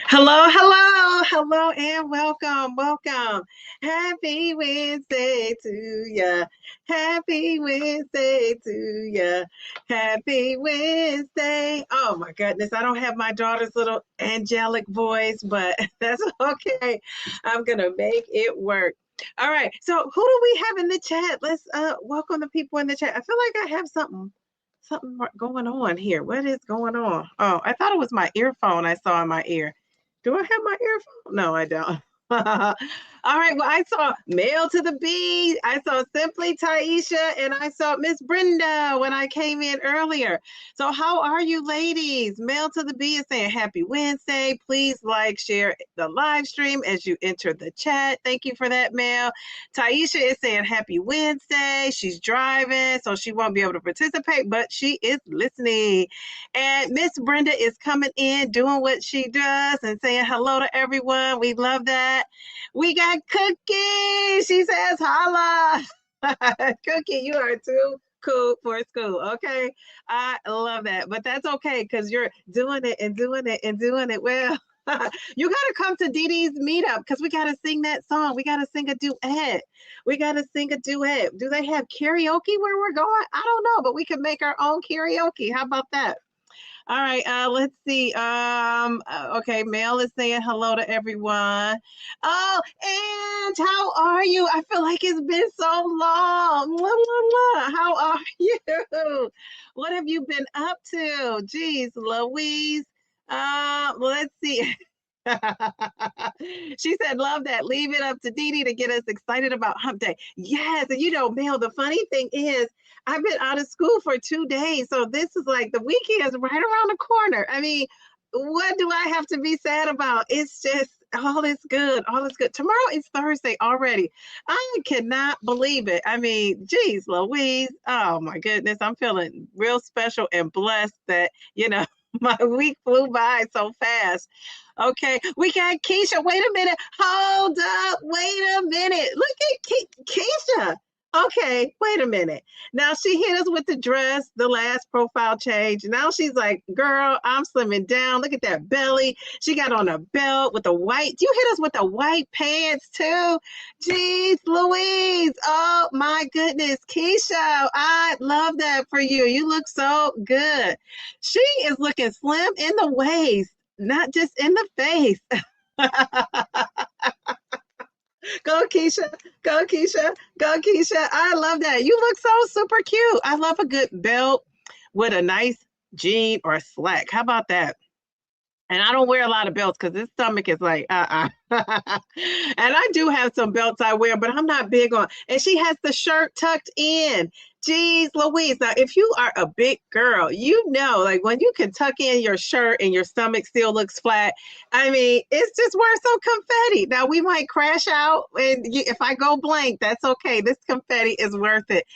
Hello, hello, hello, and welcome. Happy Wednesday to ya. Happy Wednesday to ya. Happy Wednesday. Oh my goodness, I don't have my daughter's little angelic voice, but that's okay. I'm gonna make it work. All right, so who do we have in the chat? Let's welcome the people in the chat. I feel like I have something going on here. What is going on? Oh, I thought it was my earphone I saw in my ear. Do I have my earphone? No, I don't. All right. Well, I saw Mail to the B. I saw Simply Taisha, and I saw Miss Brenda when I came in earlier. So, how are you, ladies? Mail to the B is saying Happy Wednesday. Please like, share the live stream as you enter the chat. Thank you for that, Mail. Taisha is saying Happy Wednesday. She's driving, so she won't be able to participate, but she is listening. And Miss Brenda is coming in, doing what she does, and saying hello to everyone. We love that. We got Cookie. She says, holla. Cookie, you are too cool for school. Okay. I love that. But that's okay because you're doing it and doing it and doing it well. You got to come to Dee Dee's meetup because we got to sing that song. We got to sing a duet. We got to sing a duet. Do they have karaoke where we're going? I don't know, but we can make our own karaoke. How about that? All right, let's see. Okay, Mel is saying hello to everyone. Oh, and how are you? I feel like it's been so long. Mwah, mwah, mwah. How are you? What have you been up to? Geez, Louise. Let's see. She said, love that. Leave it up to Dee Dee to get us excited about hump day. Yes. And Mel, the funny thing is, I've been out of school for 2 days. So this is like the weekend is right around the corner. I mean, what do I have to be sad about? It's just all is good. All is good. Tomorrow is Thursday already. I cannot believe it. I mean, geez, Louise. Oh my goodness. I'm feeling real special and blessed that, my week flew by so fast. Okay, we got Keisha. Wait a minute. Hold up. Wait a minute. Look at Keisha. Okay, wait a minute. Now she hit us with the dress, the last profile change. Now she's like, girl, I'm slimming down. Look at that belly. She got on a belt with a white. You hit us with the white pants too. Jeez, Louise. Oh my goodness. Keisha, I love that for you. You look so good. She is looking slim in the waist, not just in the face. Go, Keisha. Go, Keisha. Go, Keisha. I love that. You look so super cute. I love a good belt with a nice jean or slack. How about that? And I don't wear a lot of belts because this stomach is like, And I do have some belts I wear, but I'm not big on. And she has the shirt tucked in. Jeez Louise. Now, if you are a big girl, like when you can tuck in your shirt and your stomach still looks flat, I mean, it's just worth some confetti. Now, we might crash out, and if I go blank, that's okay. This confetti is worth it.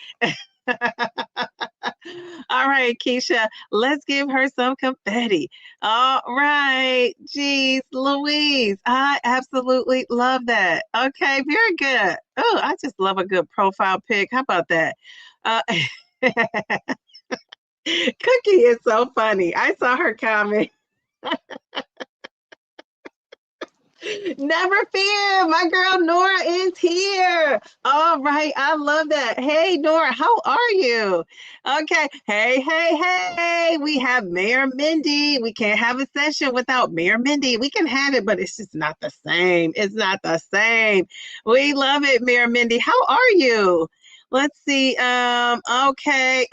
All right, Keisha, let's give her some confetti. All right. Geez, Louise, I absolutely love that. Okay, very good. Oh, I just love a good profile pic. How about that? Uh, Cookie is so funny. I saw her comment. Never fear, my girl Nora is here. All right, I love that. Hey, Nora, how are you? Okay, hey, we have Mayor Mindy. We can't have a session without Mayor Mindy. We can have it, but it's just not the same. It's not the same. We love it, Mayor Mindy. How are you? Let's see. Okay.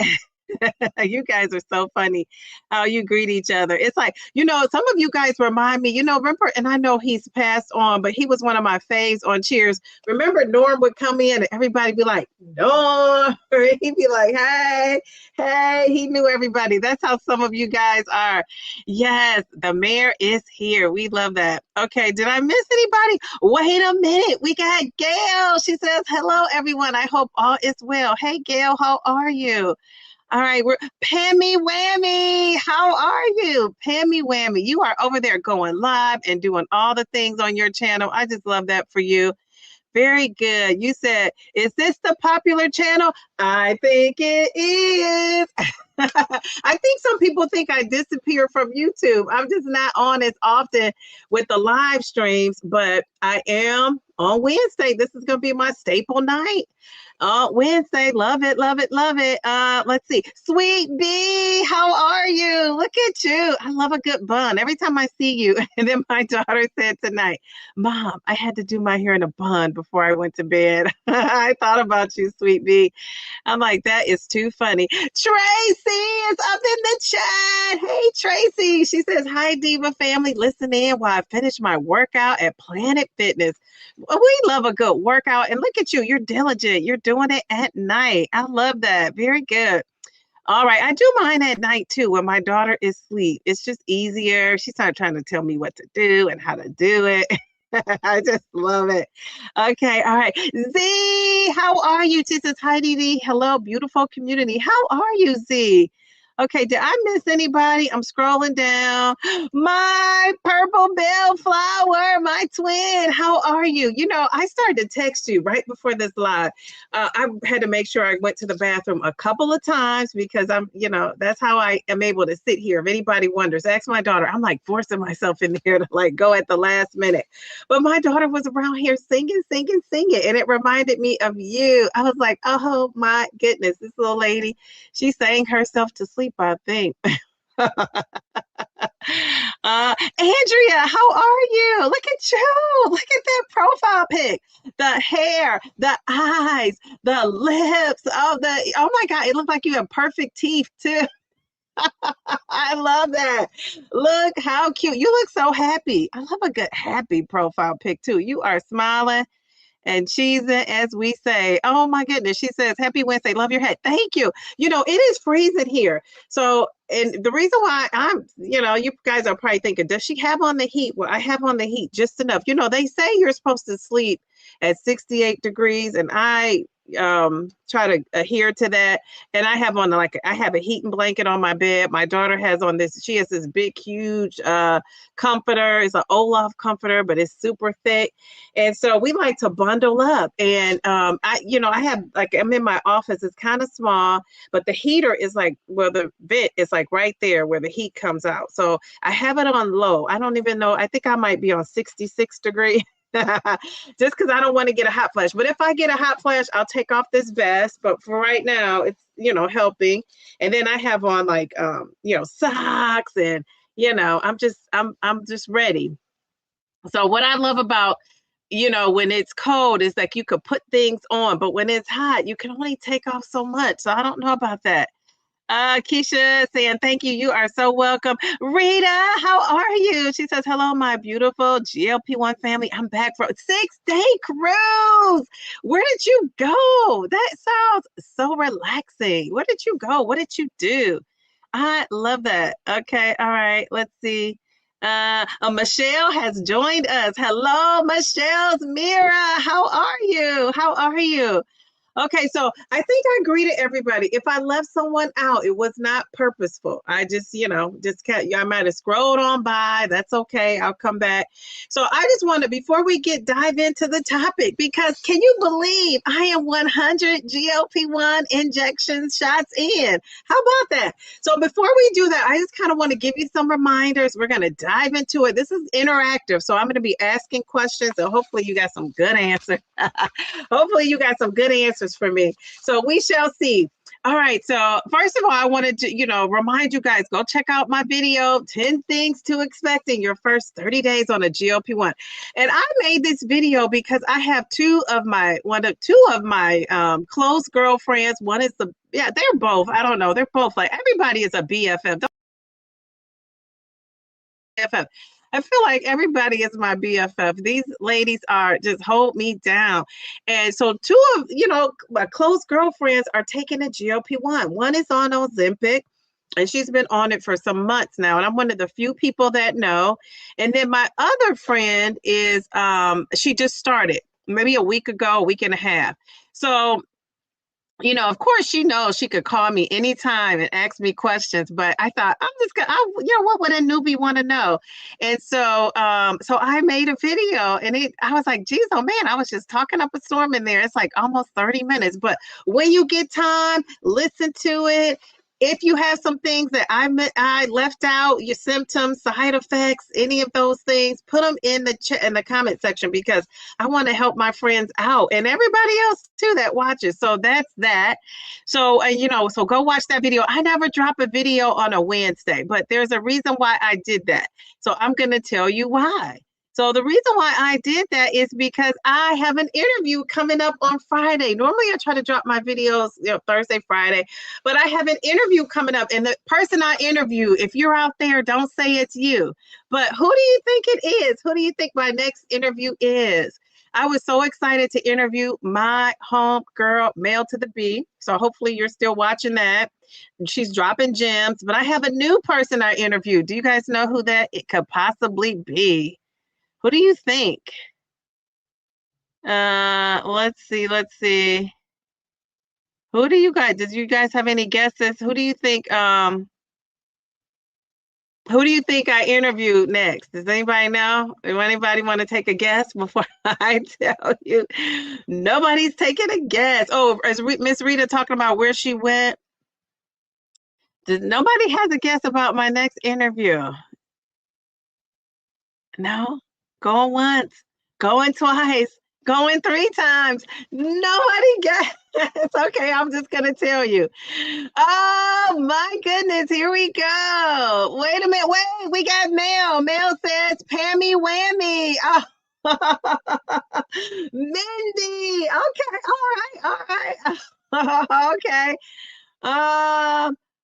You guys are so funny how you greet each other. It's like, some of you guys remind me, remember, and I know he's passed on, but he was one of my faves on Cheers. Remember, Norm would come in and everybody be like, Norm. He'd be like, hey, he knew everybody. That's how some of you guys are. Yes, the mayor is here. We love that. Okay, did I miss anybody? Wait a minute. We got Gail. She says, hello, everyone. I hope all is well. Hey, Gail, how are you? All right, we're Pammy Whammy. How are you? Pammy Whammy. You are over there going live and doing all the things on your channel. I just love that for you. Very good. You said, is this the popular channel? I think it is. I think some people think I disappear from YouTube. I'm just not on as often with the live streams, but I am on Wednesday. This is going to be my staple night. Wednesday, love it, love it, love it. Let's see, Sweet Bee, how are you? Look at you. I love a good bun every time I see you. And then my daughter said tonight, Mom, I had to do my hair in a bun before I went to bed. I thought about you, Sweet Bee. I'm like, that is too funny. Tracy is up in the chat. Hey, Tracy. She says, hi, Diva family. Listen in while I finish my workout at Planet Fitness. We love a good workout. And look at you. You're diligent. You're doing it at night. I love that. Very good. All right. I do mine at night too when my daughter is asleep. It's just easier. She's not trying to tell me what to do and how to do it. I just love it. Okay. All right. Z, how are you? She says, hi, Dee. Hello, beautiful community. How are you, Z? Okay, did I miss anybody? I'm scrolling down. My purple bellflower, my twin. How are you? You know, I started to text you right before this live. I had to make sure I went to the bathroom a couple of times because that's how I am able to sit here. If anybody wonders, ask my daughter. I'm like forcing myself in here to like go at the last minute. But my daughter was around here singing, singing, singing. And it reminded me of you. I was like, oh my goodness, this little lady, she sang herself to sleep, I think. Andrea, how are you? Look at you. Look at that profile pic. The hair, the eyes, the lips. Oh my God. It looked like you have perfect teeth too. I love that. Look how cute. You look so happy. I love a good happy profile pic too. You are smiling and cheesing, as we say. Oh my goodness. She says, happy Wednesday. Love your head. Thank you. You know, it is freezing here. So, and the reason why you guys are probably thinking, does she have on the heat? Well, I have on the heat just enough. You know, they say you're supposed to sleep at 68 degrees, and I try to adhere to that. And I have on I have a heating blanket on my bed. My daughter has on she has this big, huge comforter. It's an Olaf comforter, but it's super thick. And so we like to bundle up. And I have I'm in my office. It's kind of small, but the heater is the vent is right there where the heat comes out. So I have it on low. I don't even know. I think I might be on 66 degrees. Just because I don't want to get a hot flash. But if I get a hot flash, I'll take off this vest. But for right now, it's, helping. And then I have on socks and, I'm just ready. So what I love about, when it's cold is you could put things on, but when it's hot, you can only take off so much. So I don't know about that. Keisha saying, thank you. You are so welcome. Rita, how are you? She says, hello, my beautiful GLP-1 family. I'm back for a 6-day cruise. Where did you go? That sounds so relaxing. Where did you go? What did you do? I love that. Okay. All right. Let's see. Michelle has joined us. Hello, Michelle's Mira. How are you? How are you? Okay, so I think I greeted everybody. If I left someone out, it was not purposeful. I just, I might have scrolled on by. That's okay. I'll come back. So I just want to, before we dive into the topic, because can you believe I am 100 GLP-1 injection shots in? How about that? So before we do that, I just kind of want to give you some reminders. We're going to dive into it. This is interactive. So I'm going to be asking questions. So hopefully you got some good answers. Hopefully you got some good answers for me. So we shall see. All right. So first of all, I wanted to, remind you guys, go check out my video, 10 things to expect in your first 30 days on a GLP-1. And I made this video because I have two of my close girlfriends. One is they're both, I don't know. They're both everybody is a BFF. BFF. I feel like everybody is my BFF. These ladies are just hold me down. And so two of, my close girlfriends are taking a GLP-1. One is on Ozempic, and she's been on it for some months now. And I'm one of the few people that know. And then my other friend is, she just started maybe a week ago, a week and a half. So of course, she knows she could call me anytime and ask me questions, but I thought I'm just gonna, what would a newbie want to know? And so, so I made a video, and I was like, geez, oh man, I was just talking up a storm in there. It's almost 30 minutes, but when you get time, listen to it. if you have some things that I left out, your symptoms, side effects, any of those things, put them in the comment section, because I want to help my friends out and everybody else too that watches. So that's that. So so go watch that video. I never drop a video on a Wednesday, but there's a reason why I did that. So I'm going to tell you why. So the reason why I did that is because I have an interview coming up on Friday. Normally I try to drop my videos, Thursday, Friday, but I have an interview coming up, and the person I interview, if you're out there, don't say it's you, but who do you think it is? Who do you think my next interview is? I was so excited to interview my home girl, Mel to the B. So hopefully you're still watching that. She's dropping gems, but I have a new person I interviewed. Do you guys know who that it could possibly be? Who do you think? Let's see. Who do you guys, did you guys have any guesses? Who do you think I interviewed next? Does anybody know? Does anybody want to take a guess before I tell you? Nobody's taking a guess. Oh, is Miss Rita talking about where she went? Nobody has a guess about my next interview. No? Going once, going twice, going 3 times. Nobody guessed. Okay, I'm just going to tell you. Oh, my goodness. Here we go. Wait a minute. Wait, we got Mel. Mel says, Pammy Whammy. Oh. Mindy. Okay. All right. Okay.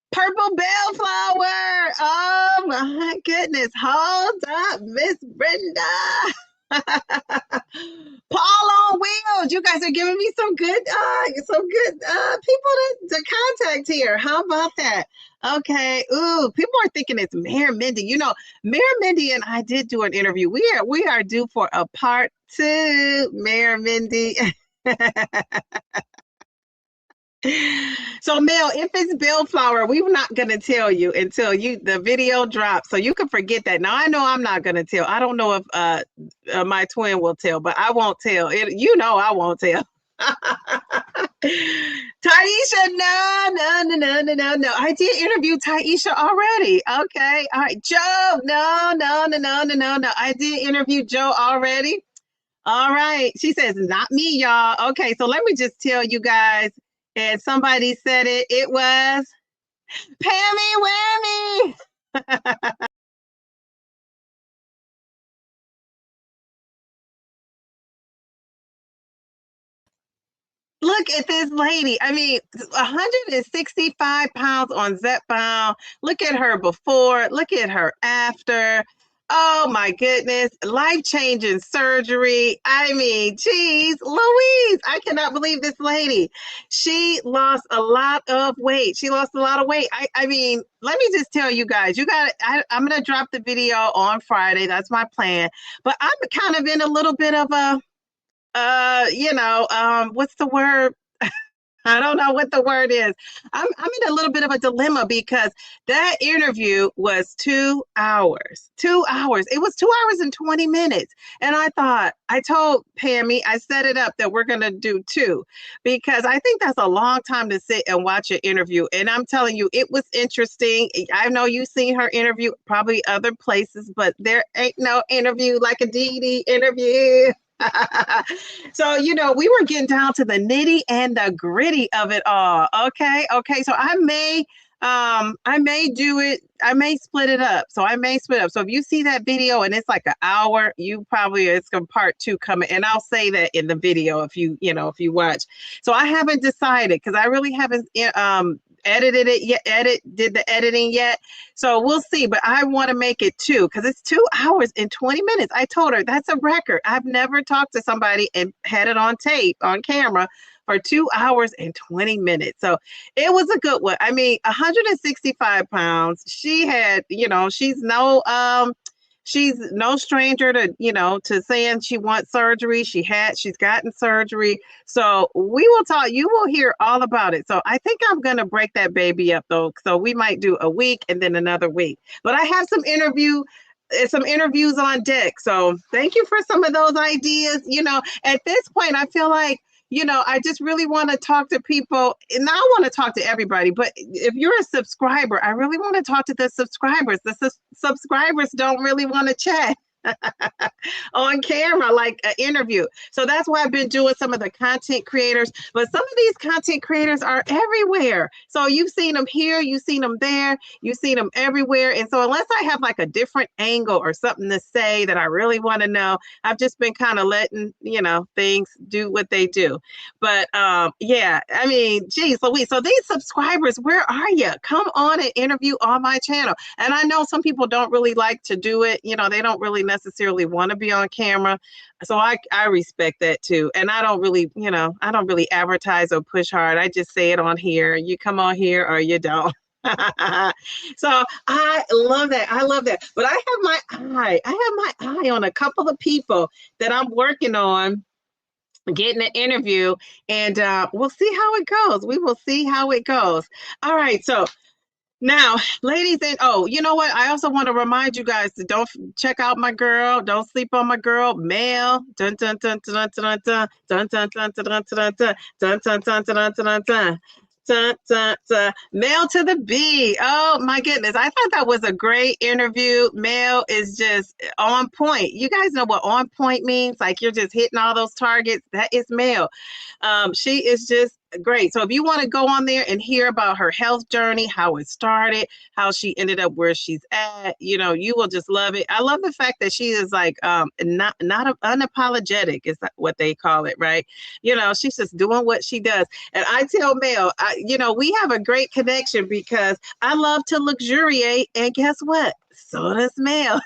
Purple bellflower. Oh my goodness. Hold up, Miss Brenda. Paul on wheels. You guys are giving me some good people to contact here. How about that? Okay. Ooh, people are thinking it's Mayor Mindy. Mayor Mindy and I did do an interview. We are due for a part 2, Mayor Mindy. So Mel, if it's bellflower, we're not gonna tell you until the video drops. So you can forget that. Now I know I'm not gonna tell. I don't know if my twin will tell, but I won't tell. I won't tell. Taisha, no. I did interview Taisha already. Okay. All right. Joe, no. I did interview Joe already. All right. She says, not me, y'all. Okay. So let me just tell you guys. And somebody said it. It was Pammy Whammy. Look at this lady. I mean, 165 pounds on Zepbound. Look at her before. Look at her after. Oh my goodness. Life-changing surgery. I mean, geez, Louise, I cannot believe this lady. She lost a lot of weight. I mean, let me just tell you guys, I'm going to drop the video on Friday. That's my plan. But I'm kind of in a little bit of a, what's the word? I don't know what the word is. I'm in a little bit of a dilemma because that interview was 2 hours. 2 hours. It was 2 hours and 20 minutes. And I told Pammy, I set it up that we're going to do 2 because I think that's a long time to sit and watch an interview. And I'm telling you, it was interesting. I know you've seen her interview probably other places, but there ain't no interview like a Dee Dee interview. So, we were getting down to the nitty and the gritty of it all. Okay. So I may do it. I may split it up. So if you see that video and it's like an hour, it's going part 2 coming. And I'll say that in the video if you watch. So I haven't decided because I really haven't, edited it yet, did the editing yet. So we'll see, but I want to make it 2 because it's 2 hours and 20 minutes. I told her that's a record. I've never talked to somebody and had it on tape, on camera for 2 hours and 20 minutes. So it was a good one. I mean, 165 pounds. She had, she's no stranger to saying she wants surgery. She's gotten surgery. So we will talk. You will hear all about it. So I think I'm going to break that baby up though. So we might do a week and then another week. But I have some interviews on deck. So thank you for some of those ideas. At this point, I feel like I just really want to talk to people, and I want to talk to everybody, but if you're a subscriber, I really want to talk to the subscribers. The subscribers don't really want to chat on camera, like an interview. So that's why I've been doing some of the content creators. But some of these content creators are everywhere. So you've seen them here, you've seen them there, you've seen them everywhere. And so unless I have like a different angle or something to say that I really want to know, I've just been kind of letting, things do what they do. But yeah, I mean, geez, Louise. So these subscribers, where are you? Come on and interview on my channel. And I know some people don't really like to do it. They don't really necessarily want to be on camera. So I respect that too. And I don't really, I don't really advertise or push hard. I just say it on here. You come on here or you don't. So I love that. I love that. But I have my eye on a couple of people that I'm working on getting an interview, and we'll see how it goes. We will see how it goes. All right. So now, ladies, and you know what? I also want to remind you guys to don't check out my girl. Don't sleep on my girl, Mel. Dun dun dun dun dun dun dun dun dun dun dun dun dun dun dun dun dun dun dun. Mel to the B. Oh my goodness. I thought that was a great interview. Mel is just on point. You guys know what on point means? Like you're just hitting all those targets. That is Mel. She is just great. So if you want to go on there and hear about her health journey, how it started, how she ended up where she's at, you will just love it. I love the fact that she is like not unapologetic is what they call it, right? She's just doing what she does. And I tell Mel, we have a great connection because I love to luxuriate, and guess what? So does Mel.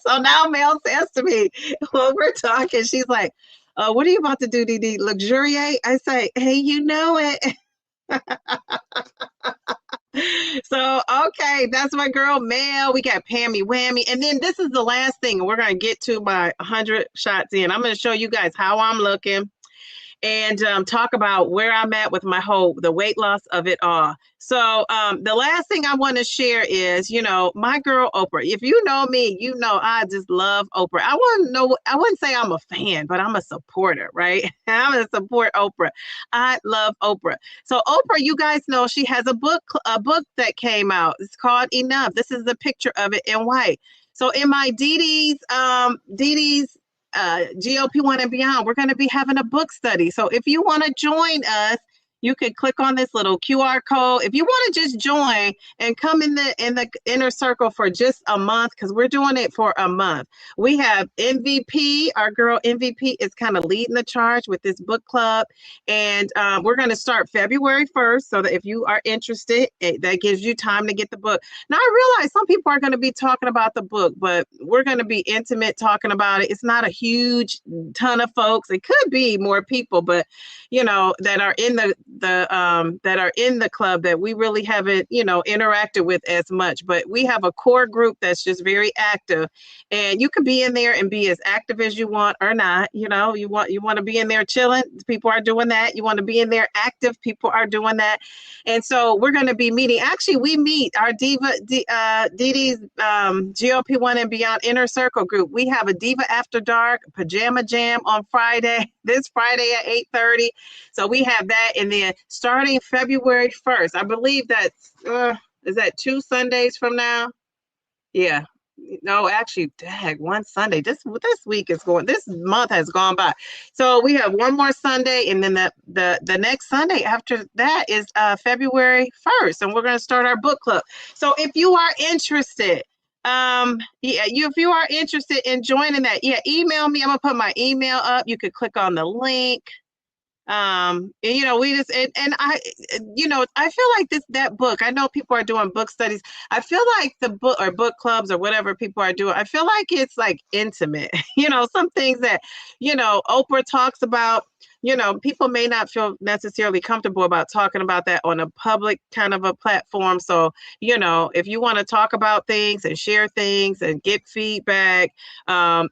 So now Mel says to me when we're talking, she's like, what are you about to do, DD? Luxuriate? I say, hey, you know it. So, okay, that's my girl, Mel. We got Pammy Whammy. And then this is the last thing. We're going to get to my 100 shots in. I'm going to show you guys how I'm looking and talk about where I'm at with the weight loss of it all. So the last thing I want to share is, my girl Oprah. If you know me, I just love Oprah. I wouldn't say I'm a fan, but I'm a supporter, right? I'm going to support Oprah. I love Oprah. So Oprah, you guys know she has a book that came out. It's called Enough. This is the picture of it in white. So in my Didi's GLP-1 and Beyond, we're going to be having a book study. So if you want to join us, you could click on this little QR code. If you want to just join and come in the inner circle for just a month, because we're doing it for a month. We have MVP, our girl MVP is kind of leading the charge with this book club. And we're going to start February 1st. So that if you are interested, that gives you time to get the book. Now, I realize some people are going to be talking about the book, but we're going to be intimate talking about it. It's not a huge ton of folks. It could be more people, but that are in the club that we really haven't interacted with as much. But we have a core group that's just very active, and you can be in there and be as active as you want or not. You want to be in there chilling, people are doing that. You want to be in there active, people are doing that. And so we're going to be meeting. Actually, we meet our Didi's GLP-1 and Beyond Inner Circle group. We have a Diva After Dark Pajama Jam on this Friday at 8:30. So we have that, and then starting February 1st, I believe that's is that 2 Sundays from now? Yeah. No, actually, one Sunday. This month has gone by. So we have one more Sunday, and then the next Sunday after that is February 1st, and we're going to start our book club. So if you are interested, if you are interested in joining that, email me. I'm gonna put my email up. You could click on the link. We just and I feel like that book, I know people are doing book studies. I feel like the book or book clubs or whatever people are doing, I feel like it's like intimate. Some things that Oprah talks about, people may not feel necessarily comfortable about talking about that on a public kind of a platform. So if you want to talk about things and share things and get feedback, and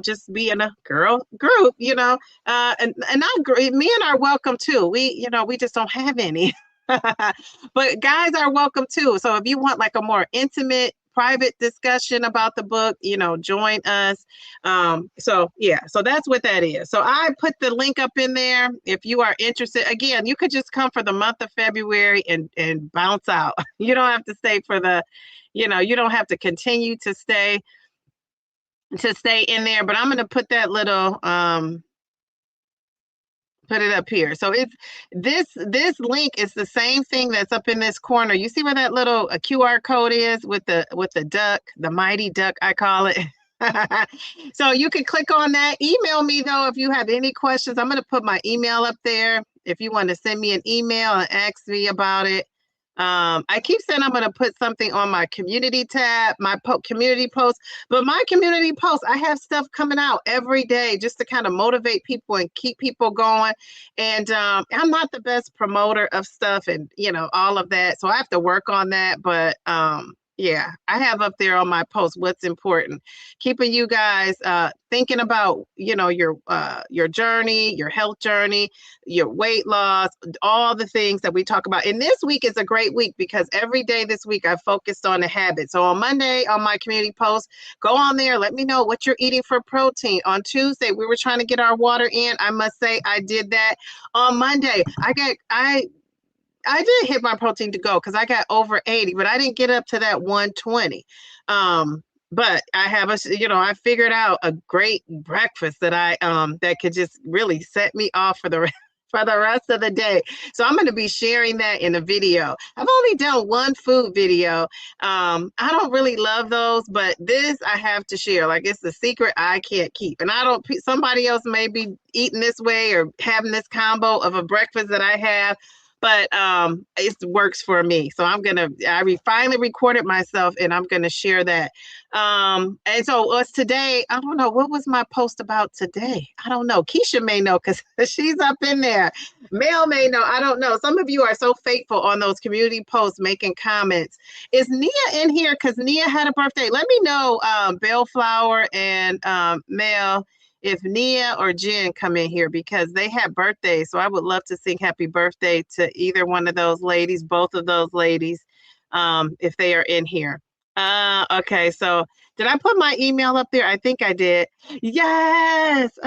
just be in a girl group, and men are welcome too. We just don't have any. But guys are welcome too. So if you want like a more intimate private discussion about the book, you know, join us. So yeah, so that's what that is. So I put the link up in there. If you are interested, again, you could just come for the month of February and bounce out. You don't have to stay for the, you know, you don't have to continue to stay in there, but I'm going to put that little, put it up here. So it's this link is the same thing that's up in this corner. You see where that little QR code is with the duck, the mighty duck, I call it. So you can click on that. Email me though if you have any questions. I'm going to put my email up there if you want to send me an email and ask me about it. I keep saying I'm going to put something on my community tab, my community post, but my community post, I have stuff coming out every day just to kind of motivate people and keep people going. And I'm not the best promoter of stuff and, you know, all of that. So I have to work on that. But yeah, I have up there on my post what's important, keeping you guys thinking about, you know, your journey, your health journey, your weight loss, all the things that we talk about. And this week is a great week because every day this week I focused on a habit. So on Monday on my community post, go on there, let me know what you're eating for protein. On Tuesday, we were trying to get our water in. I must say I did that. On Monday, I did hit my protein to go because I got over 80, but I didn't get up to that 120. But I have you know, I figured out a great breakfast that that could just really set me off for the rest of the day. So I'm going to be sharing that in a video. I've only done one food video. I don't really love those, but this I have to share. Like, it's the secret I can't keep. And somebody else may be eating this way or having this combo of a breakfast that I have, but it works for me. So I finally recorded myself and I'm going to share that. And so us today, I don't know, what was my post about today? I don't know. Keisha may know because she's up in there. Mel may know. I don't know. Some of you are so faithful on those community posts, making comments. Is Nia in here? Because Nia had a birthday. Let me know, Bellflower and Mel, if Nia or Jen come in here because they have birthdays. So I would love to sing happy birthday to either one of those ladies, both of those ladies, if they are in here. Okay, so did I put my email up there? I think I did. Yes.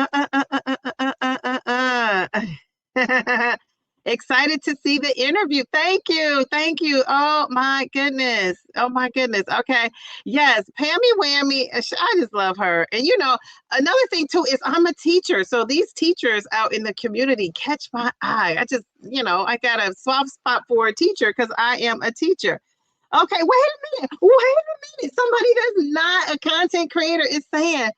Excited to see the interview. Thank you. Thank you. Oh my goodness. Oh my goodness. Okay. Yes. Pammy Whammy. I just love her. And you know, another thing too is I'm a teacher. So these teachers out in the community catch my eye. I just, you know, I got a soft spot for a teacher because I am a teacher. Okay. Wait a minute. Wait a minute. Somebody that's not a content creator is saying,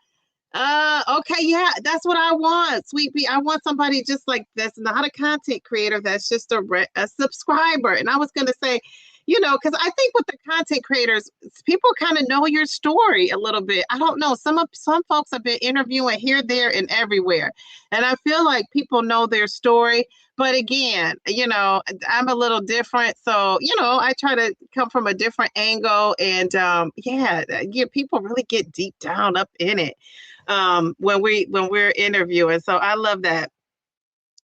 okay, yeah, that's what I want, Sweet Pea. I want somebody just like that's not a content creator, that's just a subscriber. And I was gonna say, you know, because I think with the content creators, people kind of know your story a little bit. I don't know. Some folks have been interviewing here, there, and everywhere, and I feel like people know their story. But again, you know, I'm a little different, so you know, I try to come from a different angle, and yeah, people really get deep down up in it when we're interviewing. So I love that.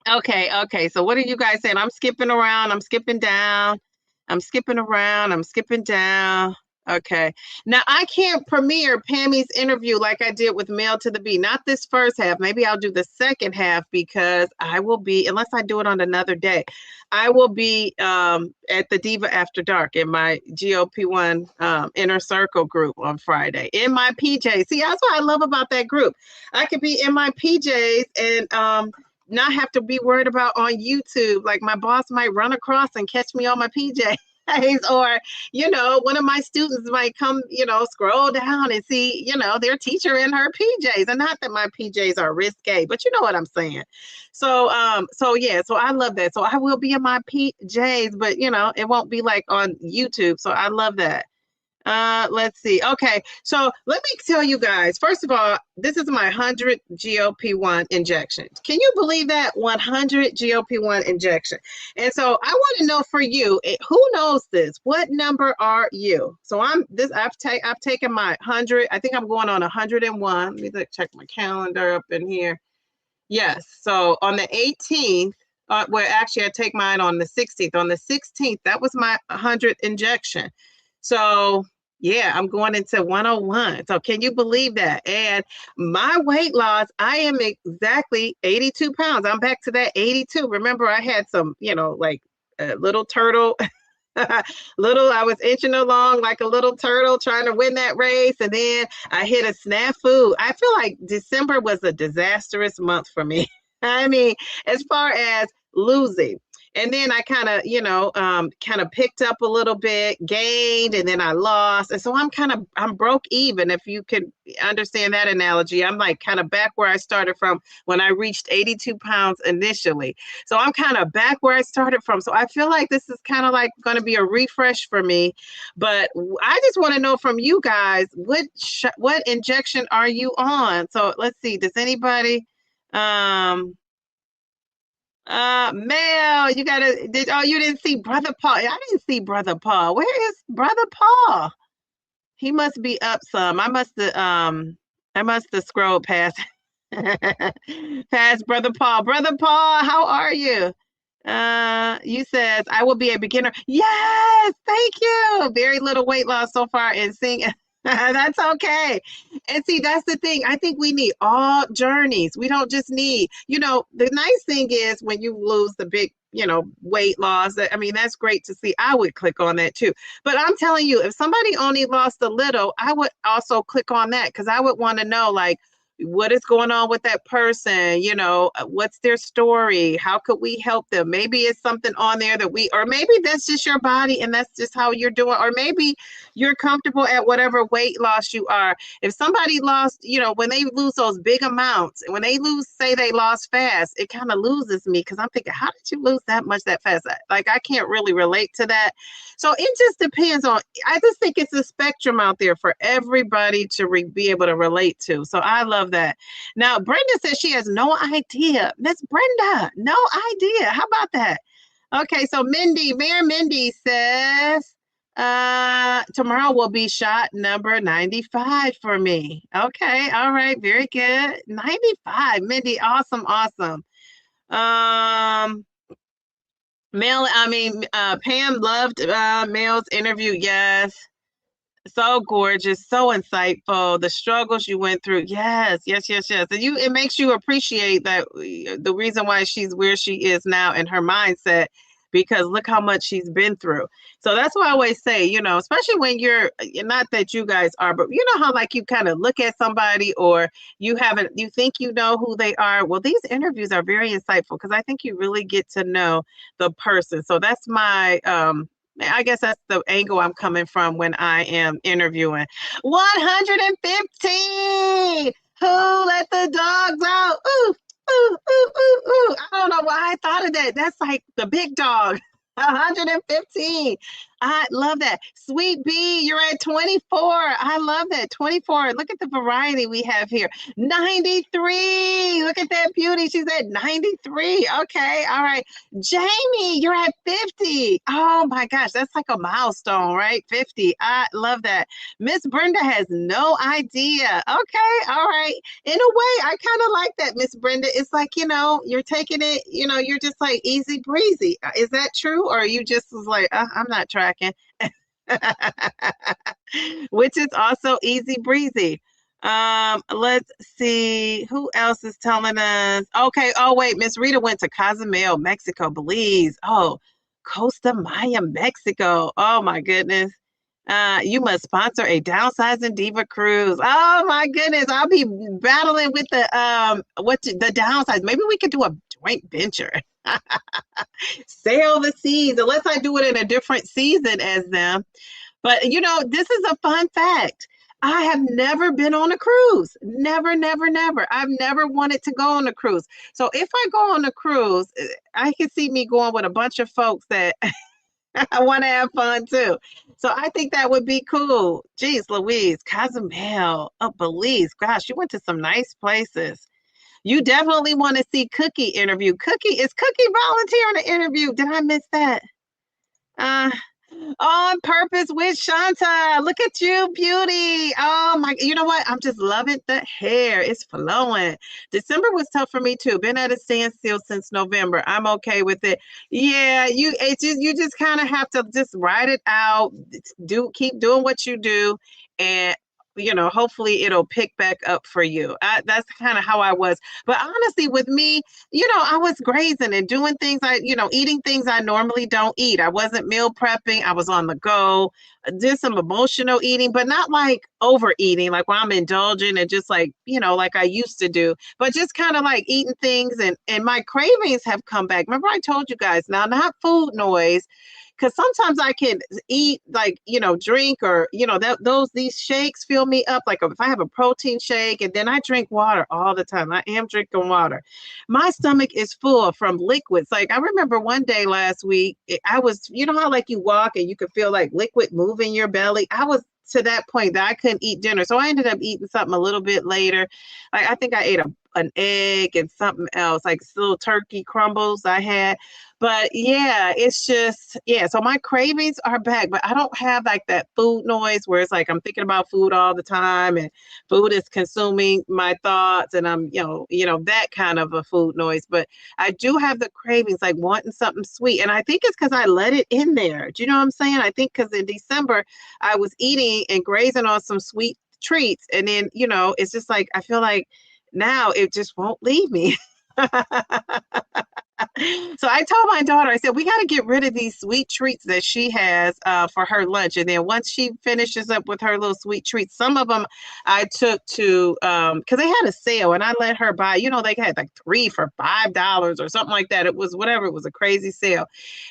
Okay. So what are you guys saying? I'm skipping around. I'm skipping down. I'm skipping around. I'm skipping down. Okay. Now I can't premiere Pammy's interview like I did with Mail to the Bee. Not this first half. Maybe I'll do the second half because I will be, unless I do it on another day, I will be at the Diva After Dark in my GLP-1 Inner Circle group on Friday in my PJs. See, that's what I love about that group. I could be in my PJs and not have to be worried about on YouTube. Like my boss might run across and catch me on my PJs. Or, you know, one of my students might come, you know, scroll down and see, you know, their teacher in her PJs. And not that my PJs are risque, but you know what I'm saying. So, yeah, so I love that. So I will be in my PJs, but you know, it won't be like on YouTube. So I love that. Let's see. Okay, so let me tell you guys, first of all, this is my 100 GLP-1 injection. Can you believe that? 100 GLP-1 injection. And so I want to know for you, who knows this? What number are you? So I've taken my 100. I think I'm going on 101. Let me check my calendar up in here. Yes. So on the 18th, well, actually, I take mine on the 16th. On the 16th, that was my 100 injection. So Yeah, I'm going into 101. So can you believe that? And my weight loss, I am exactly 82 pounds. I'm back to that 82. Remember, I had some, like a little turtle. I was inching along like a little turtle trying to win that race. And then I hit a snafu. I feel like December was a disastrous month for me. I mean, as far as losing. And then I kind of, kind of picked up a little bit, gained, and then I lost. And so I'm broke even. If you could understand that analogy, I'm like kind of back where I started from when I reached 82 pounds initially. So I'm kind of back where I started from. So I feel like this is kind of like going to be a refresh for me. But I just want to know from you guys, what injection are you on? So let's see. Does anybody? Mel, you you didn't see Brother Paul. I didn't see Brother Paul. Where is Brother Paul? He must be up some. I must have scrolled past past Brother Paul. Brother Paul, how are you? You says I will be a beginner. Yes, thank you. Very little weight loss so far and seeing that's okay. And see, that's the thing. I think we need all journeys. We don't just need, the nice thing is when you lose the big, weight loss. I mean, that's great to see. I would click on that too. But I'm telling you, if somebody only lost a little, I would also click on that because I would want to know, like, what is going on with that person? What's their story? How could we help them? Maybe it's something on there or maybe that's just your body and that's just how you're doing. Or maybe you're comfortable at whatever weight loss you are. If somebody lost, when they lose those big amounts, when they say they lost fast, it kind of loses me because I'm thinking, how did you lose that much that fast? Like, I can't really relate to that. So it just depends on, I just think it's a spectrum out there for everybody to be able to relate to. So I love that. Now, Brenda says she has no idea. Miss Brenda, no idea. How about that? Okay, so Mayor Mindy says, tomorrow will be shot number 95 for me. Okay, all right, very good. 95, Mindy, awesome. Pam loved Mel's interview. Yes. So gorgeous, so insightful. The struggles you went through. Yes. And it makes you appreciate that the reason why she's where she is now in her mindset, because look how much she's been through. So that's why I always say, especially when you're not that you guys are, but you know how like you kind of look at somebody or you think you know who they are. Well, these interviews are very insightful because I think you really get to know the person. So that's my I guess that's the angle I'm coming from when I am interviewing. 115. Who let the dogs out? Ooh, ooh, ooh, ooh, ooh. I don't know why I thought of that. That's like the big dog. 115. I love that. Sweet B, you're at 24. I love that. 24. Look at the variety we have here. 93. Look at that beauty. She's at 93. Okay. All right. Jamie, you're at 50. Oh my gosh. That's like a milestone, right? 50. I love that. Miss Brenda has no idea. Okay. All right. In a way, I kind of like that, Miss Brenda. It's like, you're taking it, you're just like easy breezy. Is that true? Or you just was like, I'm not tracking. Which is also easy breezy. Let's see who else is telling us. Okay. Oh, wait, Miss Rita went to Cozumel, Mexico, Belize. Oh, Costa Maya, Mexico. Oh my goodness. You must sponsor a Downsizing Diva cruise. Oh my goodness. I'll be battling with the downsize. Maybe we could do a joint venture. Sail the seas, unless I do it in a different season as them. But this is a fun fact. I have never been on a cruise. Never, never, never. I've never wanted to go on a cruise. So if I go on a cruise, I can see me going with a bunch of folks that I want to have fun too. So I think that would be cool. Geez, Louise, Cozumel, Belize. Gosh, you went to some nice places. You definitely want to see Cookie interview. Is Cookie volunteering to interview? Did I miss that? On purpose with Shanta. Look at you, beauty. Oh my, you know what? I'm just loving the hair. It's flowing. December was tough for me too. Been at a standstill since November. I'm okay with it. Yeah, you just kind of have to just ride it out. Keep doing what you do, and hopefully it'll pick back up for you. That's kind of how I was. But honestly, with me, I was grazing and doing things eating things I normally don't eat. I wasn't meal prepping. I was on the go. I did some emotional eating, but not like overeating, like when I'm indulging and just like I used to do, but just kind of like eating things and my cravings have come back. Remember I told you guys, now not food noise, because sometimes I can eat drink or these shakes fill me up. Like if I have a protein shake and then I drink water all the time. I am drinking water. My stomach is full from liquids. Like I remember one day last week, I was, how like you walk and you can feel like liquid move in your belly. I was to that point that I couldn't eat dinner. So I ended up eating something a little bit later. Like I think I ate an egg and something else, like little turkey crumbles I had. But yeah, it's just, yeah. So my cravings are back, but I don't have like that food noise where it's like I'm thinking about food all the time and food is consuming my thoughts and I'm, that kind of a food noise. But I do have the cravings, like wanting something sweet. And I think it's because I let it in there. Do you know what I'm saying? I think because in December I was eating and grazing on some sweet treats. And then, it's just like, I feel like now it just won't leave me. So I told my daughter, I said, we got to get rid of these sweet treats that she has for her lunch. And then once she finishes up with her little sweet treats, some of them I took to, because they had a sale and I let her buy, they had like 3 for $5 or something like that. It was whatever, it was a crazy sale.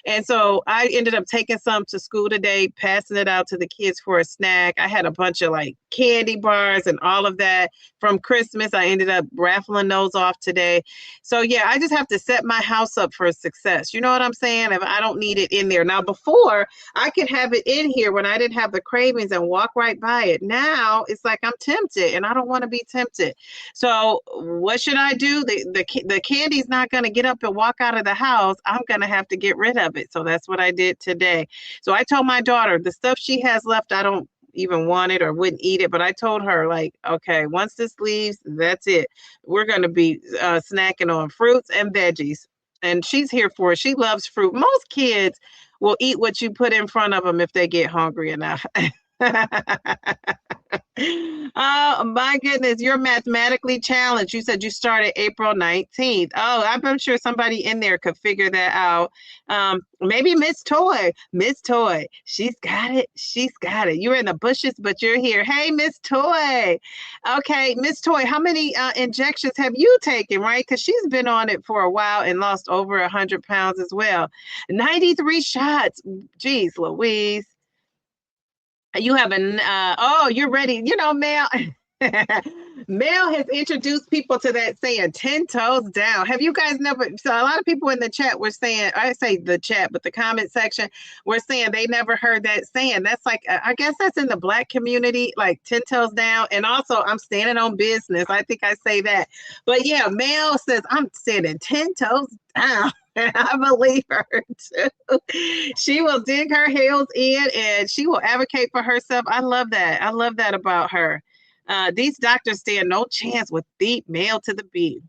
And so I ended up taking some to school today, passing it out to the kids for a snack. I had a bunch of like candy bars and all of that from Christmas. I ended up raffling those off today. So yeah, I just have to set my house up for success. You know what I'm saying? If I don't need it in there. Now before I could have it in here when I didn't have the cravings and walk right by it. Now it's like I'm tempted and I don't want to be tempted. So what should I do? The candy's not going to get up and walk out of the house. I'm going to have to get rid of it. So that's what I did today. So I told my daughter the stuff she has left, I don't even want it or wouldn't eat it, but I told her like, okay, once this leaves, that's it. We're going to be snacking on fruits and veggies, and she's here for it. She loves fruit. Most kids will eat what you put in front of them if they get hungry enough. Oh my goodness, you're mathematically challenged. You said you started April 19th. Oh, I'm sure somebody in there could figure that out. Maybe Miss Toy. Miss Toy. She's got it. She's got it. You're in the bushes, but you're here. Hey, Miss Toy. Okay, Miss Toy, how many injections have you taken, right? Because she's been on it for a while and lost over 100 pounds as well. 93 shots. Geez, Louise. You have you're ready. Mel. Mel has introduced people to that saying 10 toes down. Have you guys never? So a lot of people in the chat were saying, I say the chat, but the comment section were saying they never heard that saying. That's like, I guess that's in the Black community, like 10 toes down. And also, I'm standing on business. I think I say that. But yeah, Mel says, I'm standing 10 toes down. And I believe her too. She will dig her heels in and she will advocate for herself. I love that. I love that about her. These doctors stand no chance with deep male to the beat.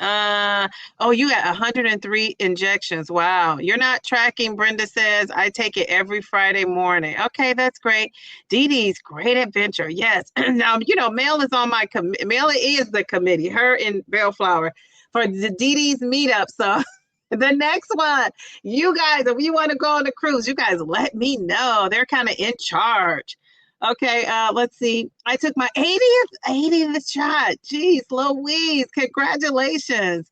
Oh, you got 103 injections. Wow. You're not tracking, Brenda says. I take it every Friday morning. Okay, that's great. Dee Dee's great adventure. Yes. Now, Mel is on my Mel is the committee, her and Bellflower for the Dee Dee's meetup. So the next one, you guys, if you want to go on the cruise, you guys let me know. They're kind of in charge. Okay, let's see. I took my 80th shot. Jeez, Louise, congratulations.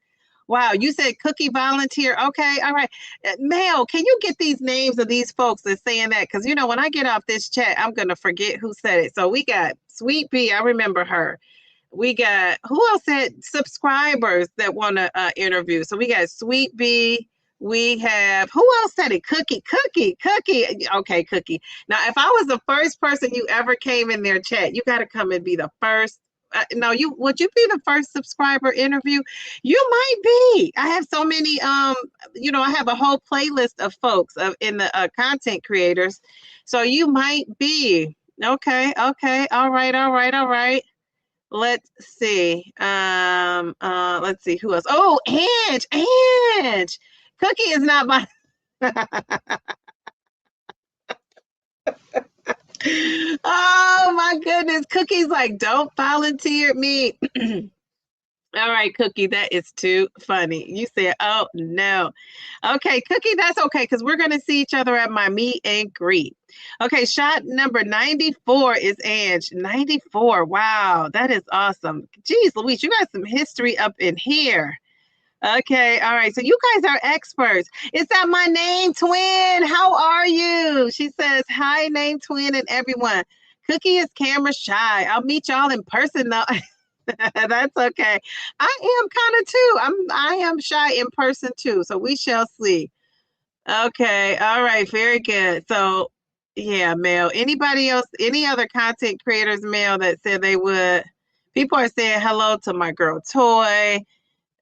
Wow, you said cookie volunteer. Okay, all right. Mel, can you get these names of these folks that's saying that? Because, when I get off this chat, I'm going to forget who said it. So we got Sweet Bee. I remember her. We got, who else said subscribers that want to interview? So we got Sweet Bee. We have, who else said it? Cookie. Okay, Cookie. Now, if I was the first person you ever came in their chat, you got to come and be the first no, would you be the first subscriber interview? You might be. I have so many, I have a whole playlist of folks in the content creators. So you might be. Okay, okay. All right, all right, all right. Let's see. Let's see who else. Oh, Ange, Ange. Cookie is not my Oh my goodness. Cookie's like, don't volunteer me. All right, Cookie, that is too funny. You said, oh no. Okay, Cookie, that's okay because we're going to see each other at my meet and greet. Okay, shot number 94 is Ange. 94. Wow, that is awesome. Geez, Louise, you got some history up in here. Okay, all right. So you guys are experts. Is that my name, Twin? How are you? She says, hi, name Twin and everyone. Cookie is camera shy. I'll meet y'all in person though. That's okay. I am kind of too. I am shy in person too. So we shall see. Okay. All right. Very good. So yeah, Mel. Anybody else? Any other content creators, Mel, that said they would? People are saying hello to my girl Toy.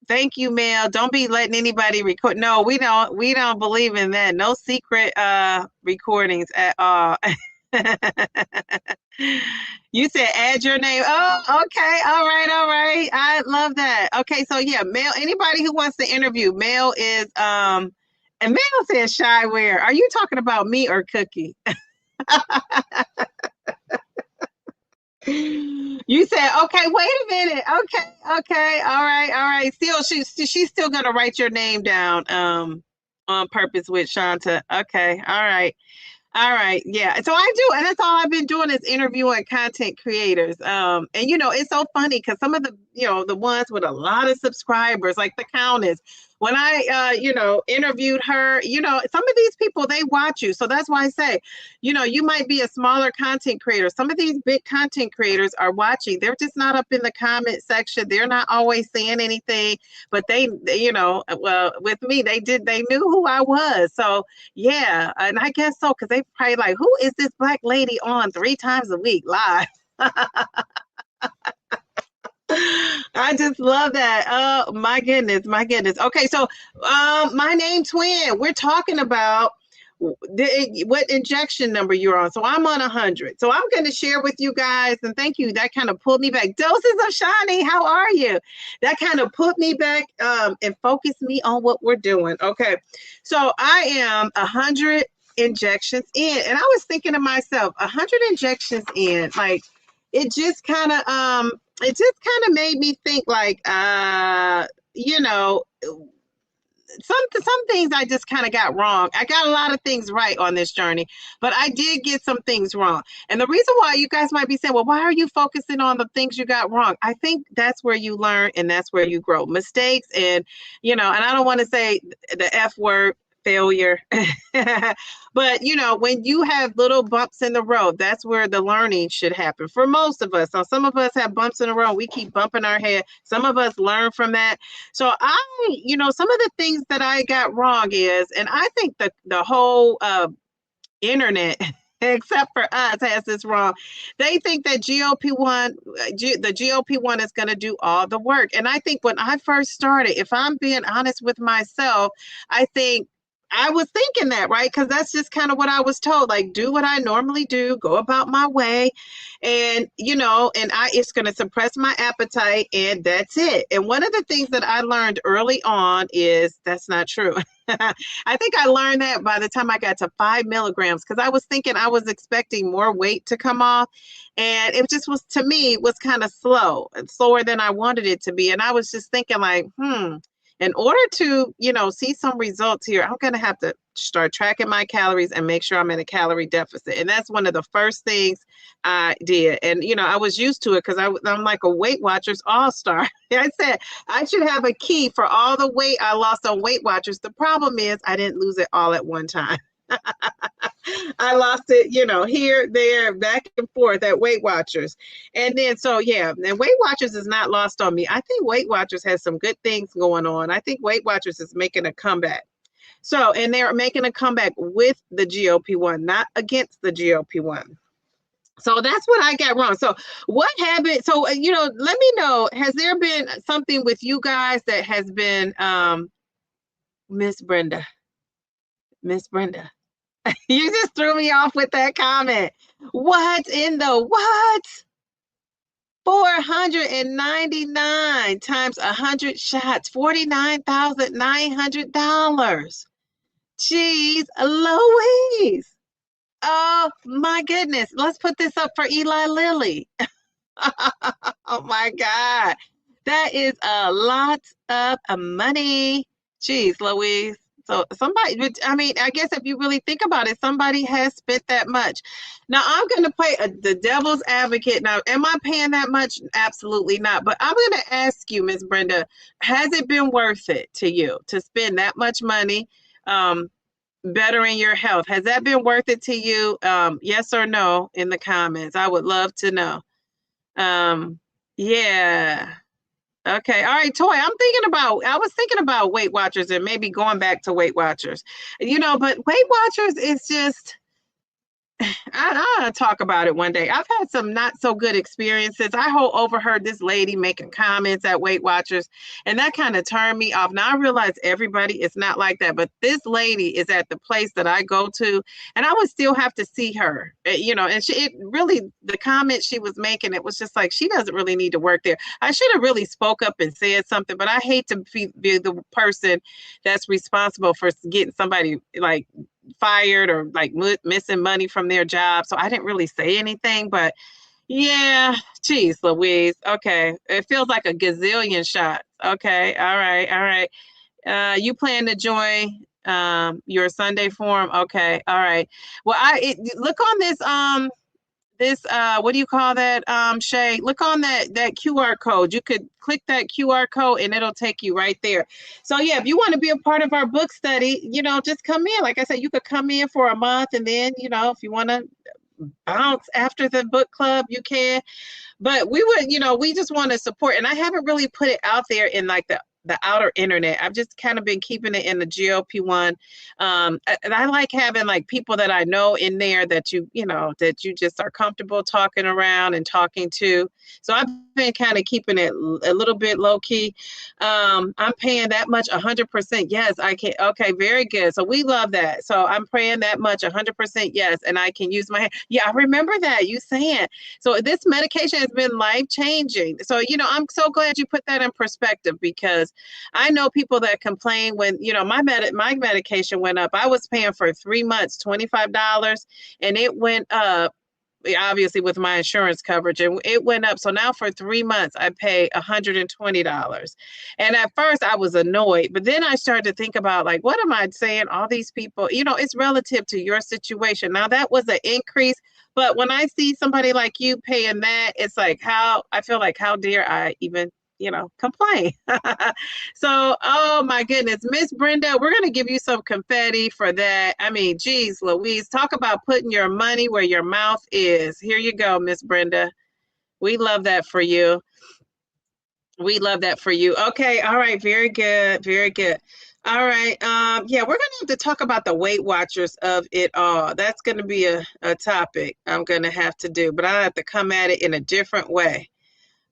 Thank you, Mel. Don't be letting anybody record. No, we don't. We don't believe in that. No secret recordings at all. You said add your name. Oh, okay. All right. All right. I love that. Okay. So yeah, Mel, anybody who wants to interview, Mel is and Mel says Shyware. Are you talking about me or Cookie? You said, okay, wait a minute. Okay, okay, all right, all right. Still, she's still gonna write your name down on purpose with Shanta. Okay, all right. All right, yeah. So I do, and that's all I've been doing is interviewing content creators. And it's so funny because some of the, the ones with a lot of subscribers, like the Countess, when I, interviewed her, some of these people they watch you. So that's why I say, you might be a smaller content creator. Some of these big content creators are watching. They're just not up in the comment section. They're not always saying anything, but they well, with me, they knew who I was. So yeah, and I guess so because they probably like, who is this black lady on 3 times a week live? I just love that. Oh my goodness, my goodness. Okay, so my name Twin. We're talking about what injection number you're on. So I'm on 100. So I'm going to share with you guys, and thank you. That kind of pulled me back. Doses of Shani, how are you? That kind of put me back and focused me on what we're doing. Okay, so I am 100 injections in, and I was thinking to myself, 100 injections in, like it just kind of made me think like some things I just kind of got wrong. I got a lot of things right on this journey, but I did get some things wrong. And the reason why you guys might be saying, well, why are you focusing on the things you got wrong? I think that's where you learn and that's where you grow. Mistakes and and I don't want to say the F word, failure. But when you have little bumps in the road, that's where the learning should happen for most of us. So some of us have bumps in the road. We keep bumping our head. Some of us learn from that. So some of the things that I got wrong is, and I think the whole internet except for us has this wrong. They think that the GLP-1 is going to do all the work. And I think when I first started, if I'm being honest with myself, I think I was thinking that, right? Because that's just kind of what I was told, like, do what I normally do, go about my way. And, it's going to suppress my appetite and that's it. And one of the things that I learned early on is that's not true. I think I learned that by the time I got to 5 milligrams, because I was thinking I was expecting more weight to come off. And it just was, to me, was kind of slower than I wanted it to be. And I was just thinking like, in order to, see some results here, I'm going to have to start tracking my calories and make sure I'm in a calorie deficit. And that's one of the first things I did. And, I was used to it because I'm like a Weight Watchers all-star. I said I should have a key for all the weight I lost on Weight Watchers. The problem is I didn't lose it all at one time. I lost it, here, there, back and forth at Weight Watchers. And then, so yeah, and Weight Watchers is not lost on me. I think Weight Watchers has some good things going on. I think Weight Watchers is making a comeback. So, and they're making a comeback with the GLP-1, not against the GLP-1. So that's what I got wrong. So what habit? So let me know. Has there been something with you guys that has been Miss Brenda? Miss Brenda, you just threw me off with that comment. What in the what? 499 times 100 shots, $49,900. Jeez Louise. Oh my goodness. Let's put this up for Eli Lilly. Oh my God. That is a lot of money. Jeez, Louise. So somebody, I mean, I guess if you really think about it, somebody has spent that much. Now I'm going to play the devil's advocate. Now, am I paying that much? Absolutely not. But I'm going to ask you, Miss Brenda, has it been worth it to you to spend that much money bettering your health? Has that been worth it to you? Yes or no in the comments. I would love to know. Yeah. Okay. All right, Toy. I was thinking about Weight Watchers and maybe going back to Weight Watchers. But Weight Watchers is just I'll talk about it one day. I've had some not so good experiences. Overheard this lady making comments at Weight Watchers, and that kind of turned me off. Now I realize everybody is not like that, but this lady is at the place that I go to, and I would still have to see her. And the comment she was making, it was just like she doesn't really need to work there. I should have really spoke up and said something, but I hate to be the person that's responsible for getting somebody like fired or like missing money from their job. So I didn't really say anything, but yeah, geez, Louise. Okay. It feels like a gazillion shots. Okay. All right. All right. You plan to join your Sunday forum? Okay. All right. Well, look on this what do you call that, Shay? Look on that QR code. You could click that QR code and it'll take you right there. So yeah, if you want to be a part of our book study, just come in. Like I said, you could come in for a month, and then if you want to bounce after the book club, you can. But we just want to support, and I haven't really put it out there in like the outer internet. I've just kind of been keeping it in the GLP-1. And I like having like people that I know in there that that you just are comfortable talking around and talking to. So I've been kind of keeping it a little bit low key. I'm paying that much, 100%. Yes, I can. Okay, very good. So we love that. So I'm paying that much, 100%. Yes, and I can use my hand. Yeah, I remember that you saying. So this medication has been life changing. So I'm so glad you put that in perspective, because I know people that complain when my medication went up. I was paying for 3 months $25, and it went up obviously with my insurance coverage, and it went up. So now for 3 months I pay $120. And at first I was annoyed, but then I started to think about, like, what am I saying? All these people, it's relative to your situation. Now that was an increase, but when I see somebody like you paying that, it's like, I feel like, how dare I even complain? So, oh my goodness, Miss Brenda, we're going to give you some confetti for that. I mean, geez, Louise, talk about putting your money where your mouth is. Here you go, Miss Brenda. We love that for you. We love that for you. Okay. All right. Very good. Very good. All right. Yeah, we're going to have to talk about the Weight Watchers of it all. That's going to be a topic I'm going to have to do, but I have to come at it in a different way.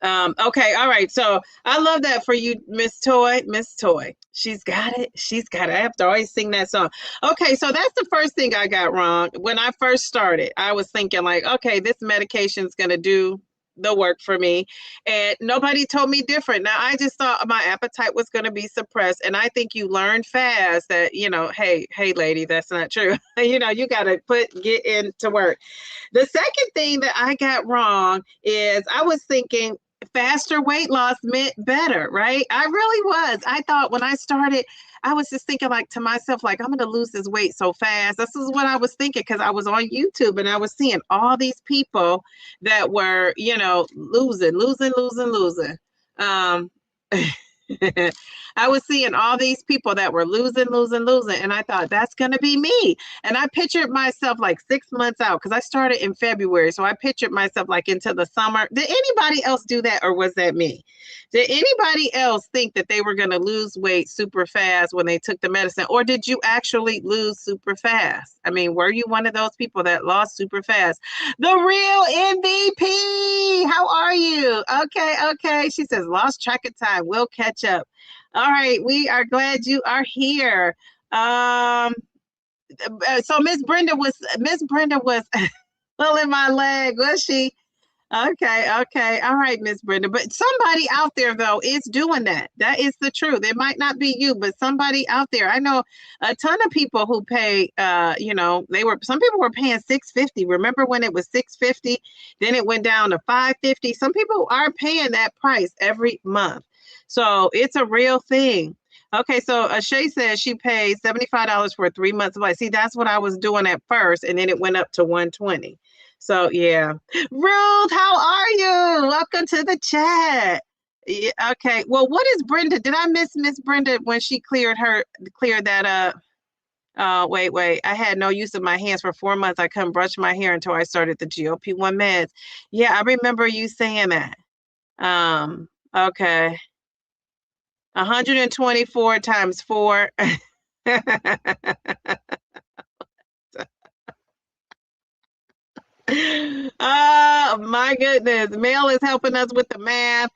Okay, all right. So I love that for you, Miss Toy. Miss Toy. She's got it. She's got it. I have to always sing that song. Okay, so that's the first thing I got wrong. When I first started, I was thinking like, okay, this medication is gonna do the work for me. And nobody told me different. Now I just thought my appetite was gonna be suppressed. And I think you learn fast that, hey lady, that's not true. You gotta get into work. The second thing that I got wrong is I was thinking faster weight loss meant better, right? I really was. I thought when I started, I was just thinking like to myself, like, I'm going to lose this weight so fast. This is what I was thinking, because I was on YouTube and I was seeing all these people that were, losing. Um, I was seeing all these people that were losing, and I thought that's gonna be me. And I pictured myself like 6 months out because I started in February, so I pictured myself like into the summer. Did anybody else do that, or was that me? Did anybody else think that they were gonna lose weight super fast when they took the medicine, or did you actually lose super fast? I mean, were you one of those people that lost super fast? The real MVP. How are you? Okay. She says, lost track of time. We'll catch up. All right. We are glad you are here. So Miss Brenda was pulling my leg, was she? Okay. All right, Miss Brenda. But somebody out there though is doing that. That is the truth. It might not be you, but somebody out there. I know a ton of people who pay some people were paying $650. Remember when it was $650? Then it went down to $550. Some people are paying that price every month. So it's a real thing. Okay, so Shay says she paid $75 for 3 months of life. See, that's what I was doing at first, and then it went up to $120. So yeah. Ruth, how are you? Welcome to the chat. Yeah, okay. Well, what is Brenda? Did I miss Miss Brenda when she cleared that up? Wait. I had no use of my hands for 4 months. I couldn't brush my hair until I started the GLP-1 meds. Yeah, I remember you saying that. Okay. 124 times 4. Oh my goodness. Mel is helping us with the math.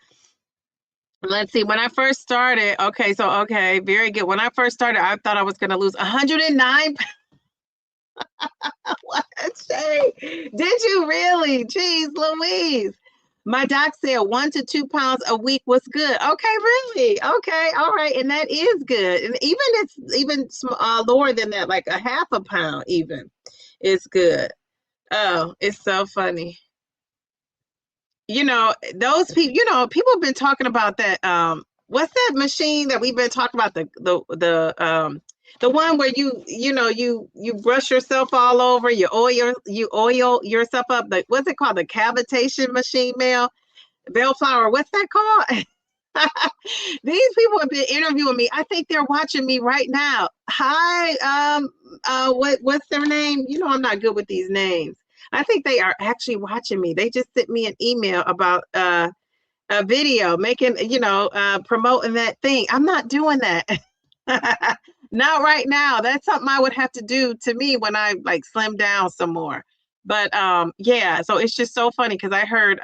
Let's see. When I first started, okay, very good. When I first started, I thought I was going to lose 109. What, Shay? Did you really? Jeez, Louise. My doc said 1 to 2 pounds a week was good. Okay, really? Okay, all right, and that is good. And it's lower than that, like a half a pound even. It's good. Oh, it's so funny. Those people, people have been talking about that. What's that machine that we've been talking about? The one where you brush yourself all over, you oil yourself up. What's it called? The cavitation machine, Bellflower. What's that called? These people have been interviewing me. I think they're watching me right now. Hi, what's their name? I'm not good with these names. I think they are actually watching me. They just sent me an email about a video making, promoting that thing. I'm not doing that. Not right now. That's something I would have to do to me when I like slim down some more. But yeah, so it's just so funny because I heard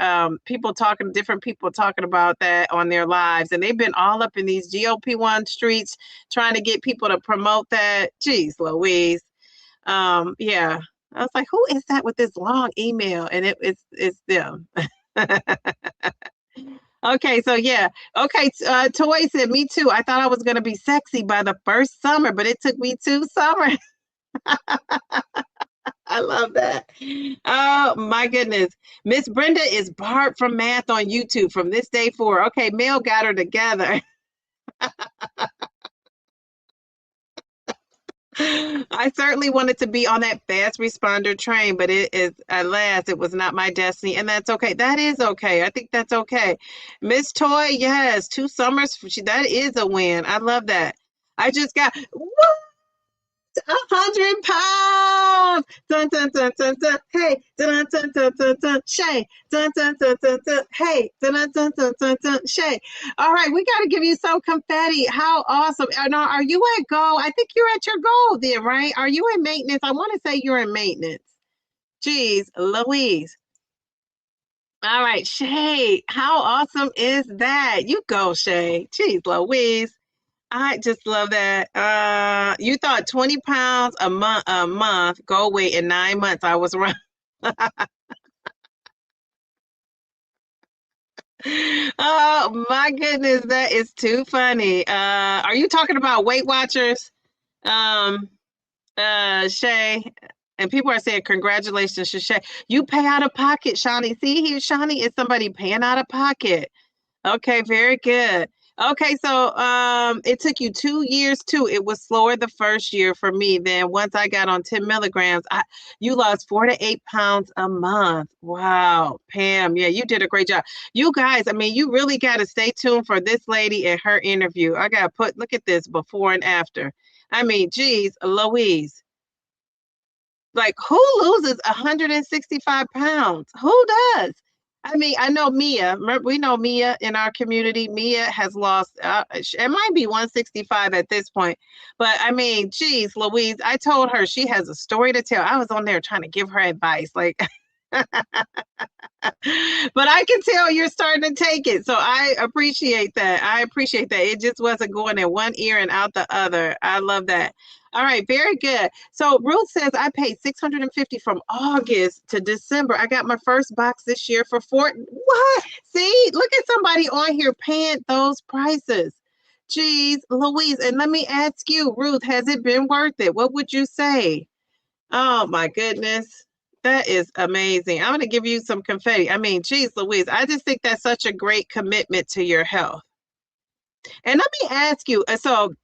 different people talking about that on their lives, and they've been all up in these GLP-1 streets trying to get people to promote that. Jeez Louise. Yeah. I was like, who is that with this long email? And it's them. Okay, so yeah. Okay, Toy said, me too. I thought I was going to be sexy by the first summer, but it took me 2 summers. I love that. Oh my goodness. Miss Brenda is barred from math on YouTube from this day forward. Okay, Mel got her together. I certainly wanted to be on that fast responder train, but alas, it was not my destiny, and that's okay. That is okay. I think that's okay. Miss Toy, yes, 2 summers. That is a win. I love that. I just got 100 pounds. Dun dun dun dun dun. Hey, dun dun dun dun dun. Shay, dun dun dun dun dun. Hey, dun dun dun dun dun dun. Shay. All right, we got to give you some confetti. How awesome! Now, are you at goal? I think you're at your goal then, right? Are you in maintenance? I want to say you're in maintenance. Jeez, Louise. All right, Shay. How awesome is that? You go, Shay. Jeez, Louise. I just love that. You thought 20 pounds a month go away in 9 months. I was wrong. Oh my goodness, that is too funny. Are you talking about Weight Watchers? Um, Shay, and people are saying congratulations to Shay. You pay out of pocket, Shawnee. See here, Shawnee is somebody paying out of pocket. Okay, very good. Okay, so it took you 2 years too. It was slower the first year for me. Then once I got on 10 milligrams, you lost 4 to 8 pounds a month. Wow, Pam, yeah, you did a great job. You guys, I mean, you really got to stay tuned for this lady and her interview. I got to look at this before and after. I mean, geez, Louise, like who loses 165 pounds? Who does? I mean, I know Mia. Remember, we know Mia in our community. Mia has lost, it might be 165 at this point. But I mean, geez, Louise, I told her she has a story to tell. I was on there trying to give her advice. Like, but I can tell you're starting to take it. So I appreciate that. I appreciate that. It just wasn't going in one ear and out the other. I love that. All right, very good. So Ruth says I paid 650 from August to December. I got my first box this year for what? See, look at somebody on here paying those prices. Geez, Louise, and let me ask you, Ruth, has it been worth it? What would you say? Oh my goodness. That is amazing. I'm going to give you some confetti. I mean, geez, Louise, I just think that's such a great commitment to your health. And let me ask you, so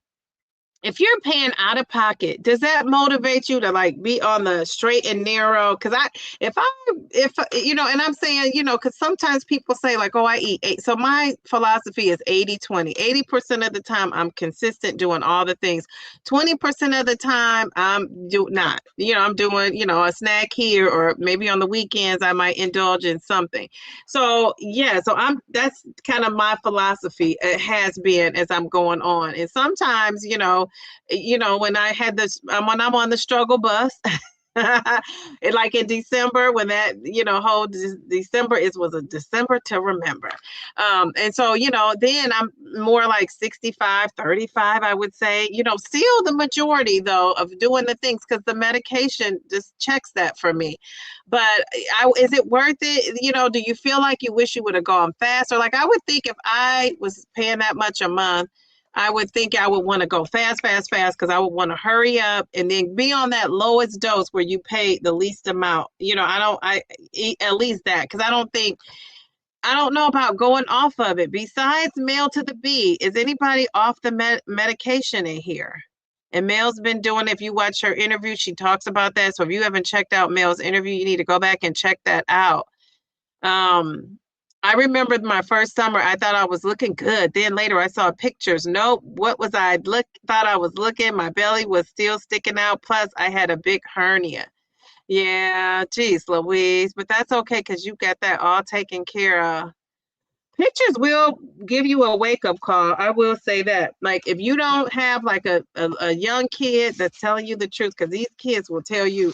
if you're paying out of pocket, does that motivate you to like be on the straight and narrow? Because if you know, and I'm saying, you know, because sometimes people say like, oh, I eat eight. So my philosophy is 80-20. 80% of the time I'm consistent doing all the things. 20% of the time I'm not. You know, I'm doing, you know, a snack here, or maybe on the weekends I might indulge in something. So yeah, so that's kind of my philosophy. It has been as I'm going on. And sometimes, you know, when I had this, when I'm on the struggle bus, like in December, when that, you know, whole December was a December to remember. And so, you know, then I'm more like 65-35, I would say, you know, still the majority though of doing the things, because the medication just checks that for me. But is it worth it? You know, do you feel like you wish you would have gone faster? Like I would think if I was paying that much a month, I would think I would want to go fast, because I would want to hurry up and then be on that lowest dose where you pay the least amount. You know, I eat at least that, because I don't know about going off of it. Besides Mel to the B, is anybody off the medication in here? And Mel's been doing, if you watch her interview, she talks about that. So if you haven't checked out Mel's interview, you need to go back and check that out. I remembered my first summer, I thought I was looking good. Then later I saw pictures. Nope. What was I thought I was looking? My belly was still sticking out. Plus I had a big hernia. Yeah, geez, Louise, but that's okay because you got that all taken care of. Pictures will give you a wake-up call. I will say that. Like if you don't have like a young kid that's telling you the truth, because these kids will tell you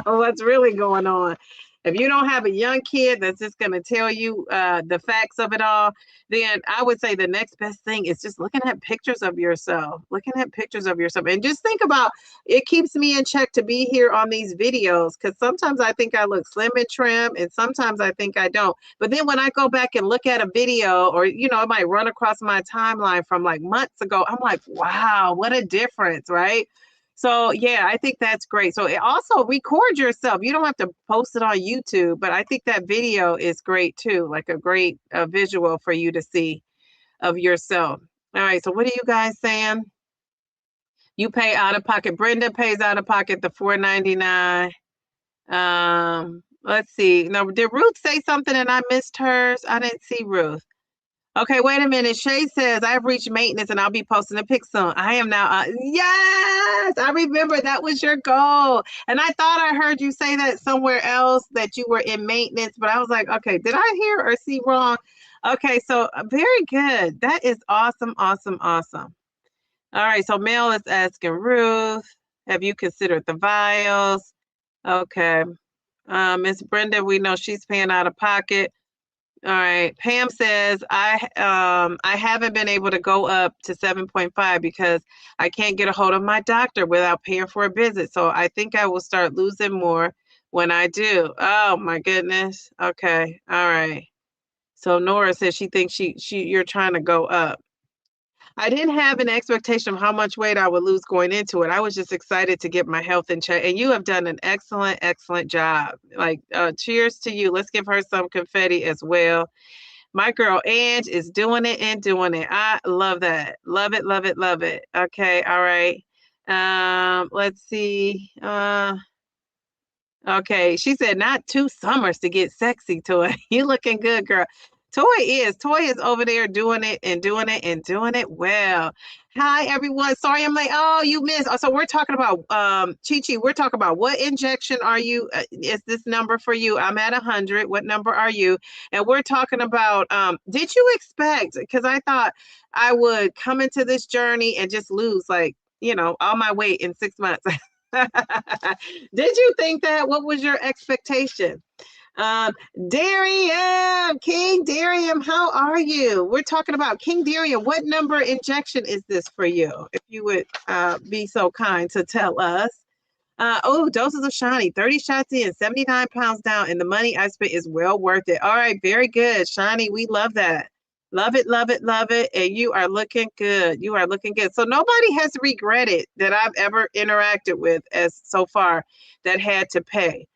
what's really going on. If you don't have a young kid that's just going to tell you the facts of it all, then I would say the next best thing is just looking at pictures of yourself, and just think about, it keeps me in check to be here on these videos, because sometimes I think I look slim and trim and sometimes I think I don't. But then when I go back and look at a video, or, you know, it might run across my timeline from like months ago, I'm like, wow, what a difference, right? So yeah, I think that's great. So it also record yourself. You don't have to post it on YouTube, but I think that video is great too, like a great visual for you to see of yourself. All right, so what are you guys saying? You pay out of pocket. Brenda pays out of pocket the $4.99. Let's see. Now, did Ruth say something and I missed hers? I didn't see Ruth. Okay, wait a minute. Shay says, I've reached maintenance and I'll be posting a pic soon. I am now. Yes, I remember that was your goal. And I thought I heard you say that somewhere else, that you were in maintenance, but I was like, okay, did I hear or see wrong? Okay, so very good. That is awesome, awesome, awesome. All right, so Mel is asking Ruth, have you considered the vials? Okay. Miss Brenda, we know she's paying out of pocket. All right. Pam says, I haven't been able to go up to 7.5 because I can't get a hold of my doctor without paying for a visit. So I think I will start losing more when I do. Oh my goodness. Okay. All right. So Nora says she thinks you're trying to go up. I didn't have an expectation of how much weight I would lose going into it. I was just excited to get my health in check. And you have done an excellent, excellent job. Like, cheers to you. Let's give her some confetti as well. My girl Ange is doing it and doing it. I love that. Love it, love it, love it. Okay, all right. Let's see. Okay, she said not 2 summers to get sexy, Toy. You looking good, girl. Toy is over there doing it and doing it and doing it well. Hi everyone. Sorry I'm late. Oh, you missed. So we're talking about Chi Chi, we're talking about what injection are you is this number for you? I'm at 100. What number are you? And we're talking about did you expect, because I thought I would come into this journey and just lose like, all my weight in 6 months. Did you think that? What was your expectation? Um, Darium, King Darium, how are you? We're talking about King Darium. What number injection is this for you? If you would be so kind to tell us. Oh, doses of Shani, 30 shots in, 79 pounds down, and the money I spent is well worth it. All right, very good. Shani, we love that. Love it, love it, love it. And you are looking good. You are looking good. So nobody has regretted that I've ever interacted with as so far that had to pay.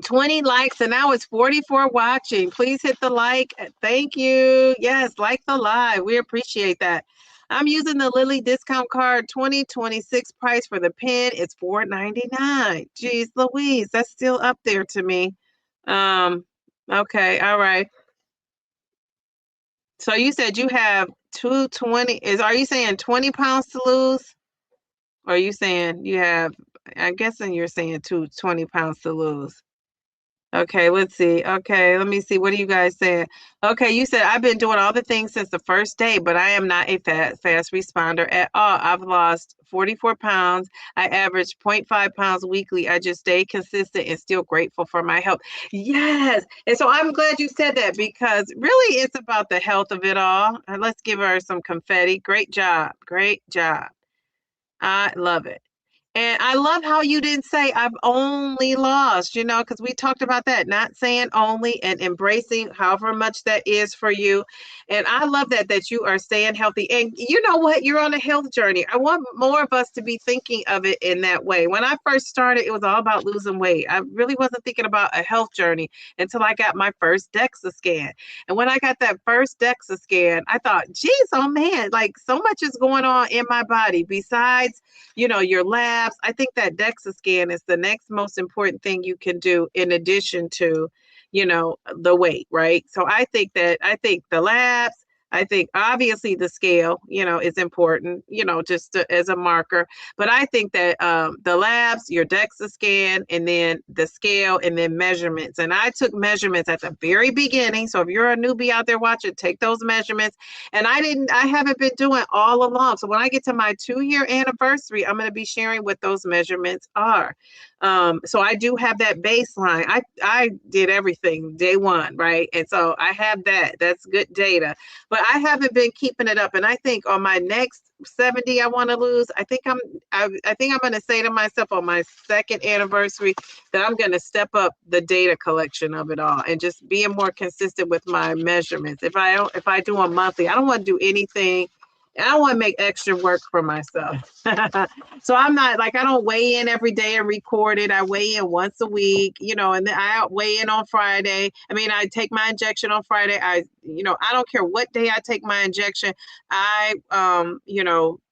20 likes and now it's 44 watching. Please hit the like. Thank you. Yes, like the live. We appreciate that. I'm using the Lily discount card. 2026 price for the pen. It's $4.99. Geez Louise, that's still up there to me. Okay, all right. So you said you have 220. Are you saying 20 pounds to lose? Or are you saying you have, I'm guessing you're saying 20 pounds to lose. Okay, let's see. Okay, let me see. What are you guys saying? Okay, you said I've been doing all the things since the first day, but I am not a fast responder at all. I've lost 44 pounds. I average 0.5 pounds weekly. I just stay consistent and still grateful for my health. Yes. And so I'm glad you said that because really it's about the health of it all. And let's give her some confetti. Great job. Great job. I love it. And I love how you didn't say I've only lost, because we talked about that, not saying only and embracing however much that is for you. And I love that you are staying healthy. And you know what? You're on a health journey. I want more of us to be thinking of it in that way. When I first started, it was all about losing weight. I really wasn't thinking about a health journey until I got my first DEXA scan. And when I got that first DEXA scan, I thought, geez, oh man, like so much is going on in my body besides your labs. I think that DEXA scan is the next most important thing you can do in addition to, the weight, right? So I think the labs, I think obviously the scale, is important, just as a marker. But I think that the labs, your DEXA scan, and then the scale, and then measurements. And I took measurements at the very beginning. So if you're a newbie out there watching, take those measurements. And I haven't been doing all along. So when I get to my 2-year anniversary, I'm going to be sharing what those measurements are. So I do have that baseline. I did everything day one, right? And so I have that. That's good data. But I haven't been keeping it up. And I think on my next 70 I want to lose, I think I'm going to say to myself on my 2nd anniversary that I'm going to step up the data collection of it all and just being more consistent with my measurements. If I do a monthly, I don't want to do anything. I don't want to make extra work for myself. So I'm not like, I don't weigh in every day and record it. I weigh in once a week, and then I weigh in on Friday. I mean, I take my injection on Friday. I don't care what day I take my injection. I,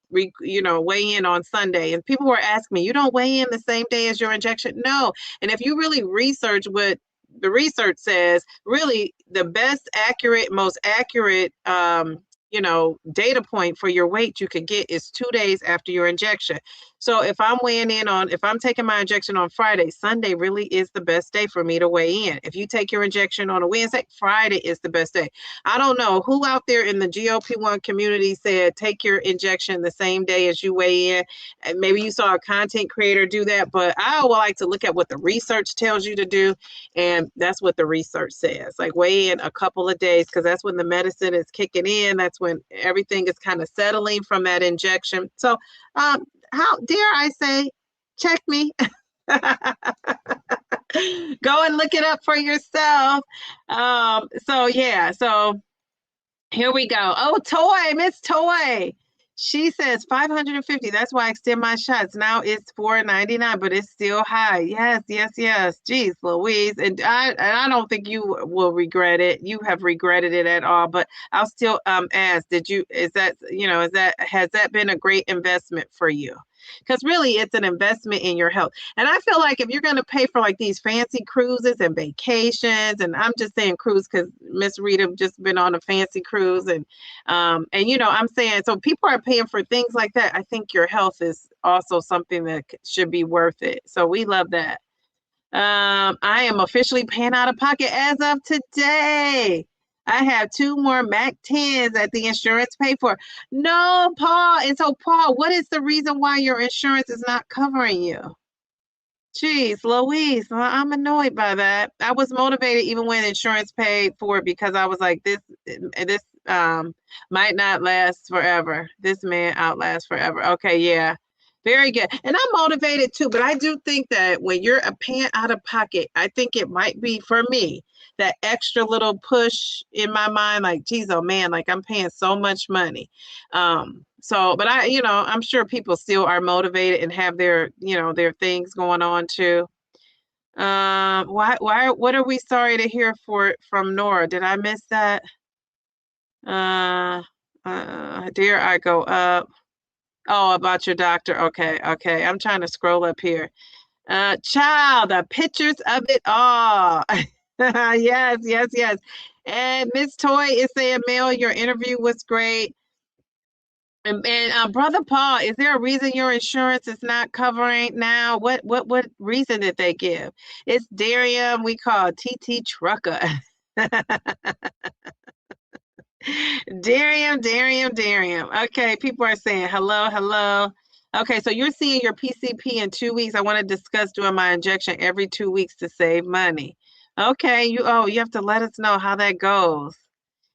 weigh in on Sunday. And people were asking me, you don't weigh in the same day as your injection? No. And if you really research what the research says, really the most accurate, data point for your weight you could get is 2 days after your injection. So if I'm taking my injection on Friday, Sunday really is the best day for me to weigh in. If you take your injection on a Wednesday, Friday is the best day. I don't know who out there in the GLP-1 community said take your injection the same day as you weigh in. And maybe you saw a content creator do that, but I would like to look at what the research tells you to do. And that's what the research says. Like weigh in a couple of days because that's when the medicine is kicking in. That's when everything is kind of settling from that injection. So how dare I say, check me. Go and look it up for yourself. So here we go. Oh, Toy, Miss Toy. She says 550. That's why I extend my shots. Now it's 499, but it's still high. Yes, yes, yes. Jeez, Louise. And I don't think you will regret it. You have regretted it at all. But I'll still ask, has that been a great investment for you? Because really it's an investment in your health. And I feel like if you're going to pay for like these fancy cruises and vacations, and I'm just saying cruise because Miss Rita just been on a fancy cruise, and I'm saying, so people are paying for things like that. I think your health is also something that should be worth it. So we love that. I am officially paying out of pocket as of today. I have 2 more MAC 10s that the insurance pay for. No, Paul. And so, Paul, what is the reason why your insurance is not covering you? Jeez, Louise, I'm annoyed by that. I was motivated even when insurance paid for it because I was like, this might not last forever. This man outlasts forever. Okay, yeah. Very good. And I'm motivated too, but I do think that when you're paying out of pocket, I think it might be for me that extra little push in my mind, like, geez, oh man, like I'm paying so much money. But I'm sure people still are motivated and have their things going on too. What are we sorry to hear from Nora? Did I miss that? Dare I go up? Oh, about your doctor. Okay. I'm trying to scroll up here. Child, the pictures of it all. Yes. And Miss Toy is saying, Mel, your interview was great. And Brother Paul, is there a reason your insurance is not covering now? What reason did they give? It's Darium, we call TT Trucker. Darium. Okay, people are saying hello. Okay, so you're seeing your PCP in 2 weeks. I want to discuss doing my injection every 2 weeks to save money. Okay, you have to let us know how that goes.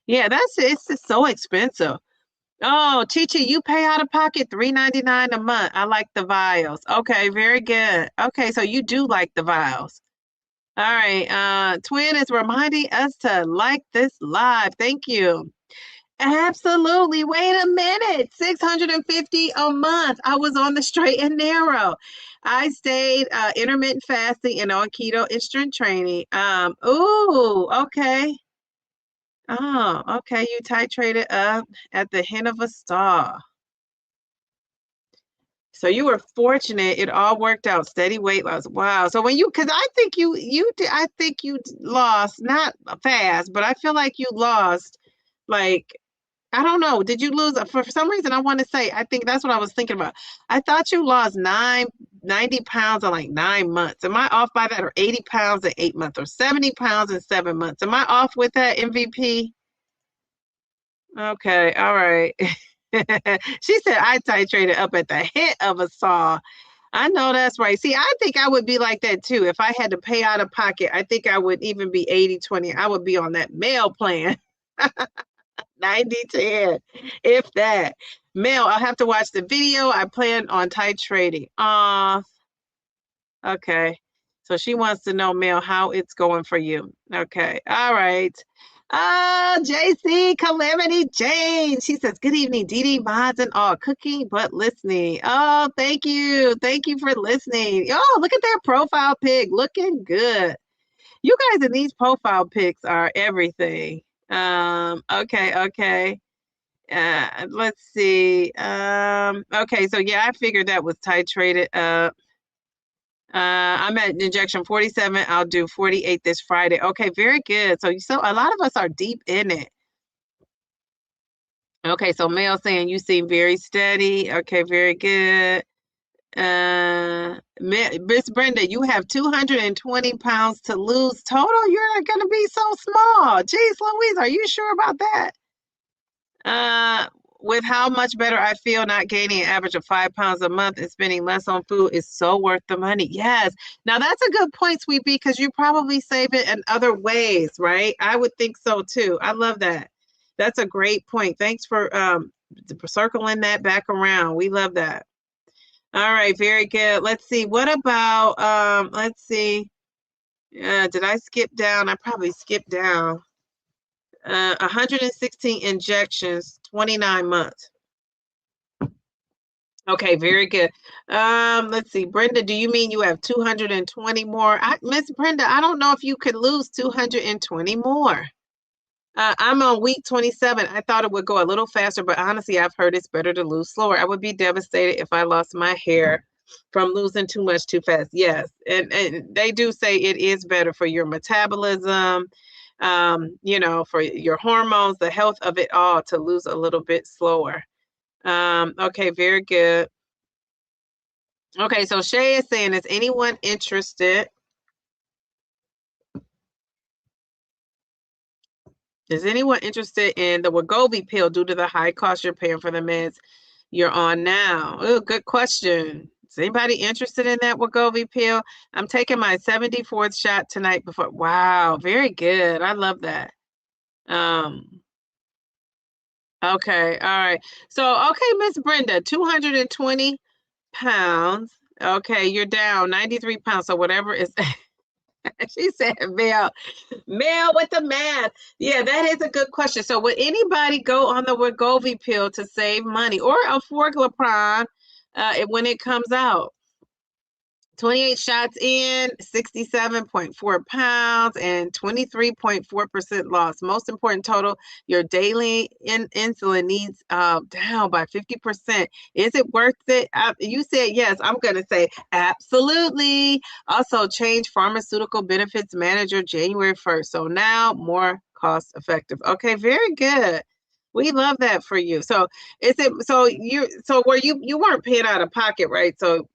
Yeah, it's just so expensive. Oh, Chichi, you pay out of pocket $3.99 a month. I like the vials. Okay, very good. Okay, so you do like the vials. All right. Twin is reminding us to like this live. Thank you. Absolutely. Wait a minute. 650 a month. I was on the straight and narrow. I stayed intermittent fasting and on keto and strength training. Okay. Oh, okay. You titrated up at the hint of a star. So you were fortunate. It all worked out. Steady weight loss. Wow. So because I think I think you lost, not fast, but I feel like you lost, like, I don't know. Did you lose? For some reason, I want to say, I think that's what I was thinking about. I thought you lost 90 pounds in like 9 months. Am I off by that? Or 80 pounds in 8 months? Or 70 pounds in 7 months? Am I off with that, MVP? Okay. All right. She said I titrated up at the hint of a saw. I know that's right. See, I think I would be like that too. If I had to pay out of pocket, I think I would even be 80-20. I would be on that male plan. 90-10, if that. Mel, I'll have to watch the video. I plan on titrating. Okay. So she wants to know, Mel, how it's going for you. Okay. All right. JC Calamity Jane. She says, good evening, Dee mods and all. Cooking but listening. Oh, thank you. Thank you for listening. Oh, look at that profile pic. Looking good. You guys in these profile pics are everything. Okay. Let's see. Okay, so yeah, I figured that was titrated up. I'm at injection 47. I'll do 48 this Friday. Okay, very good. So a lot of us are deep in it. Okay, so Mel saying you seem very steady. Okay, very good. Miss Brenda, you have 220 pounds to lose total. You're gonna be so small. Jeez, Louise, are you sure about that? With how much better I feel, not gaining an average of 5 pounds a month and spending less on food is so worth the money. Yes. Now that's a good point, Sweet Bee, because you probably save it in other ways, right? I would think so too. I love that. That's a great point. Thanks for circling that back around. We love that. All right, very good. Let's see. What about let's see. Did I skip down? I probably skipped down. 116 injections, 29 months. Okay, very good. Let's see. Brenda, do you mean you have 220 more? Miss Brenda, I don't know if you could lose 220 more. I'm on week 27. I thought it would go a little faster, but honestly, I've heard it's better to lose slower. I would be devastated if I lost my hair from losing too much too fast. Yes. And they do say it is better for your metabolism, for your hormones, the health of it all to lose a little bit slower. Okay, very good. Okay, so Shay is saying, is anyone interested? Is anyone interested in the Wegovy pill due to the high cost you're paying for the meds you're on now? Oh, good question. Is anybody interested in that Wegovy pill? I'm taking my 74th shot tonight before. Wow, very good. I love that. Okay, all right. So, okay, Miss Brenda, 220 pounds. Okay, you're down 93 pounds. So whatever is she said, Mel with the math. Yeah, that is a good question. So would anybody go on the Wegovy pill to save money or a Forglipron when it comes out? 28 shots in, 67.4 pounds, and 23.4% loss. Most important total, your daily insulin needs down by 50%. Is it worth it? You said yes. I'm going to say absolutely. Also, change pharmaceutical benefits manager January 1st. So now more cost effective. Okay, very good. We love that for you. So is it so where you weren't paying out of pocket, right? So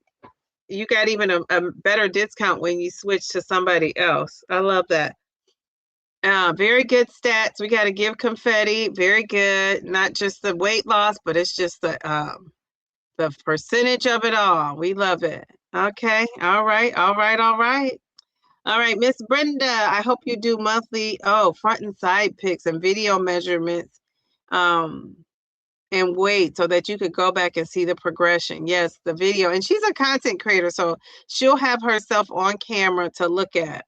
you got even a better discount when you switch to somebody else. I love that. Very good stats. We got to give confetti. Very good. Not just the weight loss, but it's just the percentage of it all. We love it. Okay. All right. All right. All right. All right, Miss Brenda. I hope you do monthly front and side pics and video measurements. And wait so that you could go back and see the progression. Yes, the video. And she's a content creator, so she'll have herself on camera to look at.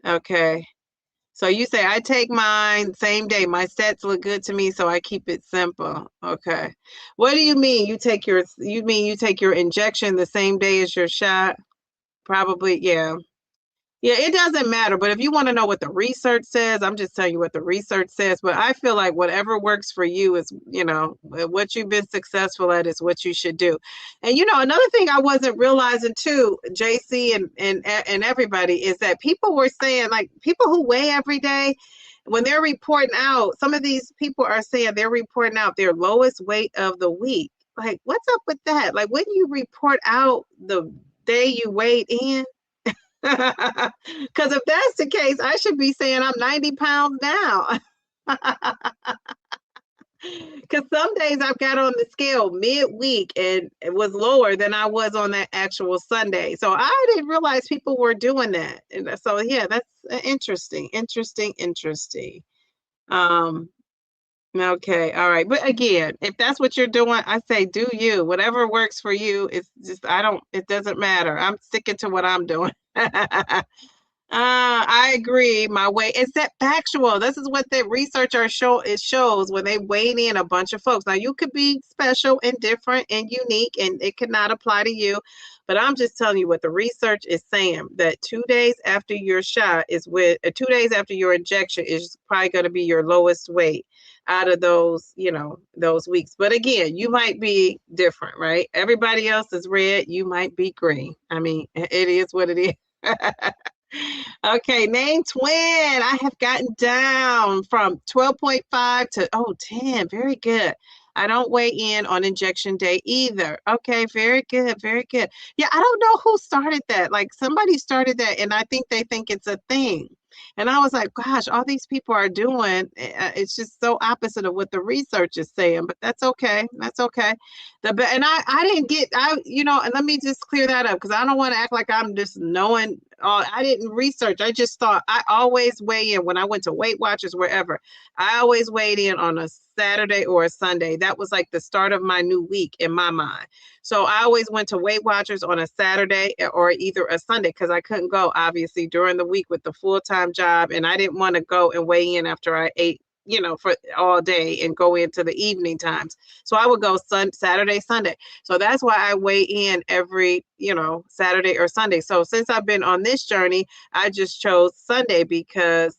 Okay. So you say, I take mine same day. My stats look good to me, so I keep it simple. Okay. What do you mean? You take your injection the same day as your shot? Probably, yeah. Yeah, it doesn't matter. But if you want to know what the research says, I'm just telling you what the research says. But I feel like whatever works for you is, what you've been successful at is what you should do. And another thing I wasn't realizing too, JC and everybody, is that people were saying, like, people who weigh every day, when they're reporting out, some of these people are saying they're reporting out their lowest weight of the week. Like, what's up with that? Like, wouldn't you report out the day you weighed in? Because if that's the case, I should be saying I'm 90 pounds now. Because some days I've got on the scale midweek and it was lower than I was on that actual Sunday. So I didn't realize people were doing that. And so, yeah, that's interesting. Okay, all right. But again, if that's what you're doing, I say do you. Whatever works for you. It's just it doesn't matter. I'm sticking to what I'm doing. I agree. My way is that factual. This is what the researchers show. It shows when they weighed in a bunch of folks. Now you could be special and different and unique, and it could not apply to you. But I'm just telling you what the research is saying. That 2 days after your shot is 2 days after your injection is probably going to be your lowest weight out of those, those weeks. But again, you might be different, right? Everybody else is red. You might be green. I mean, it is what it is. Okay, name twin. I have gotten down from 12.5 to 10. Very good. I don't weigh in on injection day either. Okay, very good, very good. Yeah, I don't know who started that. Like somebody started that, and I think they think it's a thing. And I was like, gosh, all these people are doing, it's just so opposite of what the research is saying, but that's okay. That's okay. And I didn't get, and let me just clear that up because I don't want to act like I'm just knowing. I didn't research. I just thought I always weigh in when I went to Weight Watchers, wherever. I always weighed in on a Saturday or a Sunday. That was like the start of my new week in my mind. So I always went to Weight Watchers on a Saturday or either a Sunday because I couldn't go, obviously, during the week with the full-time job. And I didn't want to go and weigh in after I ate for all day and go into the evening times. So I would go Saturday, Sunday. So that's why I weigh in every, Saturday or Sunday. So since I've been on this journey, I just chose Sunday because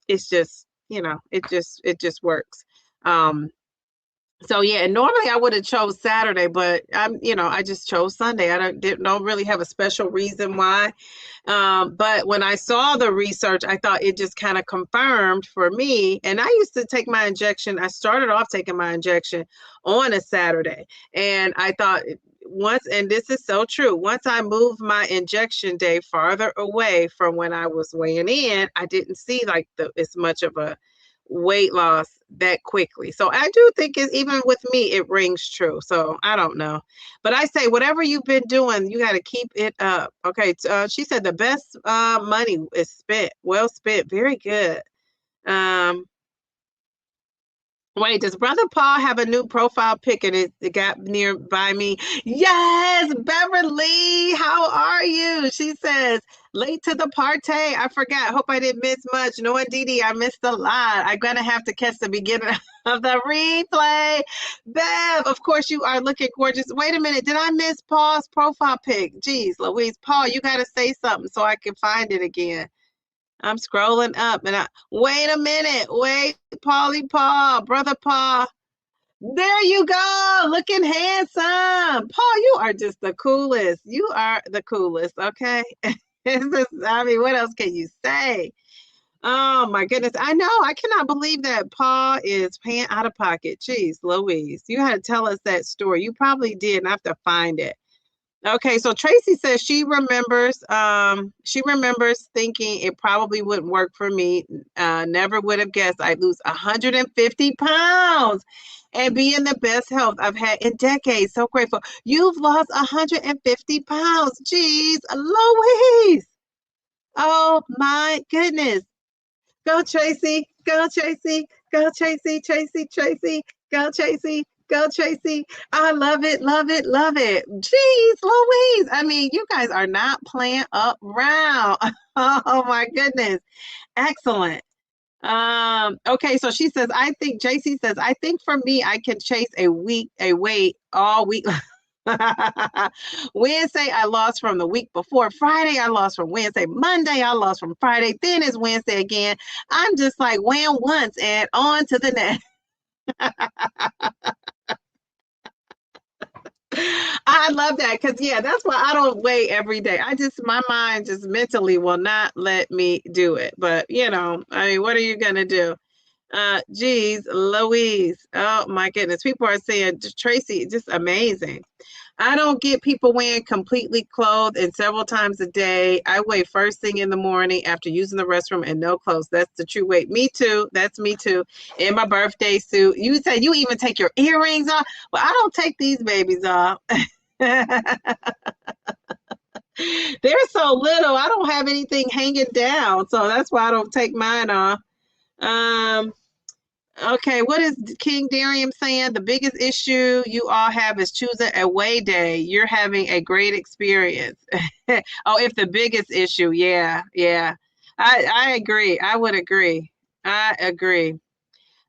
it's just, it just works. So yeah, normally I would have chose Saturday, but I just chose Sunday. I don't really have a special reason why. But when I saw the research, I thought it just kind of confirmed for me. And I used to take my injection. I started off taking my injection on a Saturday, and I thought and this is so true, once I moved my injection day farther away from when I was weighing in, I didn't see like as much of a weight loss that quickly. So I do think even with me, it rings true. So I don't know. But I say, whatever you've been doing, you got to keep it up. Okay. She said the best money is spent. Well spent. Very good. Wait, does Brother Paul have a new profile pic and it got nearby me? Yes, Beverly, how are you? She says, late to the party. I forgot. Hope I didn't miss much. No, indeedy, I missed a lot. I'm going to have to catch the beginning of the replay. Bev, of course, you are looking gorgeous. Wait a minute. Did I miss Paul's profile pic? Jeez, Louise. Paul, you got to say something so I can find it again. I'm scrolling up and wait a minute. Wait, Paulie Paul, Brother Paul. There you go. Looking handsome. Paul, you are just the coolest. You are the coolest, okay? What else can you say? Oh my goodness. I know. I cannot believe that Paul is paying out of pocket. Jeez, Louise. You had to tell us that story. You probably did, and I have to find it. Okay, so Tracy says she remembers thinking it probably wouldn't work for me. Never would have guessed I'd lose 150 pounds and be in the best health I've had in decades. So grateful. You've lost 150 pounds. Jeez, Louise. Oh my goodness. Go Tracy. Go Tracy. Go Tracy. Tracy. Go Tracy. Go Tracy. I love it, love it, love it. Jeez, Louise. I mean, you guys are not playing around. Oh my goodness. Excellent. Okay, so she says, JC says, I think for me, I can chase a weight all week. Wednesday, I lost from the week before. Friday, I lost from Wednesday. Monday, I lost from Friday. Then it's Wednesday again. I'm just like wham once and on to the next. I love that because that's why I don't weigh every day. My mind just mentally will not let me do it. But I mean, what are you gonna do? Geez, Louise. Oh my goodness. People are saying Tracy, just amazing. I don't get people wearing completely clothed and several times a day. I weigh first thing in the morning after using the restroom and no clothes. That's the true weight. Me too. That's me too. In my birthday suit. You said you even take your earrings off. Well, I don't take these babies off. They're so little. I don't have anything hanging down. So that's why I don't take mine off. Okay, what is King Darium saying? The biggest issue you all have is choosing a way day. You're having a great experience. Oh, if the biggest issue, yeah. I agree. I would agree. I agree.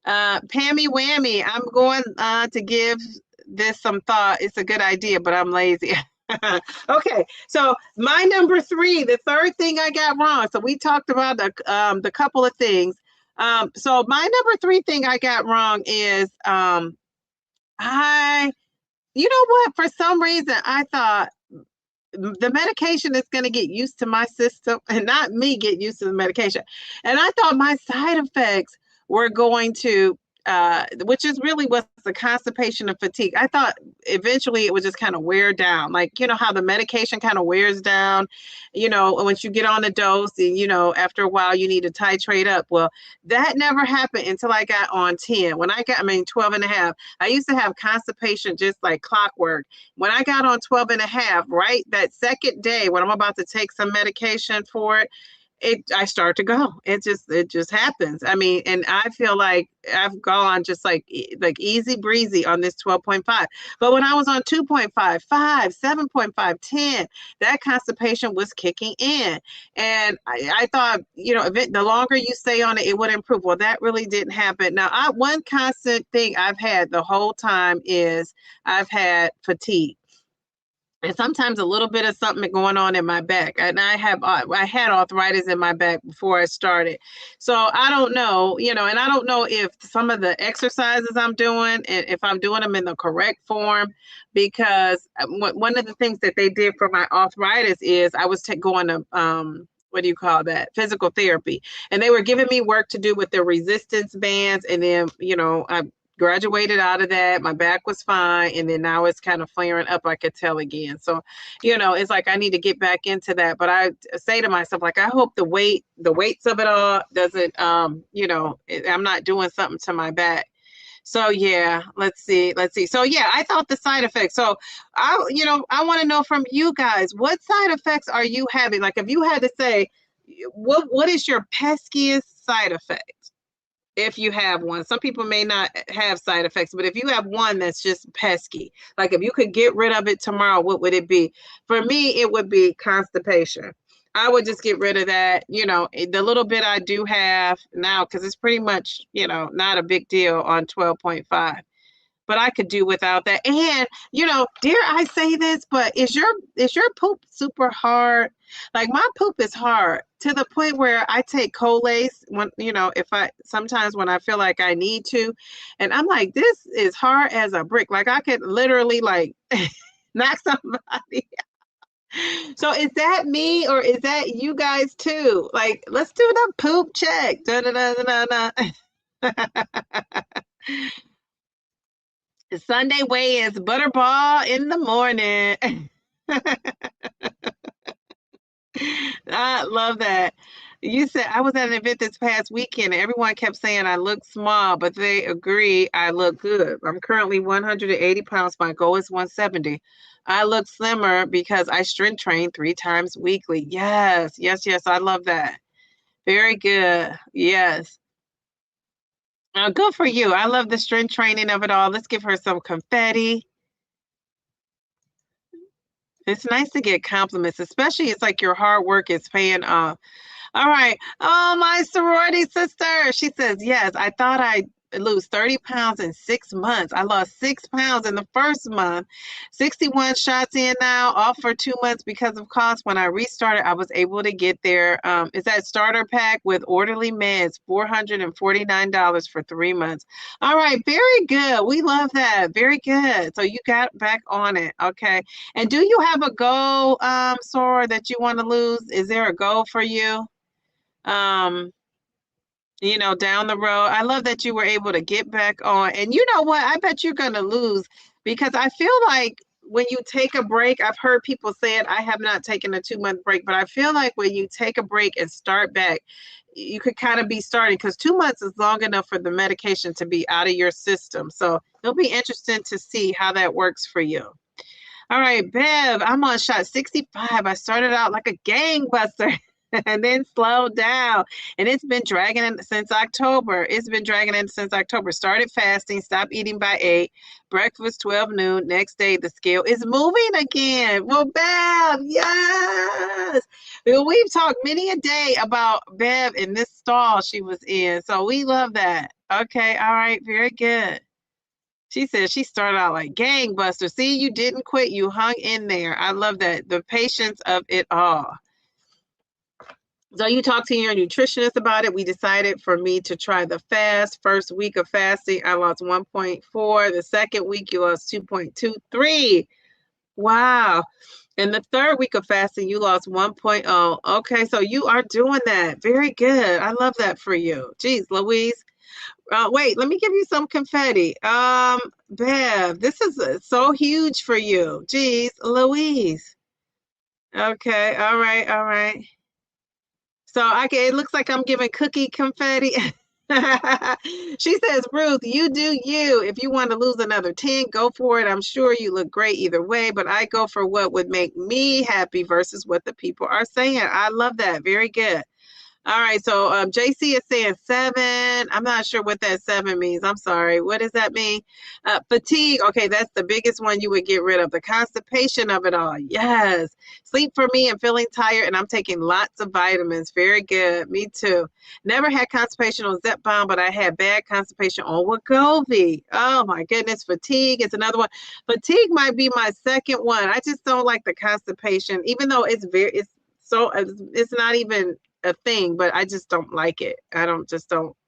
Pammy Whammy, I'm going to give this some thought. It's a good idea, but I'm lazy. Okay, so my number 3, the third thing I got wrong. So we talked about the couple of things. So my number 3 thing I got wrong is you know what? For some reason, I thought the medication is going to get used to my system and not me get used to the medication. And I thought my side effects were going to, which is really what's the constipation and fatigue. I thought eventually it would just kind of wear down. Like, how the medication kind of wears down, once you get on the dose and, after a while you need to titrate up. Well, that never happened until I got on 10. 12 and a half, I used to have constipation just like clockwork. When I got on 12 and a half, right, that second day when I'm about to take some medication for it, I start to go. It just happens. I mean, and I feel like I've gone just like easy breezy on this 12.5. But when I was on 2.5, 5, 7.5, 10, that constipation was kicking in. And I thought, the longer you stay on it, it would improve. Well, that really didn't happen. Now, one constant thing I've had the whole time is I've had fatigue, and sometimes a little bit of something going on in my back. And I had arthritis in my back before I started. So I don't know, and I don't know if some of the exercises I'm doing, and if I'm doing them in the correct form, because one of the things that they did for my arthritis is I was going to, what do you call that? Physical therapy. And they were giving me work to do with the resistance bands. And then, I graduated out of that. My back was fine. And then now it's kind of flaring up, I could tell again. So, it's like I need to get back into that. But I say to myself, like, I hope the weights of it all doesn't, I'm not doing something to my back. So yeah, let's see. So yeah, I thought the side effects. So I want to know from you guys, what side effects are you having? Like, if you had to say, what is your peskiest side effect? If you have one. Some people may not have side effects, but if you have one that's just pesky, like if you could get rid of it tomorrow, what would it be? For me, it would be constipation. I would just get rid of that. The little bit I do have now, because it's pretty much, not a big deal on 12.5. But I could do without that. And, dare I say this, but is your poop super hard? Like, my poop is hard to the point where I take Colace when, if sometimes when I feel like I need to, and I'm like, this is hard as a brick. Like, I could literally like knock somebody. So is that me or is that you guys too? Like, let's do the poop check. Da, da, da, da, da. Sunday weigh-ins, butterball in the morning. I love that. You said I was at an event this past weekend and everyone kept saying I look small, but they agree I look good. I'm currently 180 pounds. My goal is 170. I look slimmer because I strength train 3 times weekly. Yes, yes, yes. I love that. Very good. Yes. Good for you. I love the strength training of it all. Let's give her some confetti. It's nice to get compliments, especially it's like your hard work is paying off. All right. Oh, my sorority sister. She says, yes, I thought I'd lose 30 pounds in 6 months. I lost 6 pounds in the first month. 61 shots in now, off for 2 months because of cost. When I restarted, I was able to get there. It's that starter pack with orderly meds, $449 for 3 months. All right. Very good. We love that. Very good. So you got back on it. Okay. And do you have a goal, Sora, that you want to lose? Is there a goal for you? um down the road. I love that you were able to get back on. And you know what? I bet you're going to lose, because I feel like when you take a break, I've heard people say it. I have not taken a 2-month break, but I feel like when you take a break and start back, you could kind of be starting, because 2 months is long enough for the medication to be out of your system. So it'll be interesting to see how that works for you. All right, Bev, I'm on shot 65. I started out like a gangbuster and then slowed down. And it's been dragging in since October. Started fasting, stopped eating by 8, breakfast 12 noon. Next day, the scale is moving again. Well, Bev, yes. Well, we've talked many a day about Bev in this stall she was in. So we love that. Okay, all right, very good. She said she started out like gangbusters. See, you didn't quit. You hung in there. I love that. The patience of it all. So you talked to your nutritionist about it. We decided for me to try the fast. First week of fasting, I lost 1.4. The second week, you lost 2.23. Wow. And the third week of fasting, you lost 1.0. Okay, so you are doing that. Very good. I love that for you. Geez, Louise. Wait, let me give you some confetti. Bev, this is so huge for you. Geez, Louise. Okay, all right, all right. So it looks like I'm giving cookie confetti. She says, Ruth, you do you. If you want to lose another 10, go for it. I'm sure you look great either way, but I go for what would make me happy versus what the people are saying. I love that. Very good. All right, so JC is saying 7. I'm not sure what that 7 means. I'm sorry. What does that mean? Fatigue. Okay, that's the biggest one you would get rid of. The constipation of it all. Yes. Sleep for me and feeling tired, and I'm taking lots of vitamins. Very good. Me too. Never had constipation on Zepbound, but I had bad constipation on Wegovy. Oh my goodness. Fatigue is another one. Fatigue might be my second one. I just don't like the constipation, even though it's not even a thing, but I just don't like it. I don't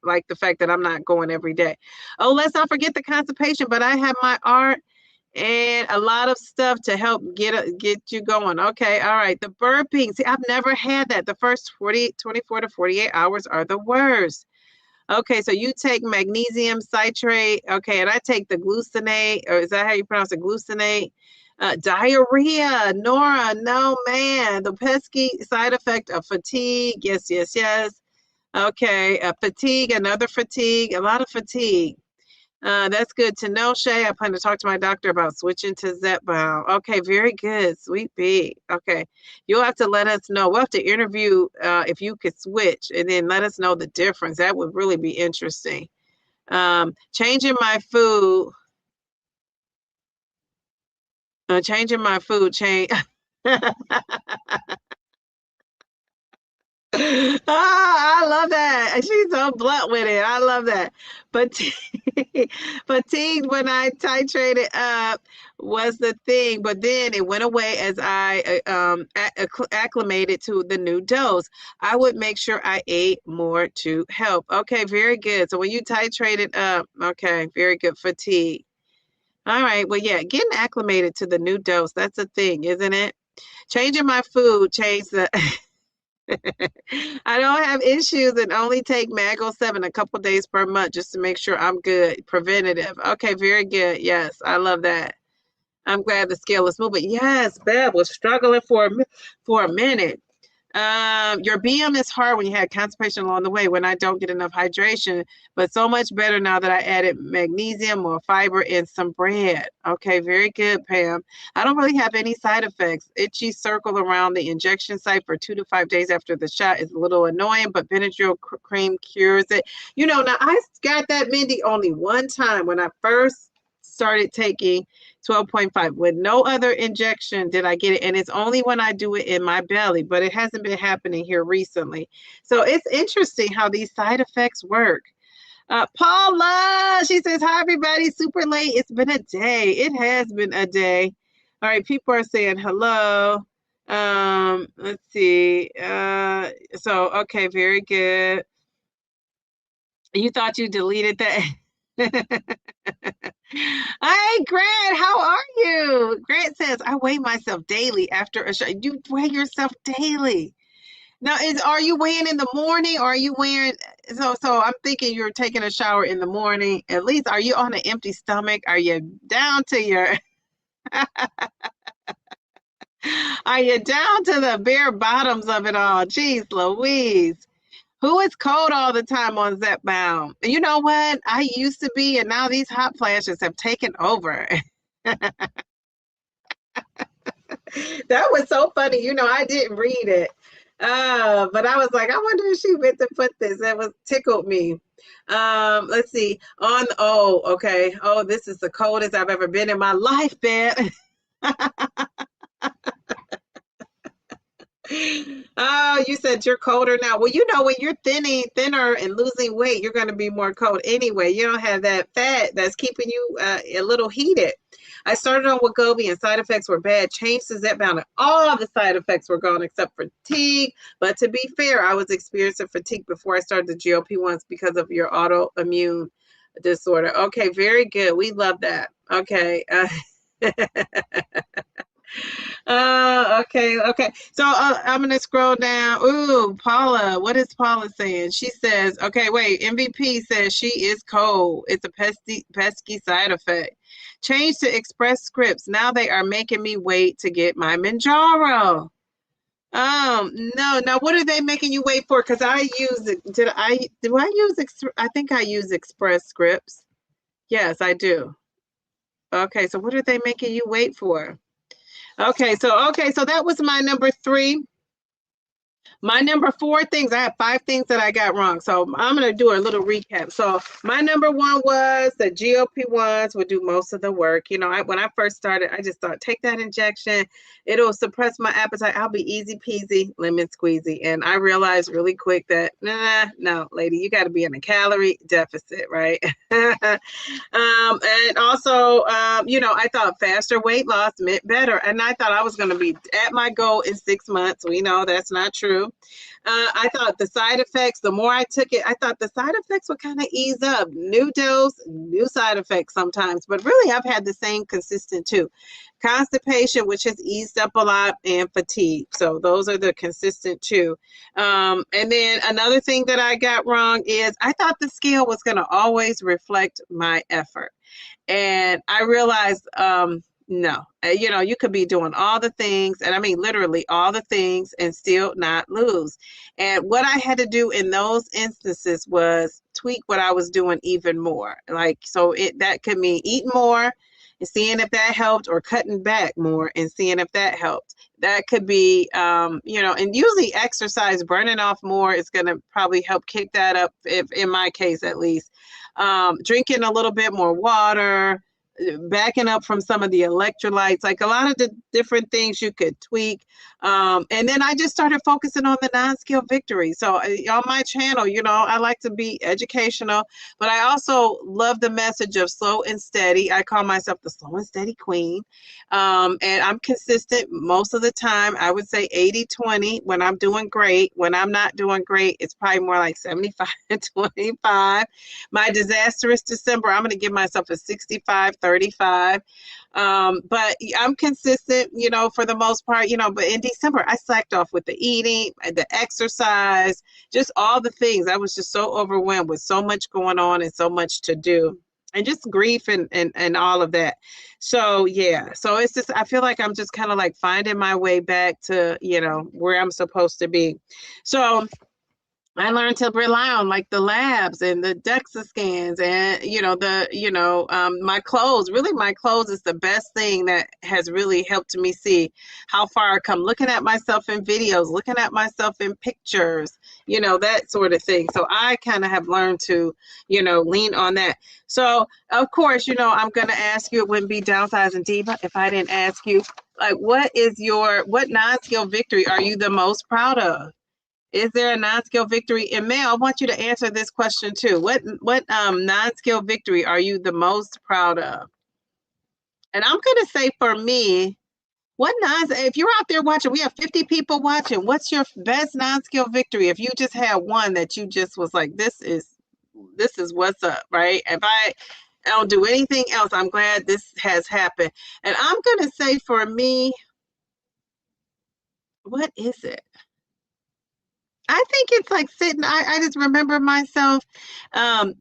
like the fact that I'm not going every day. Oh, let's not forget the constipation, but I have my art and a lot of stuff to help get you going. Okay, all right. The burping. See, I've never had that. The first 24 to 48 hours are the worst. Okay, so you take magnesium citrate. Okay, and I take the glucinate, or is that how you pronounce it? Glucinate. Diarrhea, Nora, no man. The pesky side effect of fatigue. Yes, yes, yes. Okay, fatigue, another fatigue, a lot of fatigue. That's good to know, Shay. I plan to talk to my doctor about switching to Zepbound. Okay, very good. Sweet pea. Okay. You'll have to let us know. We'll have to interview if you could switch and then let us know the difference. That would really be interesting. Changing my food. Changing my food change. I love that. She's so blunt with it. I love that. But fatigue when I titrated up was the thing, but then it went away as I acclimated to the new dose. I would make sure I ate more to help. Okay, very good. So when you titrated up, okay, very good. Fatigue. All right. Well, yeah, getting acclimated to the new dose, that's a thing, isn't it? Changing my food changed the I don't have issues and only take Mago 7 a couple days per month just to make sure I'm good. Preventative. Okay, very good. Yes, I love that. I'm glad the scale is moving. Yes, Bev was struggling for a minute. Your BM is hard when you had constipation along the way when I don't get enough hydration, but so much better now that I added magnesium or fiber in some bread. Okay, very good, Pam. I don't really have any side effects. Itchy circle around the injection site for 2 to 5 days after the shot is a little annoying, but Benadryl cream cures it. Now I got that, Mindy, only one time when I first started taking 12.5. With no other injection did I get it. And it's only when I do it in my belly, but it hasn't been happening here recently. So it's interesting how these side effects work. Paula, she says, hi, everybody. Super late. It's been a day. It has been a day. All right. People are saying hello. Let's see. Okay. Very good. You thought you deleted that? Hi, Grant. How are you? Grant says, I weigh myself daily after a show. You weigh yourself daily. Now, are you weighing in the morning or are you weighing? So I'm thinking you're taking a shower in the morning. At least, are you on an empty stomach? Are you down to your, are you down to the bare bottoms of it all? Jeez Louise. Who is cold all the time on Zepbound? You know what? I used to be, and now these hot flashes have taken over. That was so funny. I didn't read it. But I was like, I wonder if she meant to put this. That was tickled me. Let's see. Okay. Oh, this is the coldest I've ever been in my life, Ben. Oh, you said you're colder now. Well, when you're thinner and losing weight, you're going to be more cold anyway. You don't have that fat that's keeping you a little heated. I started on Wegovy and side effects were bad. Changed to Zepbound and all the side effects were gone except fatigue. But to be fair, I was experiencing fatigue before I started the GLP-1s because of your autoimmune disorder. Okay, very good. We love that. Okay. Okay. So I'm gonna scroll down. Ooh, Paula, what is Paula saying? She says, okay, wait, MVP says she is cold. It's a pesky side effect. Change to Express Scripts. Now they are making me wait to get my Manjaro. No. Now what are they making you wait for? Because I use it. Do I use I think I use Express Scripts. Yes, I do. Okay, so what are they making you wait for? Okay, so that was my number 3. My number four things, I have five things that I got wrong. So I'm going to do a little recap. So my number one was the GLP-1s would do most of the work. You know, when I first started, I just thought, take that injection. It'll suppress my appetite. I'll be easy peasy, lemon squeezy. And I realized really quick that, no, lady, you got to be in a calorie deficit, right? And also, you know, I thought faster weight loss meant better. And I thought I was going to be at my goal in 6 months. We know that's not true. I thought the side effects, the more I took it, I thought the side effects would kind of ease up. New dose, new side effects sometimes. But really, I've had the same consistent too. Constipation, which has eased up a lot, and fatigue. So those are the consistent two. And then another thing that I got wrong is I thought the scale was going to always reflect my effort. And I realized, no, you know, you could be doing all the things, and I mean literally all the things, and still not lose. And what I had to do in those instances was tweak what I was doing even more. Like, so that could mean eating more and seeing if that helped, or cutting back more and seeing if that helped. That could be, you know, and usually exercise, burning off more is going to probably help kick that up, if in my case at least. Drinking a little bit more water, backing up from some of the electrolytes, like a lot of the different things you could tweak. And then I just started focusing on the non-scale victory. So on my channel, you know, I like to be educational, but I also love the message of slow and steady. I call myself the slow and steady queen. And I'm consistent most of the time. I would say 80-20 when I'm doing great. When I'm not doing great, it's probably more like 75-25. My disastrous December, I'm going to give myself a 65-35. But I'm consistent, you know, for the most part, you know, but in December, I slacked off with the eating, the exercise, just all the things. I was just so overwhelmed with so much going on and so much to do. And just grief and all of that. So, yeah. So it's just, I feel like I'm just kind of like finding my way back to, you know, where I'm supposed to be. So I learned to rely on like the labs and the DEXA scans, and my clothes. Really, my clothes is the best thing that has really helped me see how far I come. Looking at myself in videos, looking at myself in pictures, you know, that sort of thing. So I kind of have learned to, you know, lean on that. So of course, you know, I'm gonna ask you. It wouldn't be Downsizing Diva if I didn't ask you, like, what non-scale victory are you the most proud of? Is there a non-scale victory? And Mel, I want you to answer this question too. What non-scale victory are you the most proud of? And I'm gonna say for me, if you're out there watching, we have 50 people watching. What's your best non-scale victory? If you just had one that you just was like, this is what's up, right? If I don't do anything else, I'm glad this has happened. And I'm gonna say for me, what is it? I think it's like sitting, I just remember myself, I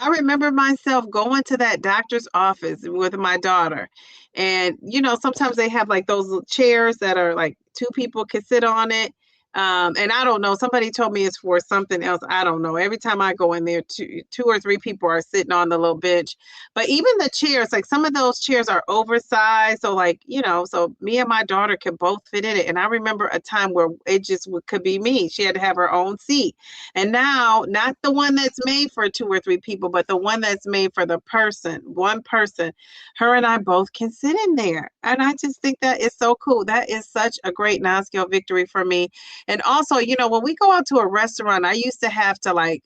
remember myself going to that doctor's office with my daughter. And, you know, sometimes they have like those little chairs that are like two people can sit on it. And I don't know, somebody told me it's for something else. I don't know. Every time I go in there, two or three people are sitting on the little bench. But even the chairs, like some of those chairs are oversized. So like, you know, so me and my daughter could both fit in it. And I remember a time where it just could be me. She had to have her own seat. And now, not the one that's made for two or three people, but the one that's made for one person, her and I both can sit in there. And I just think that is so cool. That is such a great non-scale victory for me. And also, you know, when we go out to a restaurant, I used to have to like,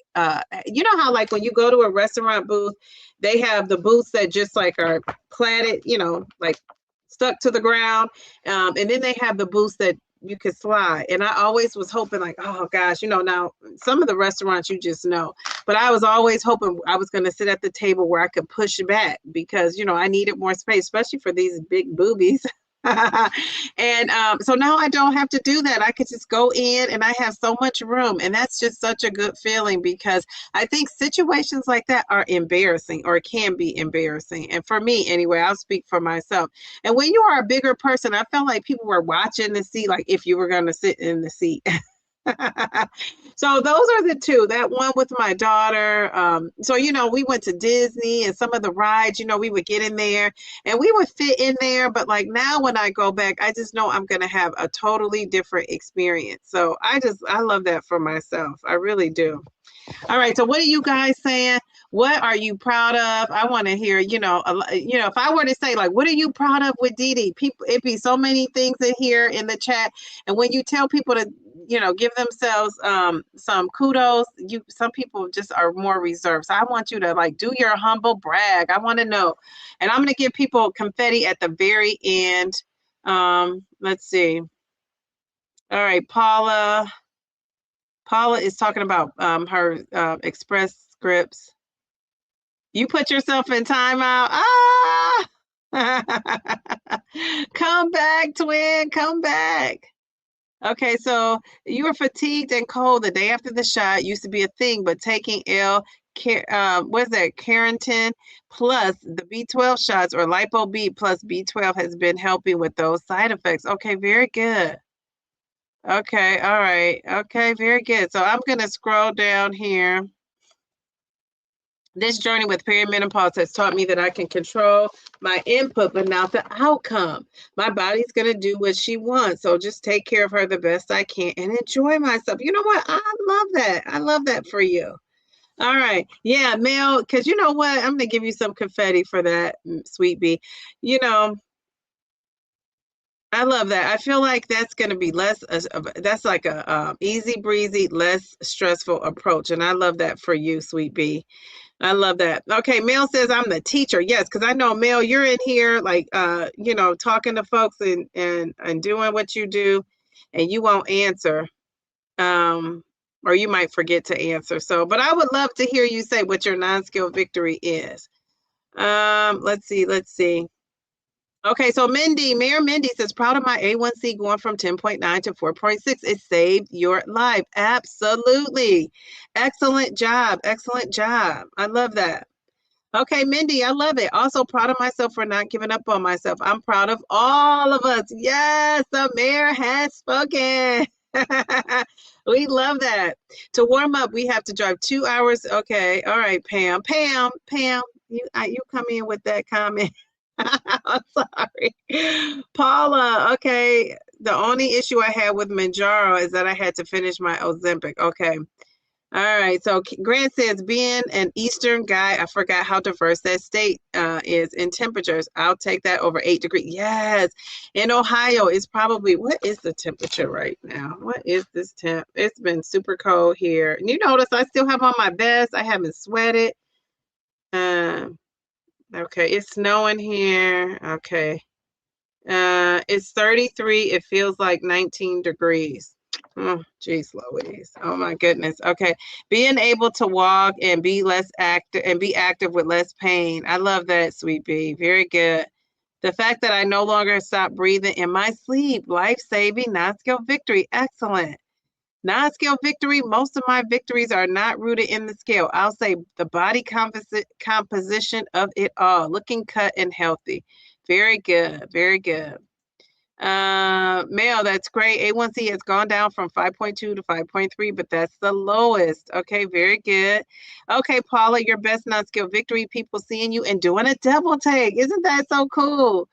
you know how like when you go to a restaurant booth, they have the booths that just like are platted, you know, like stuck to the ground. And then they have the booths that you could slide. And I always was hoping like, oh gosh, you know, now some of the restaurants you just know, but I was always hoping I was going to sit at the table where I could push back because, you know, I needed more space, especially for these big boobies. And so now I don't have to do that. I could just go in and I have so much room. And that's just such a good feeling because I think situations like that are embarrassing or can be embarrassing. And for me, anyway, I'll speak for myself. And when you are a bigger person, I felt like people were watching to see like if you were going to sit in the seat. So those are the two. That one with my daughter. So we went to Disney and some of the rides, we would get in there and we would fit in there. But like now when I go back, I just know I'm gonna have a totally different experience. So I love that for myself. I really do. All right. So what are you guys saying? What are you proud of? I want to hear, if I were to say like, what are you proud of with Dee Dee? People, it'd be so many things in here in the chat. And when you tell people to, give themselves some kudos, some people just are more reserved. So I want you to like do your humble brag. I want to know. And I'm going to give people confetti at the very end. Let's see. All right, Paula. Paula is talking about her Express Scripts. You put yourself in timeout. Come back, twin. Come back. Okay, so you were fatigued and cold the day after the shot. Used to be a thing, but taking what's that? Carotene plus the B12 shots or Lipo B plus B12 has been helping with those side effects. Okay, very good. Okay, all right. Okay, very good. So I'm going to scroll down here. This journey with perimenopause has taught me that I can control my input, but not the outcome. My body's going to do what she wants. So just take care of her the best I can and enjoy myself. You know what? I love that. I love that for you. All right. Yeah, Mel, because you know what? I'm going to give you some confetti for that, Sweet Bee. I love that. I feel like that's going to be that's like a easy breezy, less stressful approach. And I love that for you, Sweet Bee. I love that. Okay, Mel says I'm the teacher. Yes, because I know, Mel, you're in here like talking to folks and doing what you do, and you won't answer. Or you might forget to answer. So, but I would love to hear you say what your non-skill victory is. Let's see. Okay, so Mayor Mindy says, proud of my A1C going from 10.9 to 4.6. It saved your life. Absolutely. Excellent job. Excellent job. I love that. Okay, Mindy, I love it. Also proud of myself for not giving up on myself. I'm proud of all of us. Yes, the mayor has spoken. We love that. To warm up, we have to drive 2 hours. Okay, all right, Pam, you come in with that comment. I'm sorry. Paula, okay. The only issue I had with Manjaro is that I had to finish my Ozempic. Okay. All right. So Grant says, being an Eastern guy, I forgot how diverse that state is in temperatures. I'll take that over 8 degrees. Yes. In Ohio, it's probably, what is the temperature right now? What is this temp? It's been super cold here. And you notice I still have on my vest. I haven't sweated. Okay, it's snowing here. Okay. It's 33. It feels like 19 degrees. Oh, geez, Louise. Oh my goodness. Okay. Being able to walk and be less active and be active with less pain. I love that, Sweet Bee. Very good. The fact that I no longer stop breathing in my sleep. Life-saving, non-skill victory. Excellent. Non-scale victory, most of my victories are not rooted in the scale. I'll say the body composition of it all, looking cut and healthy. Very good, very good. Male, that's great. A1C has gone down from 5.2 to 5.3, but that's the lowest. Okay, very good. Okay, Paula, your best non-skill victory, people seeing you and doing a double take. Isn't that so cool?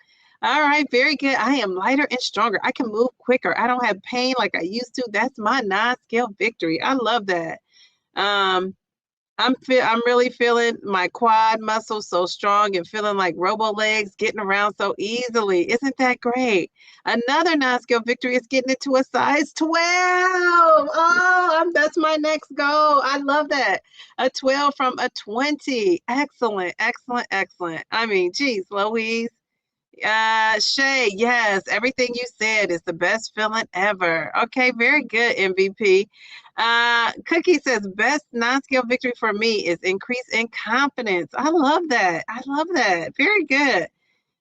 All right, very good. I am lighter and stronger. I can move quicker. I don't have pain like I used to. That's my non-skill victory. I love that. I'm really feeling my quad muscles so strong and feeling like robo legs getting around so easily. Isn't that great? Another non-skill victory is getting it to a size 12. Oh, that's my next goal. I love that. A 12 from a 20. Excellent, excellent, excellent. I mean, geez, Louise. Shay, yes, everything you said is the best feeling ever. Okay, very good, MVP. Cookie says, best non-skill victory for me is increase in confidence. I love that. I love that. Very good.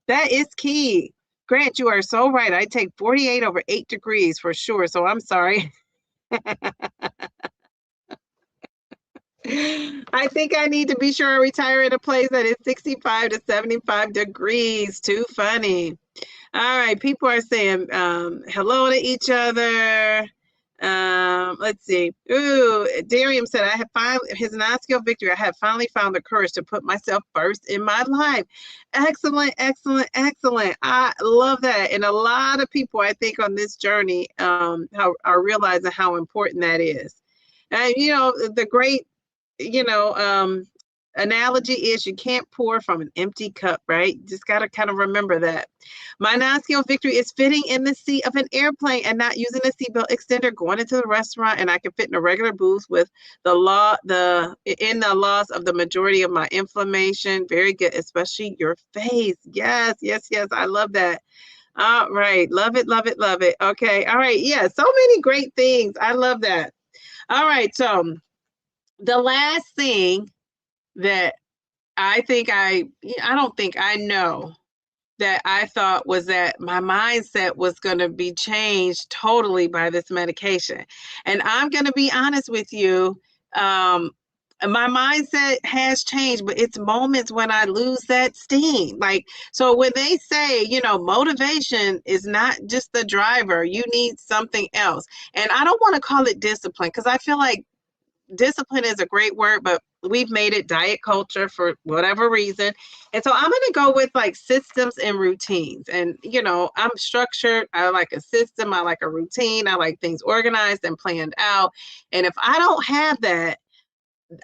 That is key. Grant, you are so right. I take 48 over 8 degrees for sure. So I'm sorry. I think I need to be sure I retire in a place that is 65 to 75 degrees. Too funny. All right, people are saying hello to each other. Let's see. Ooh, Darium said, I have finally, his non-skill victory, I have finally found the courage to put myself first in my life. Excellent, excellent, excellent. I love that. And a lot of people, I think, on this journey are realizing how important that is. And, the great, you know, analogy is you can't pour from an empty cup, right? Just got to kind of remember that. My non-skill victory is fitting in the seat of an airplane and not using a seatbelt extender, going into the restaurant, and I can fit in a regular booth with the loss of the majority of my inflammation. Very good, especially your face. Yes, yes, yes. I love that. All right. Love it, love it, love it. Okay. All right. Yeah. So many great things. I love that. All right. So the last thing that I don't think I know that I thought was that my mindset was going to be changed totally by this medication. And I'm going to be honest with you. My mindset has changed, but it's moments when I lose that steam. Like, so when they say, motivation is not just the driver, you need something else. And I don't want to call it discipline because I feel like discipline is a great word, but we've made it diet culture for whatever reason. And so I'm going to go with like systems and routines. And, I'm structured. I like a system. I like a routine. I like things organized and planned out. And if I don't have that,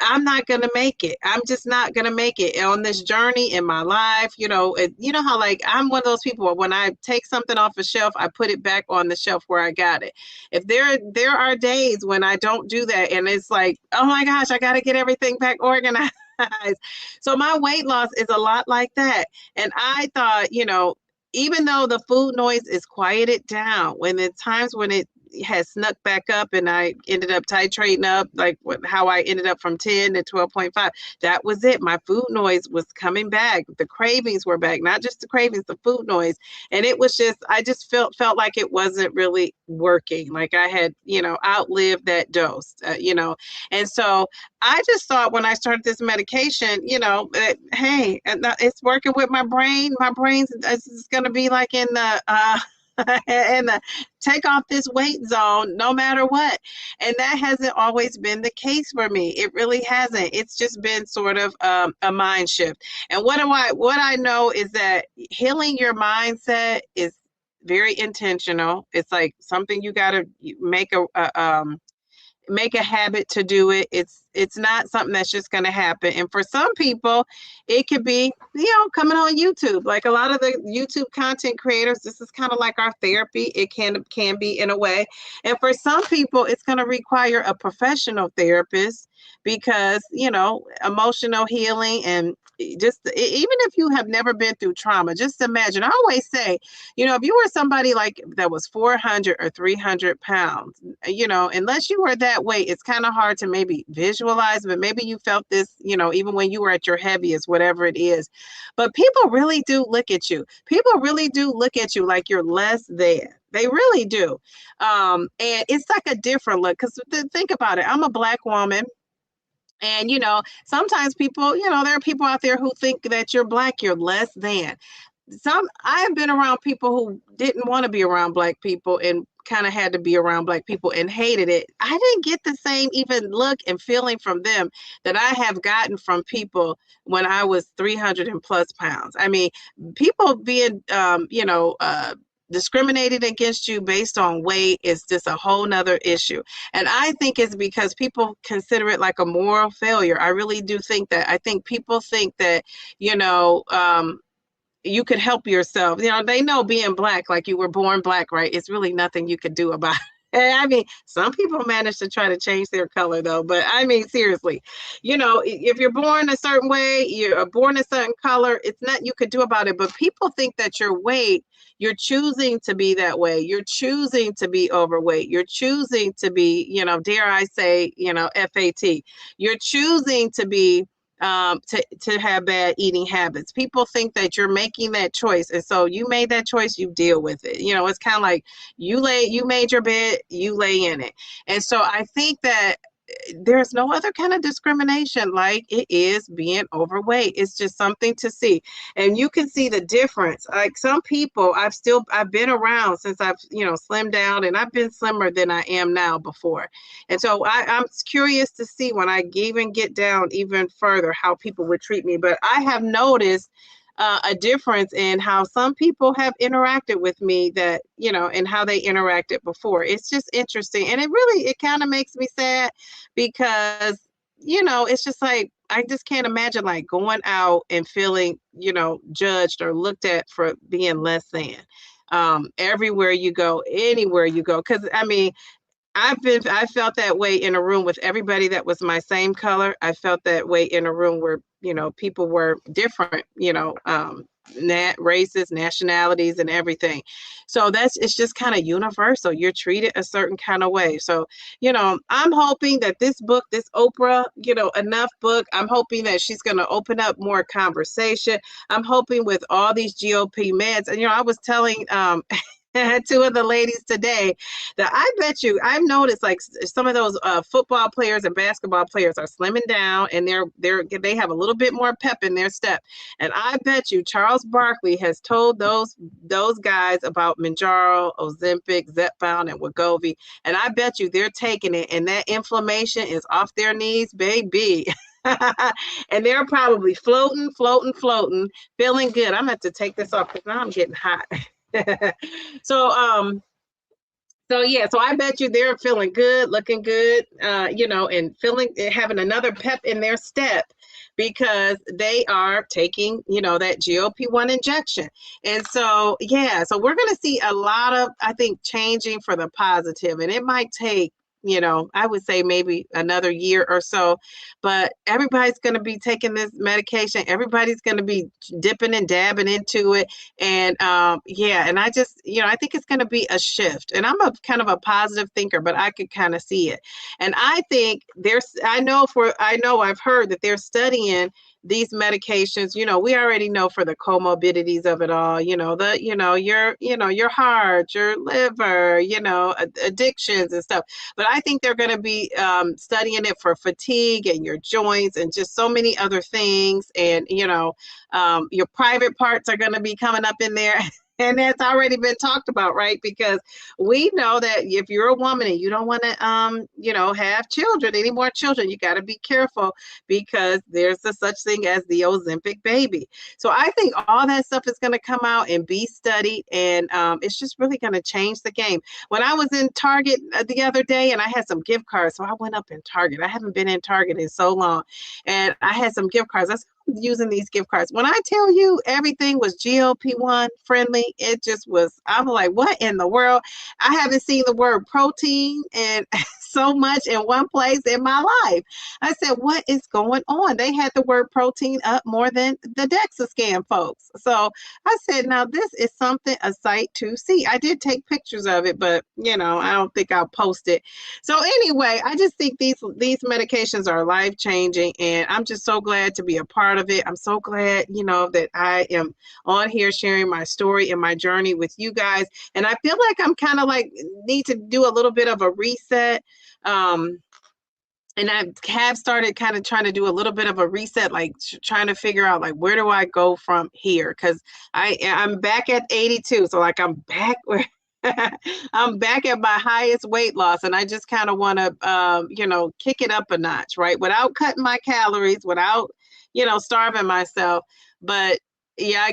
I'm not going to make it. I'm just not going to make it on this journey in my life. You know how like I'm one of those people when I take something off a shelf, I put it back on the shelf where I got it. If there are days when I don't do that and it's like, oh my gosh, I got to get everything back organized. So my weight loss is a lot like that. And I thought, even though the food noise is quieted down, when the times when it has snuck back up and I ended up titrating up, like how I ended up from 10 to 12.5. That was it. My food noise was coming back. The cravings were back, not just the cravings, the food noise. And it was just, I just felt like it wasn't really working. Like I had, outlived that dose, And so I just thought when I started this medication, that, hey, it's working with my brain. My brain's is going to be like in the, and take off this weight zone no matter what. And that hasn't always been the case for me. It really hasn't. It's just been sort of a mind shift. And what I know is that healing your mindset is very intentional. It's like something you got to make a habit to do it. It's not something that's just going to happen. And for some people, it could be, coming on YouTube. Like a lot of the YouTube content creators, this is kind of like our therapy. It can be in a way. And for some people, it's going to require a professional therapist because, emotional healing and just even if you have never been through trauma, just imagine. I always say, if you were somebody like that was 400 or 300 pounds, unless you were that weight, it's kind of hard to maybe visualize, but maybe you felt this, even when you were at your heaviest, whatever it is. But people really do look at you. People really do look at you like you're less than. They really do. And it's like a different look because think about it. I'm a Black woman. And, sometimes people, there are people out there who think that you're Black, you're less than. I have been around people who didn't want to be around Black people and kind of had to be around Black people and hated it. I didn't get the same even look and feeling from them that I have gotten from people when I was 300 and plus pounds. I mean, people being, discriminated against you based on weight is just a whole nother issue. And I think it's because people consider it like a moral failure. I really do think that. I think people think that, you could help yourself. They know being Black, like you were born Black, right? It's really nothing you could do about it. I mean, some people manage to try to change their color though, but I mean, seriously, if you're born a certain way, you're born a certain color, it's nothing you could do about it. But people think that your weight, you're choosing to be that way. You're choosing to be overweight. You're choosing to be, dare I say, FAT. You're choosing to be to have bad eating habits. People think that you're making that choice, and so you made that choice, you deal with it. It's kind of like you made your bed, you lay in it. And so I think that there's no other kind of discrimination like it is being overweight. It's just something to see. And you can see the difference. Like some people, I've been around since I've, slimmed down, and I've been slimmer than I am now before. And so I'm curious to see when I even get down even further how people would treat me. But I have noticed a difference in how some people have interacted with me that, and how they interacted before. It's just interesting. And it kind of makes me sad because, it's just like, I just can't imagine like going out and feeling, judged or looked at for being less than everywhere you go, anywhere you go. Because I mean, I felt that way in a room with everybody that was my same color. I felt that way in a room where, people were different, races, nationalities, and everything. So it's just kind of universal. You're treated a certain kind of way. So, I'm hoping that this book, this Oprah, Enough book, I'm hoping that she's going to open up more conversation. I'm hoping with all these GOP meds, and, I was telling, two of the ladies today that I bet you I've noticed like some of those football players and basketball players are slimming down, and they have a little bit more pep in their step. And I bet you Charles Barkley has told those guys about Manjaro, Ozempic, Zepbound, and Wegovy, and I bet you they're taking it, and that inflammation is off their knees, baby. And they're probably floating, feeling good. I'm gonna have to take this off because now I'm getting hot. So so I bet you they're feeling good, looking good, and having another pep in their step because they are taking, that GLP-1 injection. And so, so we're going to see a lot of, I think, changing for the positive, and it might take, I would say maybe another year or so, but everybody's going to be taking this medication. Everybody's going to be dipping and dabbing into it. And and I just, I think it's going to be a shift. And I'm a kind of a positive thinker, but I could kind of see it. And I think I know I've heard that they're studying these medications. We already know for the comorbidities of it all, your heart, your liver, addictions and stuff. But I think they're going to be studying it for fatigue and your joints and just so many other things. And, your private parts are going to be coming up in there. And that's already been talked about, right? Because we know that if you're a woman and you don't want to, have children, any more children, you got to be careful because there's a such thing as the Ozempic baby. So I think all that stuff is going to come out and be studied, and it's just really going to change the game. When I was in Target the other day, and I had some gift cards, so I went up in Target. I haven't been in Target in so long, and I had some gift cards. I using these gift cards. When I tell you everything was GLP-1 friendly, it just was, I'm like, what in the world? I haven't seen the word protein and so much in one place in my life. I said, what is going on? They had the word protein up more than the DEXA scan folks. So I said, now this is a sight to see. I did take pictures of it, but I don't think I'll post it. So anyway, I just think these medications are life changing, and I'm just so glad to be a part of it. I'm so glad, that I am on here sharing my story and my journey with you guys. And I feel like I'm kind of like need to do a little bit of a reset. And I have started kind of trying to do a little bit of a reset, like trying to figure out like, where do I go from here? Because I'm back at 82. So like I'm back where I'm back at my highest weight loss, and I just kind of want to, kick it up a notch, right? Without cutting my calories, without, starving myself. But yeah,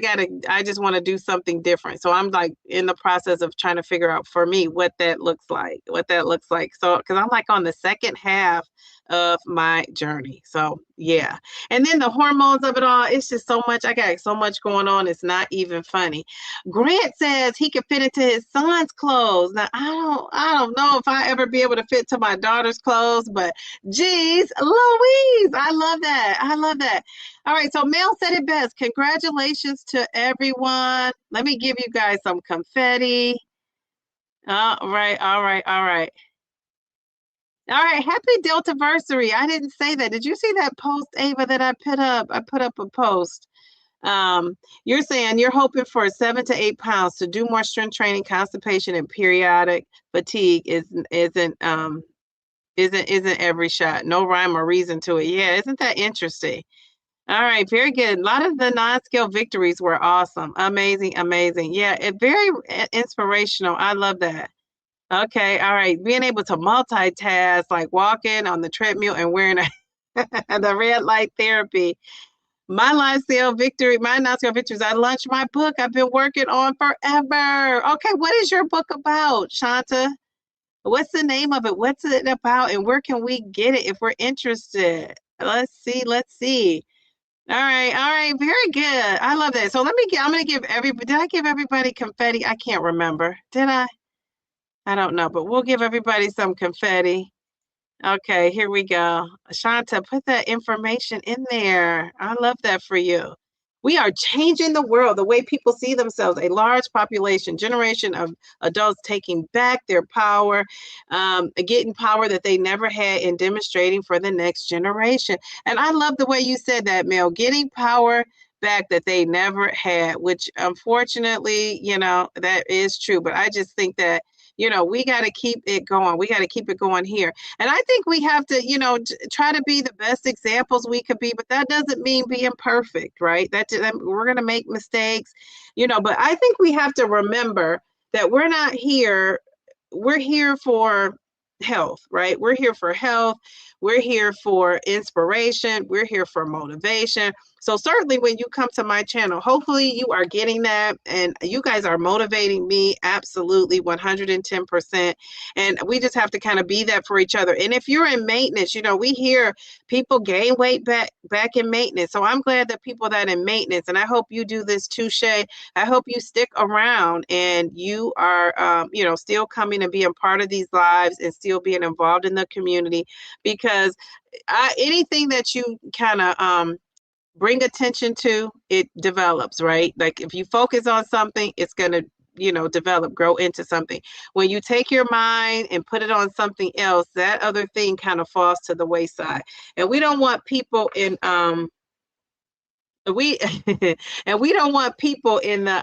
I just want to do something different. So I'm like in the process of trying to figure out for me what that looks like. So, because I'm like on the second half of my journey. So yeah. And then the hormones of it all, it's just so much. I got so much going on. It's not even funny. Grant says he could fit into his son's clothes. Now I don't know if I ever be able to fit to my daughter's clothes, but geez, Louise, I love that. All right, so Mel said it best. Congratulations to everyone. Let me give you guys some confetti. All right. All right, happy Deltaversary. I didn't say that. Did you see that post, Ava, that I put up? I put up a post. You're saying you're hoping for 7 to 8 pounds to do more strength training, constipation, and periodic fatigue isn't Isn't every shot. No rhyme or reason to it. Yeah, isn't that interesting? All right, very good. A lot of the non-scale victories were awesome. Amazing, amazing. Yeah, it very inspirational. I love that. Okay, all right. Being able to multitask, like walking on the treadmill and wearing the red light therapy. My lifestyle victory, my non-scale victories. I launched my book I've been working on forever. Okay, what is your book about, Shanta? What's the name of it? What's it about? And where can we get it if we're interested? Let's see. Let's see. All right. All right. Very good. I love that. So I'm going to give everybody, did I give everybody confetti? I can't remember. Did I? I don't know, but we'll give everybody some confetti. Okay, here we go. Shanta, put that information in there. I love that for you. We are changing the world, the way people see themselves. A large population, generation of adults taking back their power, getting power that they never had, and demonstrating for the next generation. And I love the way you said that, Mel. Getting power back that they never had, which unfortunately, that is true. But I just think that we got to keep it going. We got to keep it going here. And I think we have to, try to be the best examples we could be, but that doesn't mean being perfect, right? That we're going to make mistakes, but I think we have to remember that we're not here. We're here for health, right? We're here for health. We're here for inspiration. We're here for motivation. So certainly when you come to my channel, hopefully you are getting that, and you guys are motivating me absolutely 110%. And we just have to kind of be that for each other. And if you're in maintenance, we hear people gain weight back in maintenance. So I'm glad that people that in maintenance, and I hope you do this too, Shay. I hope you stick around and you are, still coming and being part of these lives and still being involved in the community, because anything that you kind of bring attention to, it develops, right? Like if you focus on something, it's going to develop, grow into something. When you take your mind and put it on something else, that other thing kind of falls to the wayside. And we don't want people in we and we don't want people in the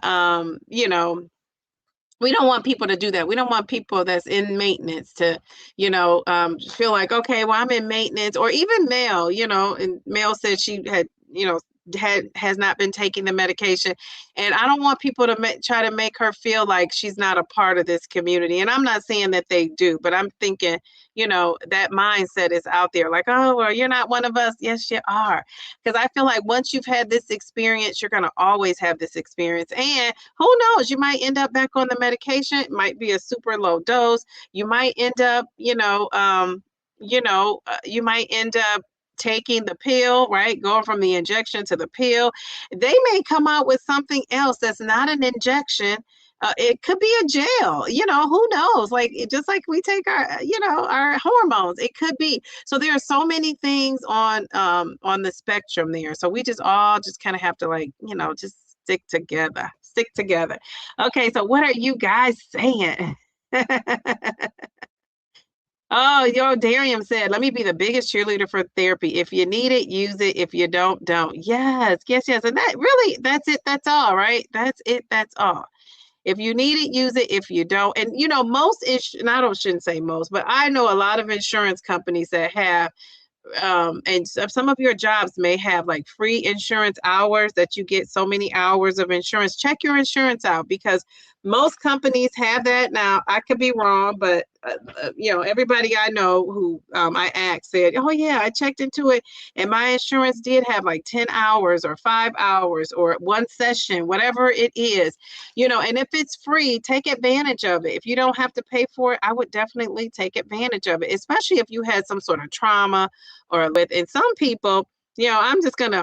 we don't want people to do that. We don't want people that's in maintenance to, feel like, okay, well, I'm in maintenance. Or even Mel, and Mel said she had, has not been taking the medication. And I don't want people to try to make her feel like she's not a part of this community. And I'm not saying that they do, but I'm thinking, that mindset is out there like, oh, well, you're not one of us. Yes, you are. Because I feel like once you've had this experience, you're going to always have this experience. And who knows, you might end up back on the medication. It might be a super low dose. You might end up, you might end up taking the pill, right? Going from the injection to the pill. They may come out with something else that's not an injection. It could be a gel, who knows? Like, just like we take our, our hormones, it could be. So there are so many things on the spectrum there. So we just all just kind of have to, like, just stick together. Okay. So what are you guys saying? Oh, Darium said, let me be the biggest cheerleader for therapy. If you need it, use it. If you don't, don't. Yes, yes, yes. And that really, that's it. That's all, right? That's it. That's all. If you need it, use it. If you don't, and most and shouldn't say most, but I know a lot of insurance companies that have and some of your jobs may have like free insurance hours, that you get so many hours of insurance. Check your insurance out, because most companies have that. Now, I could be wrong, but everybody I know who I asked said, oh yeah, I checked into it and my insurance did have like 10 hours or 5 hours or one session, whatever it is, and if it's free, take advantage of it. If you don't have to pay for it, I would definitely take advantage of it, especially if you had some sort of trauma or with, and some people, I'm just gonna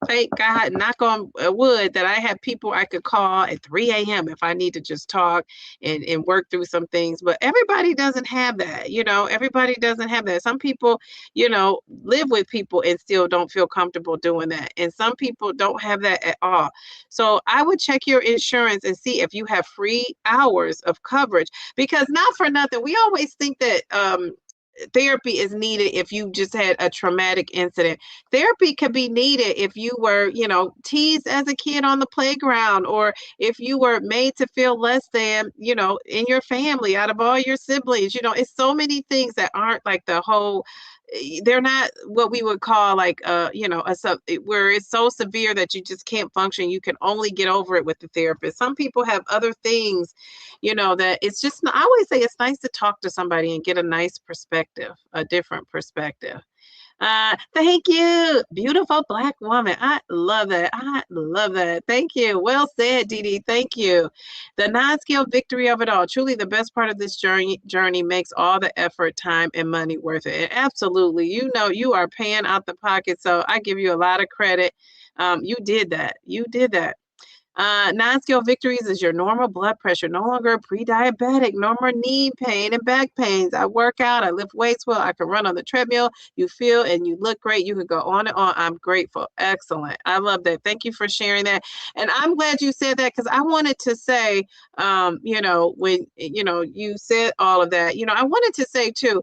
thank God, knock on wood, that I have people I could call at 3 a.m. if I need to just talk and work through some things. But everybody doesn't have that, everybody doesn't have that. Some people, live with people and still don't feel comfortable doing that. And some people don't have that at all. So I would check your insurance and see if you have free hours of coverage, because not for nothing, we always think that therapy is needed if you just had a traumatic incident. Therapy could be needed if you were, teased as a kid on the playground, or if you were made to feel less than, in your family out of all your siblings. It's so many things that aren't like the whole, they're not what we would call like where it's so severe that you just can't function. You can only get over it with the therapist. Some people have other things, that it's just, I always say it's nice to talk to somebody and get a nice perspective, a different perspective. Thank you, beautiful Black woman. I love that. I love that. Thank you. Well said, Dee Dee. Thank you. The non-scale victory of it all. Truly, the best part of this journey makes all the effort, time, and money worth it. And absolutely, you are paying out the pocket, so I give you a lot of credit. You did that. You did that. Non-scale victories is your normal blood pressure, no longer pre-diabetic, no more knee pain and back pains. I work out, I lift weights well, I can run on the treadmill. You feel and you look great. You can go on and on. I'm grateful. Excellent. I love that. Thank you for sharing that. And I'm glad you said that, because I wanted to say, when, you said all of that, I wanted to say too,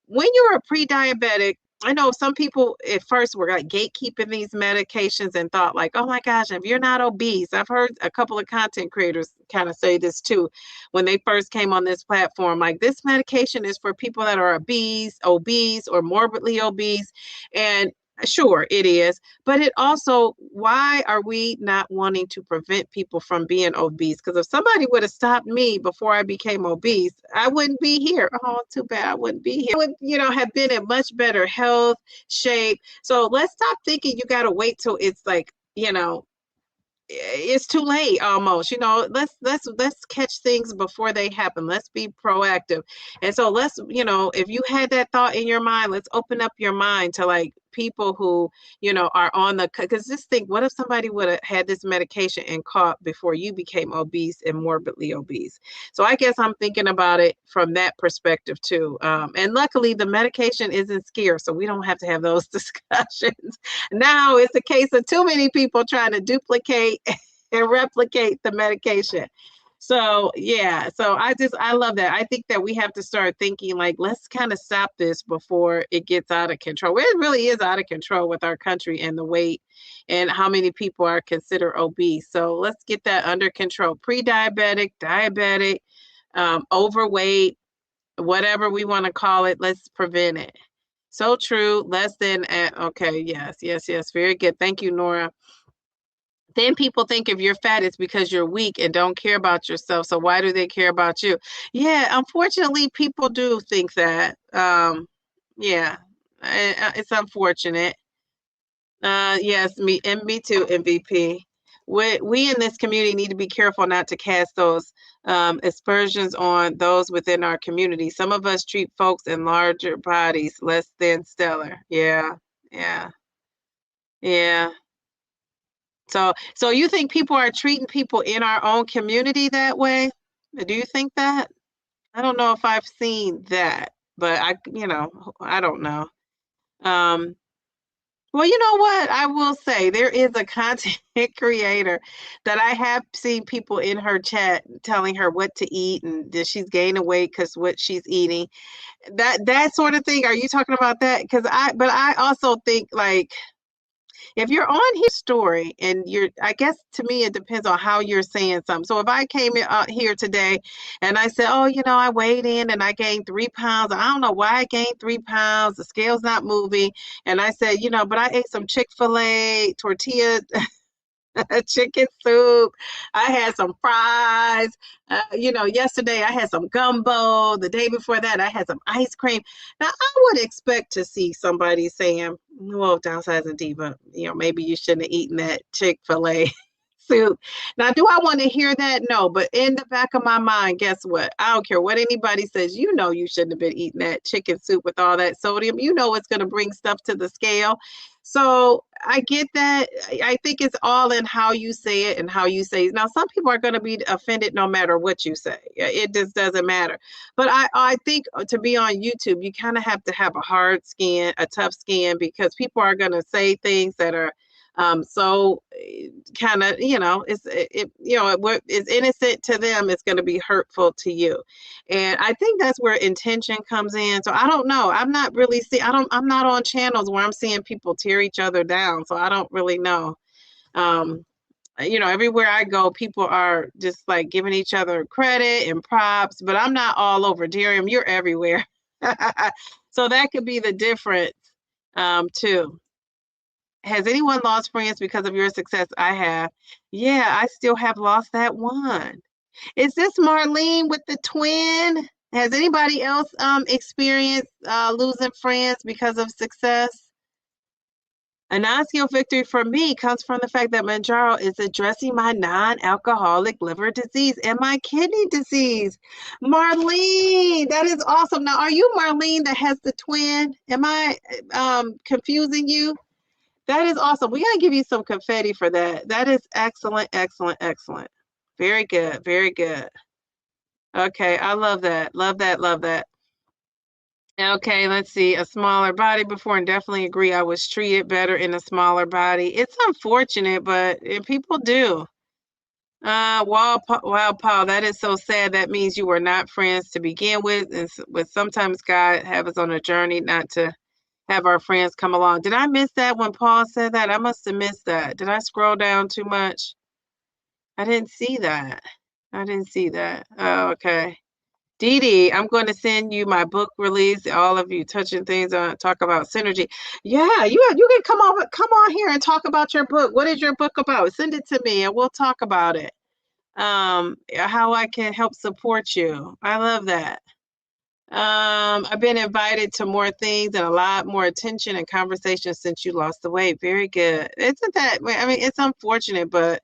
when you're a pre-diabetic, I know some people at first were like gatekeeping these medications and thought like, oh my gosh, if you're not obese. I've heard a couple of content creators kind of say this too when they first came on this platform, like this medication is for people that are obese, or morbidly obese. And sure, it is. But it also, why are we not wanting to prevent people from being obese? Because if somebody would have stopped me before I became obese, I wouldn't be here. Oh, too bad, I wouldn't be here. I would, have been in much better health, shape. So let's stop thinking you got to wait till it's like, it's too late almost. Let's catch things before they happen. Let's be proactive. And so let's, if you had that thought in your mind, let's open up your mind to like people who, are on the, because just think, what if somebody would have had this medication and caught before you became obese and morbidly obese? So I guess I'm thinking about it from that perspective too. And luckily the medication isn't scarce, so we don't have to have those discussions. Now it's a case of too many people trying to duplicate and replicate the medication. So yeah, so I love that. I think that we have to start thinking like, let's kind of stop this before it gets out of control. It really is out of control with our country and the weight and how many people are considered obese. So let's get that under control. Pre-diabetic, diabetic, overweight, whatever we want to call it, let's prevent it. So true. Less than, okay, yes. Very good. Thank you, Nora. Then people think if you're fat, it's because you're weak and don't care about yourself. So why do they care about you? Yeah, unfortunately, people do think that. Yeah, it's unfortunate. Yes, me too, MVP. We in this community need to be careful not to cast those aspersions on those within our community. Some of us treat folks in larger bodies less than stellar. Yeah, yeah, yeah. So you think people are treating people in our own community that way? Do you think that? I don't know if I've seen that, but I don't know. Um, well, you know what? I will say there is a content creator that I have seen people in her chat telling her what to eat and that she's gaining weight because what she's eating. That sort of thing. Are you talking about that? But I also think like, if you're on his story and I guess to me, it depends on how you're saying something. So if I came out here today and I said, oh, I weighed in and I gained 3 pounds. I don't know why I gained 3 pounds. The scale's not moving. And I said, but I ate some Chick-fil-A tortilla chicken soup. I had some fries. Yesterday I had some gumbo. The day before that, I had some ice cream. Now, I would expect to see somebody saying, well, Downsizing Diva, maybe you shouldn't have eaten that Chick-fil-A soup. Now, do I want to hear that? No, but in the back of my mind, guess what? I don't care what anybody says. You shouldn't have been eating that chicken soup with all that sodium. It's going to bring stuff to the scale. So I get that. I think it's all in how you say it and how you say it. Now, some people are going to be offended no matter what you say. It just doesn't matter. But I think to be on YouTube, you kind of have to have a hard skin, a tough skin, because people are going to say things that are So kind of, it's innocent to them, it's going to be hurtful to you. And I think that's where intention comes in. So I don't know. I'm not really I'm not on channels where I'm seeing people tear each other down. So I don't really know. Everywhere I go, people are just like giving each other credit and props, but I'm not all over. Darium, you're everywhere. So that could be the difference, too. Has anyone lost friends because of your success? I have. Yeah, I still have lost that one. Is this Marlene with the twin? Has anybody else experienced losing friends because of success? A non-scale victory for me comes from the fact that Manjaro is addressing my non-alcoholic liver disease and my kidney disease. Marlene, that is awesome. Now, are you Marlene that has the twin? Am I confusing you? That is awesome. We gotta give you some confetti for that. That is excellent, excellent, excellent. Very good, very good. Okay, I love that. Love that, love that. Okay, let's see. A smaller body before, and definitely agree. I was treated better in a smaller body. It's unfortunate, but people do. Wow, Paul, that is so sad. That means you were not friends to begin with, and with sometimes God have us on a journey not to have our friends come along. Did I miss that when Paul said that? I must have missed that. Did I scroll down too much? I didn't see that. I didn't see that. Oh, okay. Dee Dee, I'm going to send you my book release. All of you touching things on talk about synergy. Yeah, you can come on here and talk about your book. What is your book about? Send it to me and we'll talk about it. How I can help support you. I love that. I've been invited to more things and a lot more attention and conversation since you lost the weight. Very good. Isn't that, I mean, it's unfortunate, but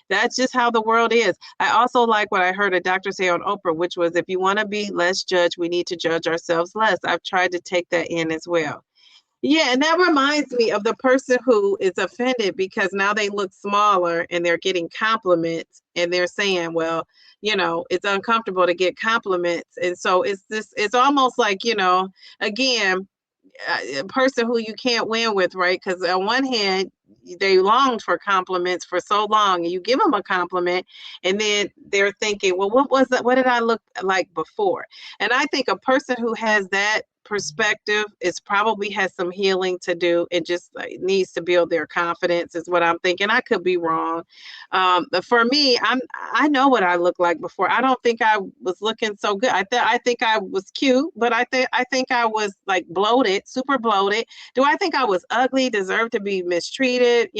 that's just how the world is. I also like what I heard a doctor say on Oprah, which was if you want to be less judged, we need to judge ourselves less. I've tried to take that in as well. Yeah, and that reminds me of the person who is offended because now they look smaller and they're getting compliments and they're saying, well, it's uncomfortable to get compliments. And so it's almost like, again, a person who you can't win with, right? Because on one hand, they longed for compliments for so long, and you give them a compliment, and then they're thinking, well, what was that? What did I look like before? And I think a person who has that perspective is probably has some healing to do and just needs to build their confidence is what I'm thinking. I could be wrong. For me, I know what I looked like before. I don't think I was looking so good. I think I was cute, but I think I was like bloated, super bloated. Do I think I was ugly, deserved to be mistreated,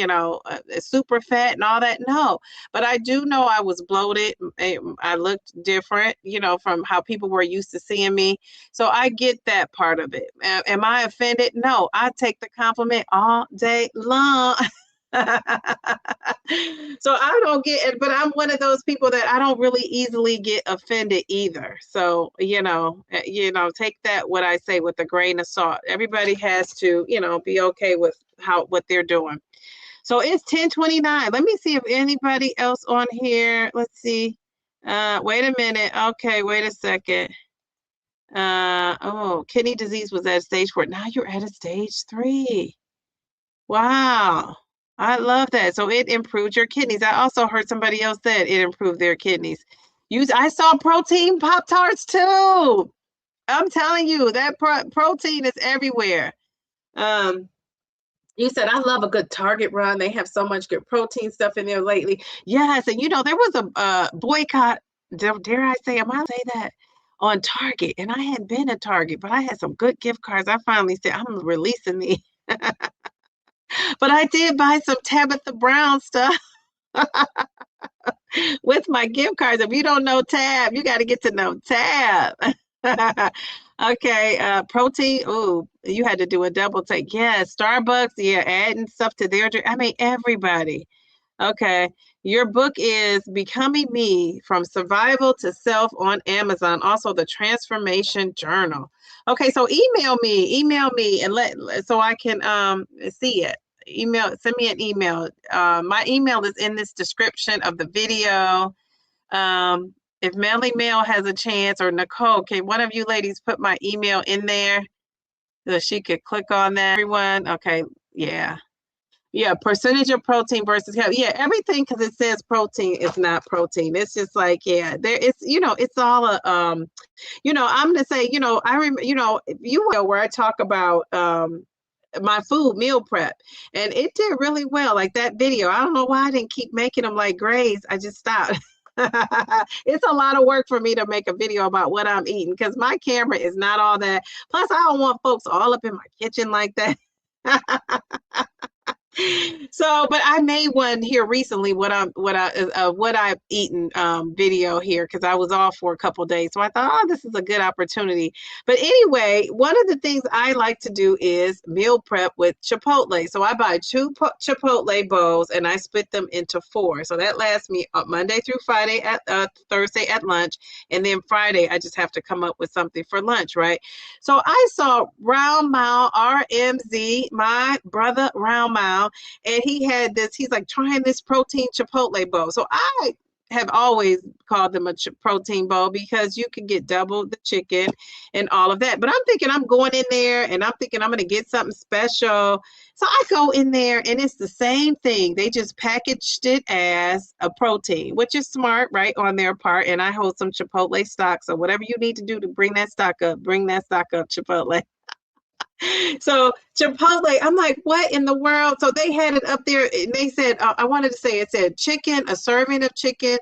super fat and all that? No, but I do know I was bloated. I looked different, from how people were used to seeing me. So I get that part of it. Am I offended? No, I take the compliment all day long. So I don't get it, but I'm one of those people that I don't really easily get offended either. So, take that what I say with a grain of salt. Everybody has to, be okay with what they're doing. So it's 10:29. Let me see if anybody else on here. Let's see. Wait a minute. Okay, wait a second. Kidney disease was at stage 4. Now you're at a stage 3. Wow. I love that. So it improved your kidneys. I also heard somebody else said it improved their kidneys. I saw protein Pop-Tarts too. I'm telling you, that protein is everywhere. You said, I love a good Target run. They have so much good protein stuff in there lately. Yes, and there was a boycott, dare I say, am I say that, on Target. And I hadn't been to Target, but I had some good gift cards. I finally said, I'm releasing these. But I did buy some Tabitha Brown stuff with my gift cards. If you don't know Tab, you got to get to know Tab. Okay, protein. Oh, you had to do a double take. Yeah, Starbucks. Yeah, adding stuff to their drink. I mean, everybody. Okay, your book is Becoming Me: From Survival to Self on Amazon. Also, the Transformation Journal. Okay, so email me, and so I can see it. Send me an email. My email is in this description of the video. If Melly Mel has a chance, or Nicole, can one of you ladies put my email in there so she could click on that? Everyone, okay, yeah. Yeah, percentage of protein versus calories. Yeah, everything because it says protein is not protein. It's just like, yeah, there it's it's all a I'm gonna say, I remember, you know where I talk about my food meal prep, and it did really well. Like that video. I don't know why I didn't keep making them like Grays. I just stopped. It's a lot of work for me to make a video about what I'm eating because my camera is not all that. Plus, I don't want folks all up in my kitchen like that. So, but I made one here recently. What I've eaten video here because I was off for a couple of days. So I thought, oh, this is a good opportunity. But anyway, one of the things I like to do is meal prep with Chipotle. So I buy two Chipotle bowls and I split them into four. So that lasts me Monday through Friday at Thursday at lunch, and then Friday I just have to come up with something for lunch, right? So I saw Round Mile RMZ, my brother Round Mile, and he had this, he's like trying this protein Chipotle bowl. So I have always called them a protein bowl because you can get double the chicken and all of that. But I'm thinking I'm going in there and I'm thinking I'm going to get something special. So I go in there and it's the same thing. They just packaged it as a protein, which is smart, right, on their part. And I hold some Chipotle stock. So whatever you need to do to bring that stock up, Chipotle. So Chipotle, I'm like, what in the world? So they had it up there and they said, I wanted to say, it said chicken, a serving of chicken.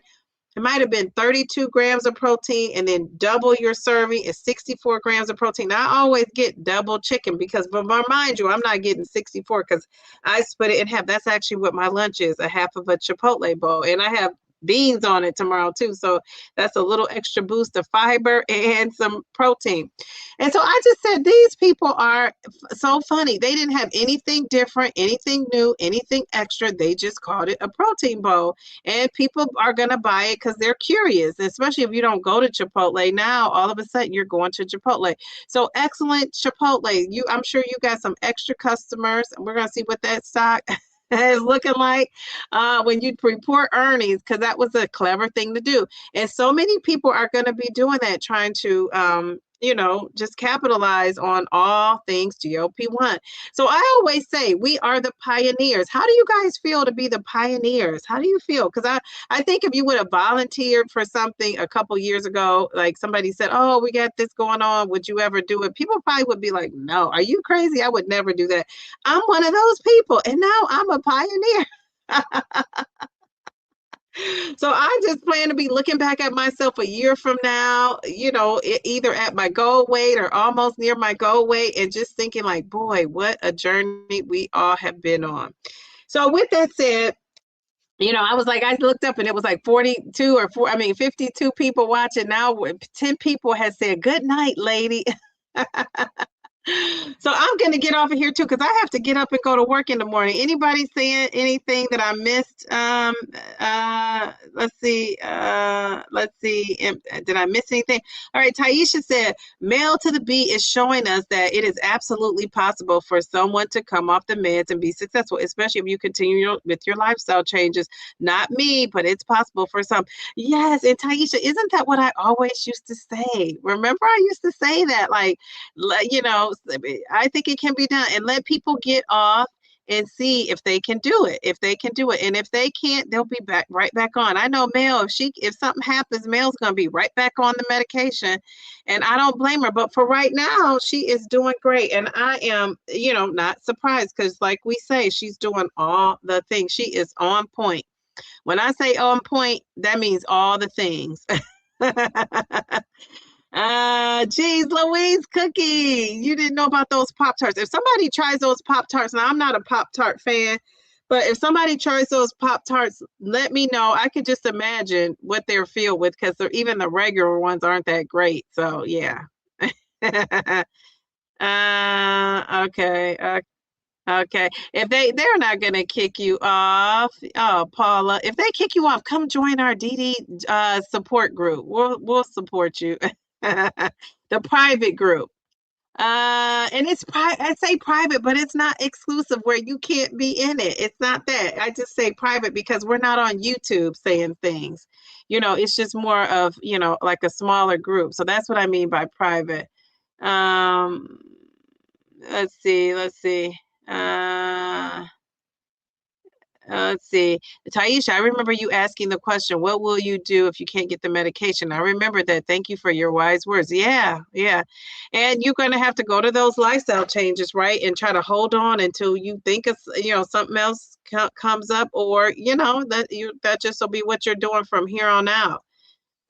It might have been 32 grams of protein, and then double your serving is 64 grams of protein. Now, I always get double chicken because, but mind you, I'm not getting 64 because I split it in half. That's actually what my lunch is, a half of a Chipotle bowl. And I have beans on it tomorrow too. So that's a little extra boost of fiber and some protein. And so I just said, these people are so funny. They didn't have anything different, anything new, anything extra. They just called it a protein bowl. And people are going to buy it because they're curious, especially if you don't go to Chipotle. Now, all of a sudden, you're going to Chipotle. So excellent Chipotle. I'm sure you got some extra customers. And we're going to see what that stock is looking like when you report earnings, because that was a clever thing to do. And so many people are going to be doing that, trying to just capitalize on all things GLP-1. So I always say we are the pioneers. How do you guys feel to be the pioneers? How do you feel? Because I think if you would have volunteered for something a couple years ago, like somebody said, oh, we got this going on, would you ever do it? People probably would be like, no, are you crazy? I would never do that. I'm one of those people. And now I'm a pioneer. So I just plan to be looking back at myself a year from now, either at my goal weight or almost near my goal weight, and just thinking like, boy, what a journey we all have been on. So with that said, I was like, I looked up and it was like 52 people watching. Now 10 people had said, good night, lady. So I'm going to get off of here too, because I have to get up and go to work in the morning. Anybody saying anything that I missed? Let's see. Did I miss anything? All right. Taisha said, Mail to the Beat is showing us that it is absolutely possible for someone to come off the meds and be successful, especially if you continue with your lifestyle changes. Not me, but it's possible for some. Yes. And Taisha, isn't that what I always used to say? Remember, I used to say that, like, I think it can be done, and let people get off and see if they can do it. If they can do it, and if they can't, they'll be right back on. I know Mel, if something happens, Mel's gonna be right back on the medication, and I don't blame her. But for right now, she is doing great, and I am, not surprised because, like we say, she's doing all the things. She is on point. When I say on point, that means all the things. Geez, Louise Cookie, you didn't know about those Pop-Tarts. If somebody tries those Pop-Tarts, now I'm not a Pop-Tart fan, but if somebody tries those Pop-Tarts, let me know. I could just imagine what they're filled with because even the regular ones aren't that great. So yeah. Okay. Okay. If they're not gonna kick you off, oh Paula, if they kick you off, come join our DD support group. We'll support you. The private group. And I say private, but it's not exclusive where you can't be in it. It's not that. I just say private because we're not on YouTube saying things. It's just more of, like a smaller group. So that's what I mean by private. Let's see. Let's see. Taisha, I remember you asking the question, what will you do if you can't get the medication? I remember that. Thank you for your wise words. Yeah, yeah. And you're going to have to go to those lifestyle changes, right? And try to hold on until you think it's, something else comes up, or, that just will be what you're doing from here on out.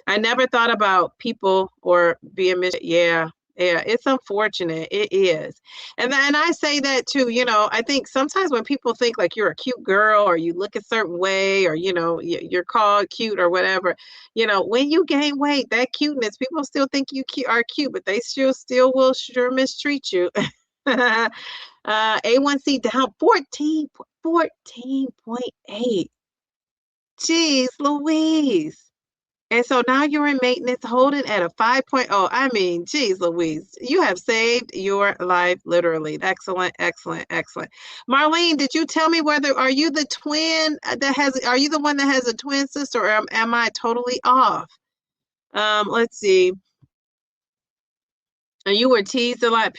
I never thought about people or being yeah. Yeah, it's unfortunate. It is. And I say that too, I think sometimes when people think like you're a cute girl or you look a certain way or you're called cute or whatever, when you gain weight, that cuteness, people still think you are cute, but they still will sure mistreat you. A1C down 14.8. Jeez, Louise. And so now you're in maintenance, holding at a 5.0. I mean, geez, Louise, you have saved your life, literally. Excellent, excellent, excellent. Marlene, did you tell me are you the twin are you the one that has a twin sister, or am I totally off? Let's see. And you were teased a lot.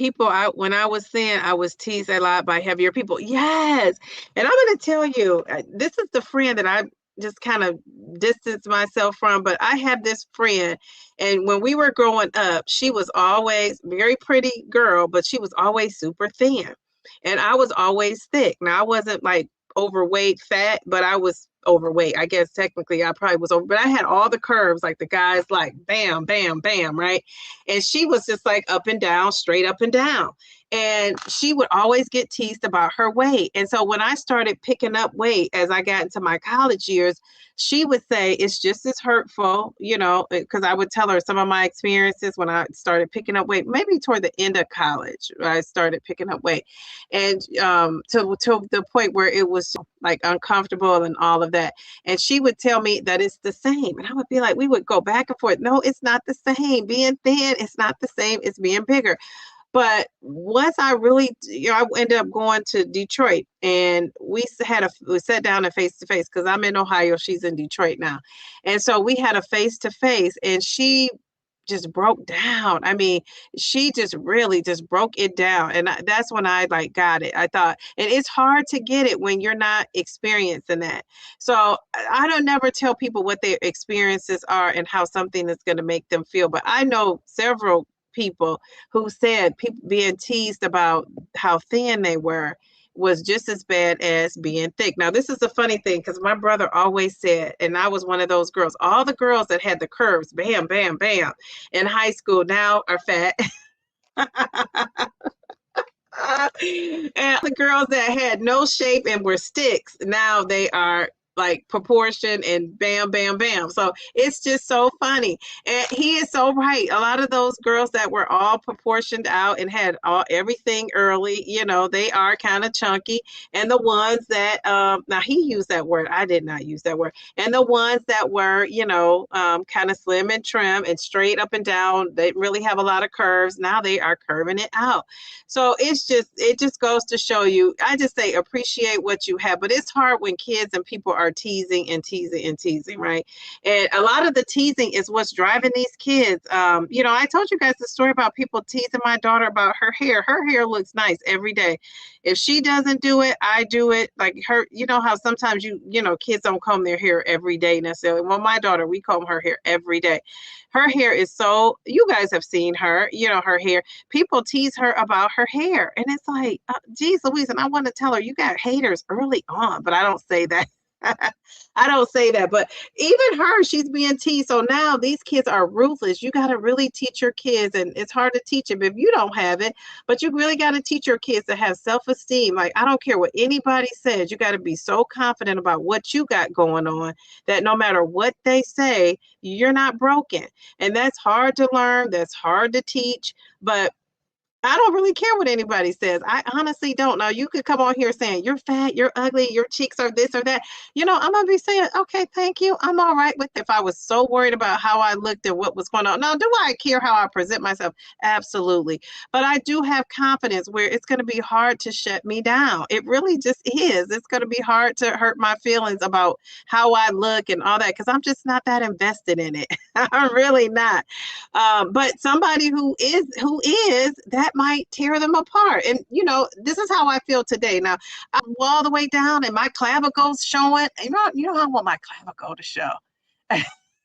When I was thin, I was teased a lot by heavier people. Yes. And I'm going to tell you, this is the friend that I just kind of distanced myself from, but I have this friend. And when we were growing up, she was always very pretty girl, but she was always super thin. And I was always thick. Now, I wasn't like overweight, fat, but I was overweight. I guess technically I probably was over, but I had all the curves, like the guys, like bam, bam, bam, right? And she was just like up and down, straight up and down. And she would always get teased about her weight. And so when I started picking up weight as I got into my college years, she would say it's just as hurtful, because I would tell her some of my experiences when I started picking up weight, maybe toward the end of college, I started picking up weight. And to the point where it was like uncomfortable and all of that. And she would tell me that it's the same. And I would be like, we would go back and forth. No, it's not the same. Being thin, it's not the same as being bigger. But once I really, I ended up going to Detroit, and we sat down and face to face, because I'm in Ohio, she's in Detroit now. And so we had a face to face, and she just broke down. I mean, she just really just broke it down. And that's when I like got it. I thought, and it's hard to get it when you're not experiencing that. So I don't never tell people what their experiences are and how something is going to make them feel. But I know several people who said people being teased about how thin they were was just as bad as being thick. Now, this is a funny thing, because my brother always said, and I was one of those girls, all the girls that had the curves, bam, bam, bam, in high school now are fat. And the girls that had no shape and were sticks, now they are like proportion and bam, bam, bam. So it's just so funny. And he is so right. A lot of those girls that were all proportioned out and had everything early, they are kind of chunky. And the ones that, now he used that word, I did not use that word. And the ones that were, kind of slim and trim and straight up and down, they really have a lot of curves. Now they are curving it out. So it just goes to show you, I just say appreciate what you have. But it's hard when kids and people are teasing and teasing and teasing, right? And a lot of the teasing is what's driving these kids. I told you guys the story about people teasing my daughter about her hair. Her hair looks nice every day. If she doesn't do it, I do it. Like her, how sometimes kids don't comb their hair every day necessarily. Well, my daughter, we comb her hair every day. Her hair is so, you guys have seen her, her hair. People tease her about her hair. And it's like, geez, Louise, and I want to tell her, you got haters early on, but I don't say that. I don't say that, but even her, she's being teased. So now these kids are ruthless. You got to really teach your kids, and it's hard to teach them if you don't have it, but you really got to teach your kids to have self-esteem. Like, I don't care what anybody says. You got to be so confident about what you got going on that no matter what they say, you're not broken. And that's hard to learn. That's hard to teach, but I don't really care what anybody says. I honestly don't. Now, you could come on here saying, you're fat, you're ugly, your cheeks are this or that. I'm going to be saying, okay, thank you. I'm all right with it. If I was so worried about how I looked and what was going on. Now, do I care how I present myself? Absolutely. But I do have confidence where it's going to be hard to shut me down. It really just is. It's going to be hard to hurt my feelings about how I look and all that, because I'm just not that invested in it. I'm really not. But somebody who is, that might tear them apart. And you know, this is how I feel today. Now I'm all the way down and my clavicle's showing. You know, I want my clavicle to show.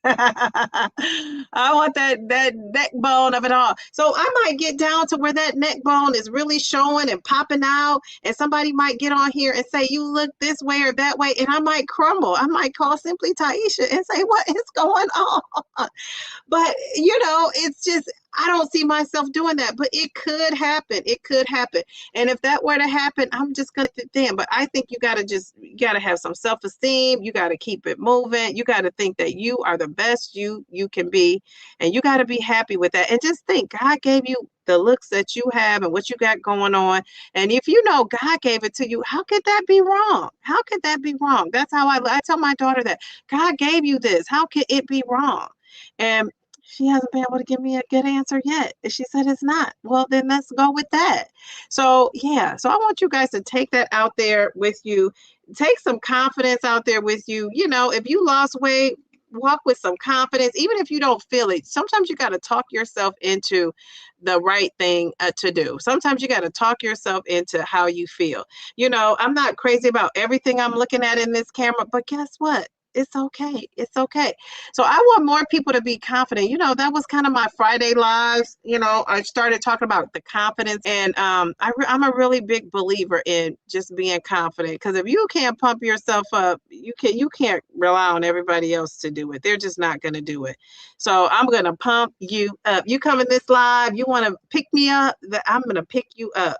I want that neck bone of it all. So I might get down to where that neck bone is really showing and popping out, and somebody might get on here and say, you look this way or that way, and I might crumble. I might call Simply Taisha and say, what is going on? But, you know, it's just, I don't see myself doing that, but it could happen. It could happen. And if that were to happen, I'm just going to fit in. But I think you got to have some self-esteem. You got to keep it moving. You got to think that you are the best you can be. And you got to be happy with that. And just think, God gave you the looks that you have and what you got going on. And if you know God gave it to you, how could that be wrong? How could that be wrong? That's how I tell my daughter that God gave you this. How could it be wrong? And she hasn't been able to give me a good answer yet. She said it's not. Well, then let's go with that. So, yeah. So I want you guys to take that out there with you. Take some confidence out there with you. You know, if you lost weight, walk with some confidence, even if you don't feel it. Sometimes you got to talk yourself into the right thing to do. Sometimes you got to talk yourself into how you feel. You know, I'm not crazy about everything I'm looking at in this camera, but guess what? It's okay. It's okay. So I want more people to be confident. You know, that was kind of my Friday lives. You know, I started talking about the confidence, and I'm a really big believer in just being confident, because if you can't pump yourself up, you can't rely on everybody else to do it. They're just not going to do it. So I'm going to pump you up. You come in this live, you want to pick me up, I'm going to pick you up.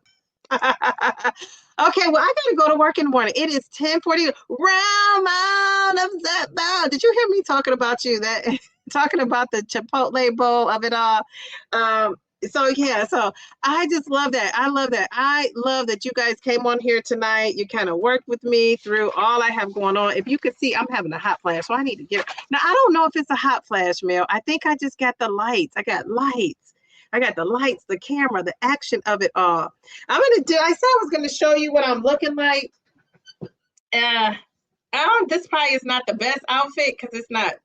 Okay, well, I gotta go to work in the morning. It is 10:40. Round of that. Did you hear me talking about you? That talking about the Chipotle bowl of it all. So yeah, so I just love that. I love that. I love that you guys came on here tonight. You kind of worked with me through all I have going on. If you could see, I'm having a hot flash, so I need to get it. Now, I don't know if it's a hot flash, Mel. I think I just got the lights. I got lights. I got the lights, the camera, the action of it all. I said I was gonna show you what I'm looking like. This probably is not the best outfit, because it's not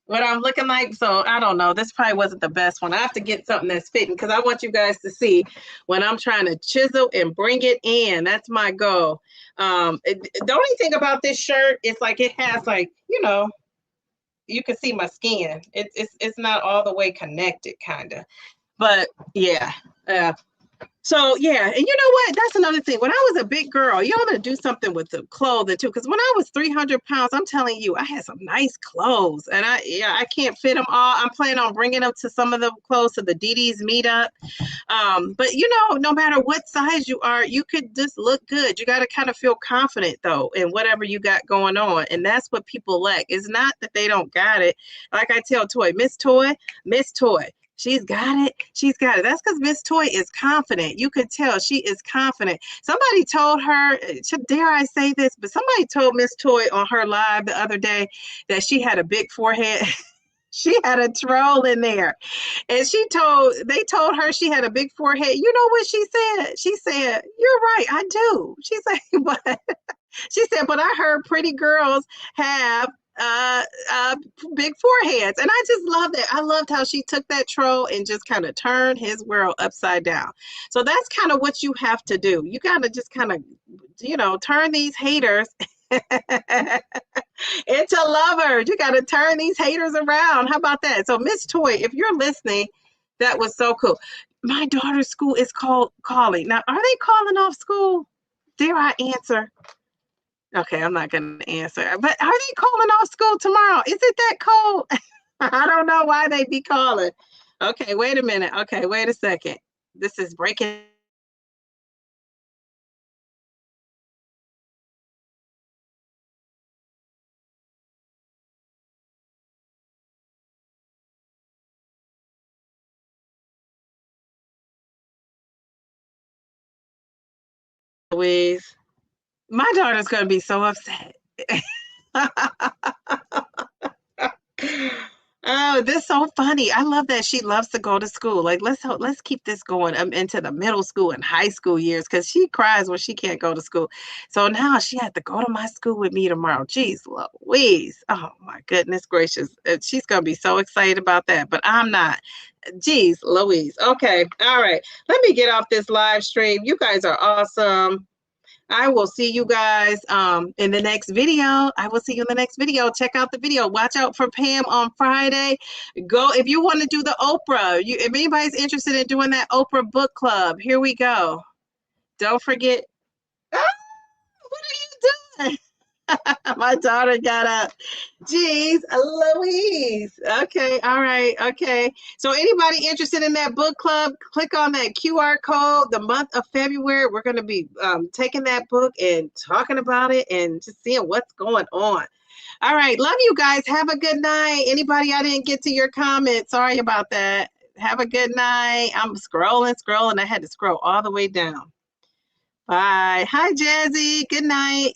what I'm looking like. So I don't know. This probably wasn't the best one. I have to get something that's fitting, because I want you guys to see when I'm trying to chisel and bring it in. That's my goal. The only thing about this shirt is like it has, like, you know, you can see my skin. It's not all the way connected, kind of. But yeah. So yeah, and you know what? That's another thing. When I was a big girl, you know, I'm gonna do something with the clothing too. Because when I was 300 pounds, I'm telling you, I had some nice clothes, and I can't fit them all. I'm planning on bringing them to some of the clothes to the Dee Dee's meetup. But you know, no matter what size you are, you could just look good. You got to kind of feel confident though in whatever you got going on, and that's what people lack. It's not that they don't got it. Like I tell Toy, Miss Toy. She's got it. She's got it. That's because Miss Toy is confident. You could tell she is confident. Somebody told her, dare I say this, but somebody told Miss Toy on her live the other day that she had a big forehead. She had a troll in there. And they told her she had a big forehead. You know what she said? She said, you're right, I do. She said, what? She said, but I heard pretty girls have big foreheads. And I just love that. I loved how she took that troll and just kind of turned his world upside down. So that's kind of what you have to do. You got to just kind of, you know, turn these haters into lovers. You got to turn these haters around. How about that? So Miss Toy, if you're listening, that was so cool. My daughter's school is calling. Now, are they calling off school? Dare I answer? Okay, I'm not going to answer. But are they calling off school tomorrow? Is it that cold? I don't know why they be calling. Okay, wait a minute. Okay, wait a second. This is breaking. Louise, my daughter's going to be so upset. Oh, this is so funny. I love that she loves to go to school. Like, let's keep this going into the middle school and high school years, because she cries when she can't go to school. So now she had to go to my school with me tomorrow. Jeez Louise. Oh my goodness gracious. She's gonna be so excited about that, but I'm not. Geez, Louise. Okay. All right. Let me get off this live stream. You guys are awesome. I will see you guys in the next video. I will see you in the next video. Check out the video. Watch out for Pam on Friday. Go if you want to do the Oprah. If anybody's interested in doing that Oprah book club, here we go. Don't forget. Ah, what are you doing? My daughter got up. Jeez, Louise. Okay, all right, okay. So anybody interested in that book club, click on that QR code. The month of February, we're going to be taking that book and talking about it and just seeing what's going on. All right, love you guys. Have a good night. Anybody I didn't get to your comment, sorry about that. Have a good night. I'm scrolling. I had to scroll all the way down. Bye. Hi, Jazzy. Good night.